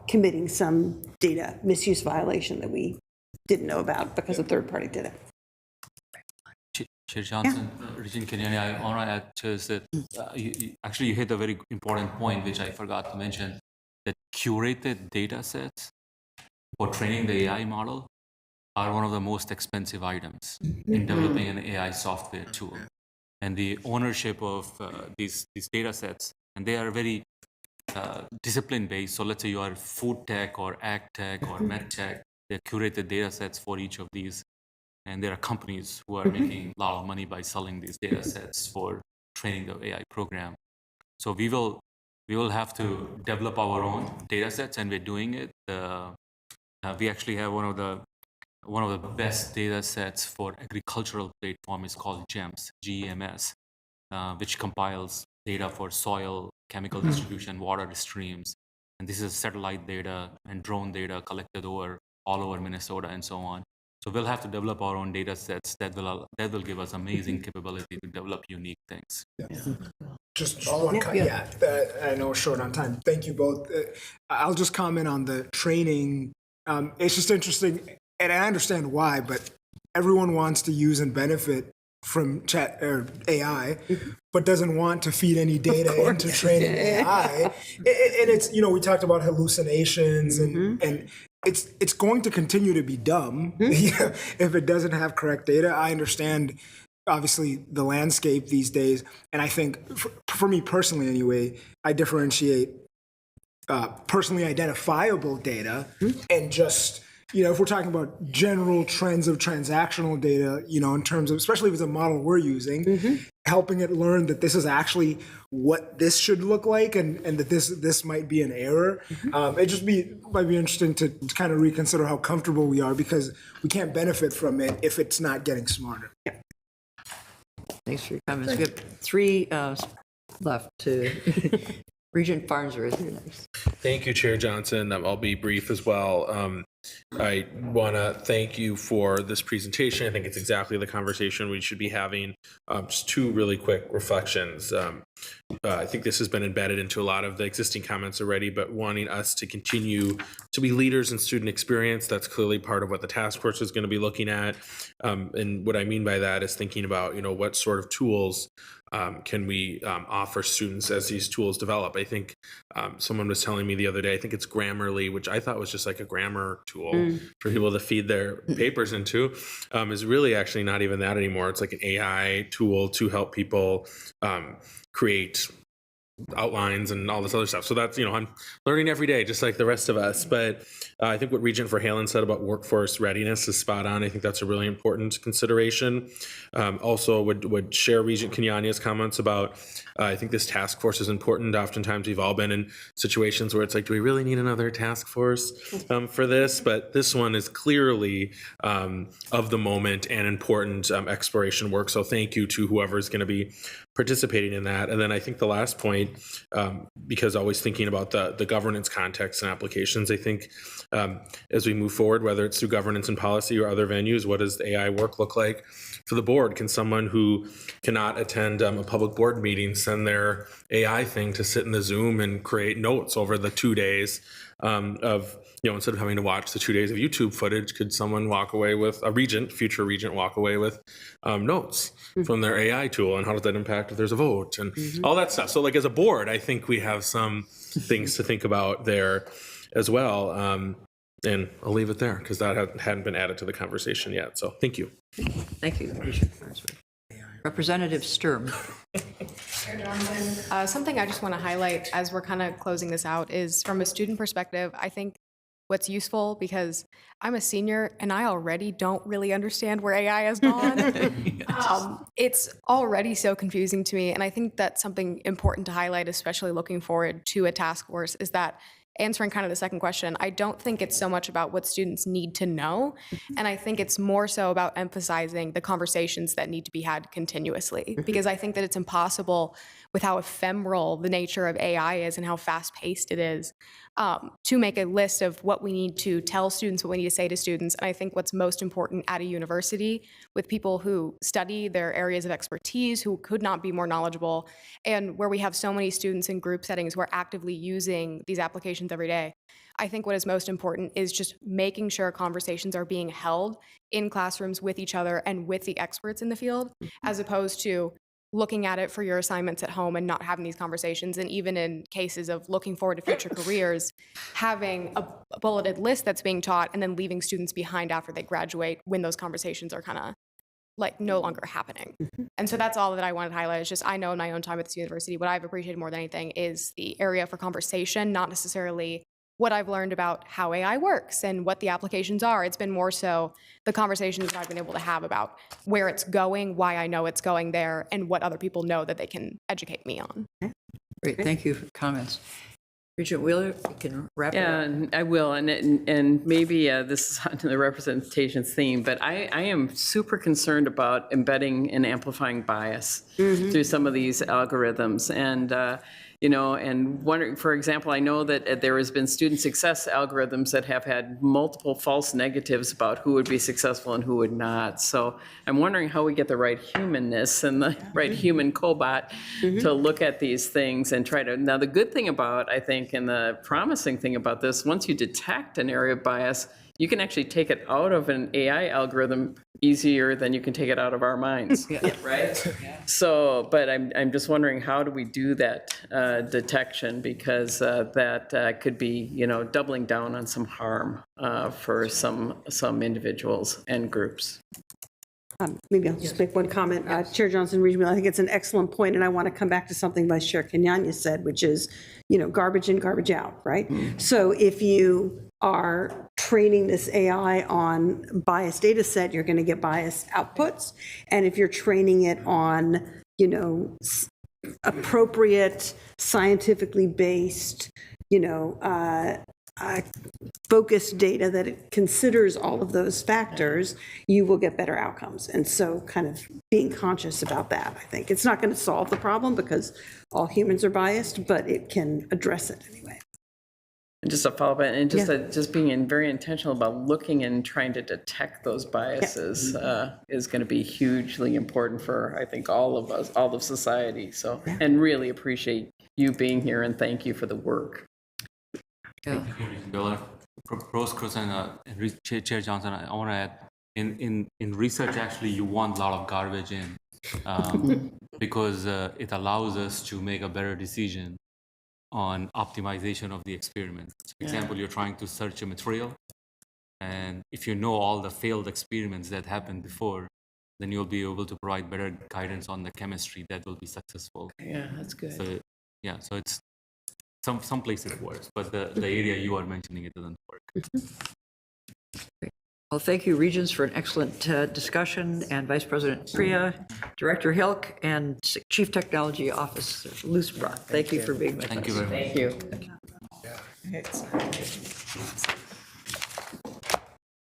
committing some data misuse violation that we didn't know about because a third party did it. Chair Johnson, Regent Kenyanya, I want to add to this that you hit a very important point, which I forgot to mention, that curated data sets for training the AI model are one of the most expensive items in developing an AI software tool. And the ownership of these data sets, and they are very discipline based. So let's say you are food tech or ag tech or med tech, they're curated data sets for each of these. And there are companies who are making a lot of money by selling these data sets for training the AI program. So we will have to develop our own data sets, and we're doing it. We actually have one of the best data sets for agricultural platform is called GEMS, GEMS, which compiles data for soil, chemical distribution, water streams. And this is satellite data and drone data collected all over Minnesota and so on. So we'll have to develop our own data sets that will give us amazing capability to develop unique things. Just one I know we're short on time. Thank you both. I'll just comment on the training. It's just interesting, and I understand why, but everyone wants to use and benefit from chat or AI, but doesn't want to feed any data into training AI. And it's, you know, we talked about hallucinations and it's going to continue to be dumb if it doesn't have correct data. I understand, obviously, the landscape these days, and I think for me personally anyway, I differentiate personally identifiable data and just, you know, if we're talking about general trends of transactional data, you know, in terms of, especially if it's a model we're using, helping it learn that this is actually what this should look like, and that this might be an error. It might be interesting to kind of reconsider how comfortable we are, because we can't benefit from it if it's not getting smarter. Thanks for your comments. We have three left to Regent Farnsworth here next. Thank you, Chair Johnson. I'll be brief as well. I want to thank you for this presentation. I think it's exactly the conversation we should be having. Just two really quick reflections. I think this has been embedded into a lot of the existing comments already, but wanting us to continue to be leaders in student experience, that's clearly part of what the task force is going to be looking at. And what I mean by that is thinking about, you know, what sort of tools can we offer students as these tools develop. I think someone was telling me the other day, I think it's Grammarly, which I thought was just like a grammar tool for people to feed their papers into, is really actually not even that anymore. It's like an AI tool to help people create outlines and all this other stuff. So that's, you know, I'm learning every day, just like the rest of us. But I think what Regent Verhalen said about workforce readiness is spot on. I think that's a really important consideration. Also would share Regent Kenyanya's comments about, I think this task force is important. Oftentimes we've all been in situations where it's like, do we really need another task force for this? But this one is clearly of the moment and important exploration work. So thank you to whoever is going to be participating in that. And then I think the last point because always thinking about the governance context and applications. I think as we move forward, whether it's through governance and policy or other venues, what does AI work look like for the board? Can someone who cannot attend a public board meeting send their AI thing to sit in the Zoom and create notes over the 2 days of, instead of having to watch the 2 days of YouTube footage, could someone walk away with future regent walk away with notes from their AI tool? And how does that impact if there's a vote and all that stuff? So like as a board, I think we have some things to think about there as well. And I'll leave it there because that hadn't been added to the conversation yet. So thank you. Thank you. Representative Sturm. Something I just want to highlight as we're kind of closing this out is from a student perspective, I think what's useful, because I'm a senior and I already don't really understand where AI has gone. It's already so confusing to me. And I think that's something important to highlight, especially looking forward to a task force, is that answering kind of the second question, I don't think it's so much about what students need to know. And I think it's more so about emphasizing the conversations that need to be had continuously, because I think that it's impossible with how ephemeral the nature of AI is and how fast-paced it is, to make a list of what we need to tell students, what we need to say to students. And I think what's most important at a university with people who study their areas of expertise, who could not be more knowledgeable, and where we have so many students in group settings who are actively using these applications every day, I think what is most important is just making sure conversations are being held in classrooms with each other and with the experts in the field, as opposed to looking at it for your assignments at home and not having these conversations. And even in cases of looking forward to future careers, having a bulleted list that's being taught and then leaving students behind after they graduate when those conversations are kind of like no longer happening. And so that's all that I wanted to highlight. Is just, I know in my own time at this university, what I've appreciated more than anything is the area for conversation, not necessarily what I've learned about how AI works and what the applications are. It's been more so the conversations that I've been able to have about where it's going, why I know it's going there, and what other people know that they can educate me on. Great, thank you for comments. Regent Wheeler, you can wrap it up. And I will, and maybe this is on the representation theme, but I am super concerned about embedding and amplifying bias through some of these algorithms. And and wondering, for example, I know that there has been student success algorithms that have had multiple false negatives about who would be successful and who would not. So I'm wondering how we get the right humanness and the right human cobot to look at these things and try to. Now, the good thing about, I think, and the promising thing about this, once you detect an area of bias, you can actually take it out of an AI algorithm easier than you can take it out of our minds, right? So, but I'm just wondering, how do we do that detection? Because that could be, doubling down on some harm for some individuals and groups. Maybe I'll just make one comment. Chair Johnson, Regent Wheeler, I think it's an excellent point, and I want to come back to something Vice Chair Kenyanya said, which is, garbage in, garbage out, right? So if you are training this AI on biased data set, you're going to get biased outputs. And if you're training it on, appropriate, scientifically based, focused data that it considers all of those factors, you will get better outcomes. And so kind of being conscious about that, I think. It's not going to solve the problem because all humans are biased, but it can address it anyway. And just a follow-up, and just being very intentional about looking and trying to detect those biases is going to be hugely important for, I think, all of us, all of society. So, and really appreciate you being here, and thank you for the work. Thank you, Miller. Rose Cruz and Chair Johnson, I want to add, in research, actually, you want a lot of garbage in because it allows us to make a better decision on optimization of the experiment. For example, you're trying to search a material, and if you know all the failed experiments that happened before, then you'll be able to provide better guidance on the chemistry that will be successful. Yeah, that's good. So, so it's some places it works, but the area you are mentioning, it doesn't work. Great. Well, thank you, Regents, for an excellent discussion, and Vice President Priya, Director Hilk, and Chief Technology Officer Loosbrock. Thank you for being with us. Thank you very much. Thank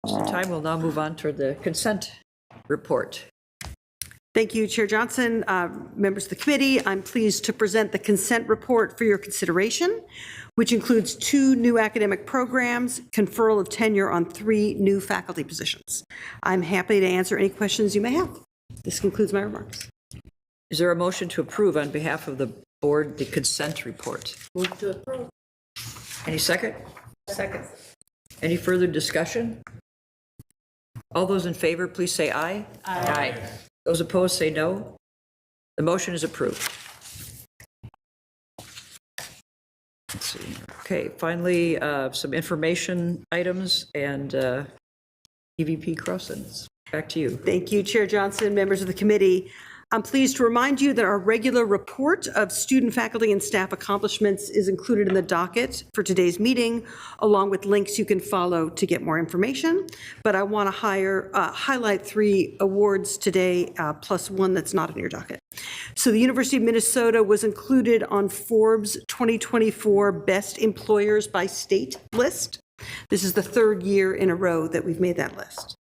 you. Time we'll now move on toward the consent report. Thank you, Chair Johnson. Members of the committee, I'm pleased to present the consent report for your consideration, which includes 2 new academic programs, conferral of tenure on 3 new faculty positions. I'm happy to answer any questions you may have. This concludes my remarks. Is there a motion to approve on behalf of the board the consent report? Move to approve. Any second? Second. Any further discussion? All those in favor, please say aye. Aye. Those opposed, say no. The motion is approved. Let's see. Okay, finally, some information items and EVP Croson. Back to you. Thank you, Chair Johnson, members of the committee. I'm pleased to remind you that our regular report of student, faculty, and staff accomplishments is included in the docket for today's meeting, along with links you can follow to get more information. But I want to highlight 3 awards today, plus one that's not in your docket. So the University of Minnesota was included on Forbes 2024 Best Employers by State list. This is the 3rd year in a row that we've made that list.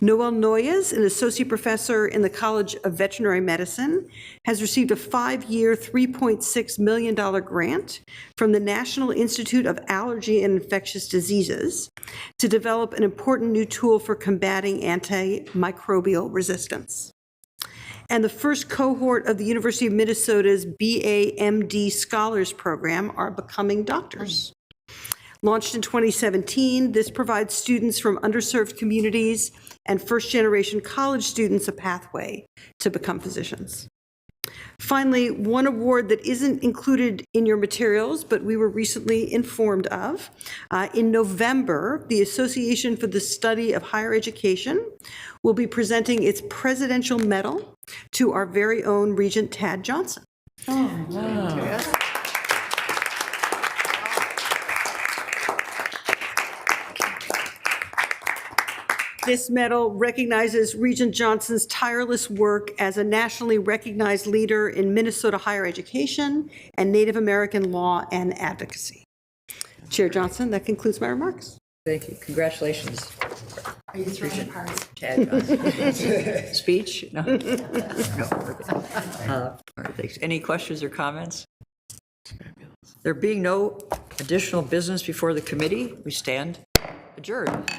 Noel Noyes, an associate professor in the College of Veterinary Medicine, has received a 5-year, $3.6 million grant from the National Institute of Allergy and Infectious Diseases to develop an important new tool for combating antimicrobial resistance. And the first cohort of the University of Minnesota's BA/MD Scholars Program are becoming doctors. Launched in 2017, this provides students from underserved communities and first-generation college students a pathway to become physicians. Finally, one award that isn't included in your materials, but we were recently informed of. In November, the Association for the Study of Higher Education will be presenting its Presidential Medal to our very own Regent Tad Johnson. Oh, wow. Yes. This medal recognizes Regent Johnson's tireless work as a nationally recognized leader in Minnesota higher education and Native American law and advocacy. Chair Johnson, that concludes my remarks. Thank you. Congratulations. Are you throwing a party? Tad Johnson. Speech? No. No. All right, thanks. Any questions or comments? There being no additional business before the committee, we stand adjourned.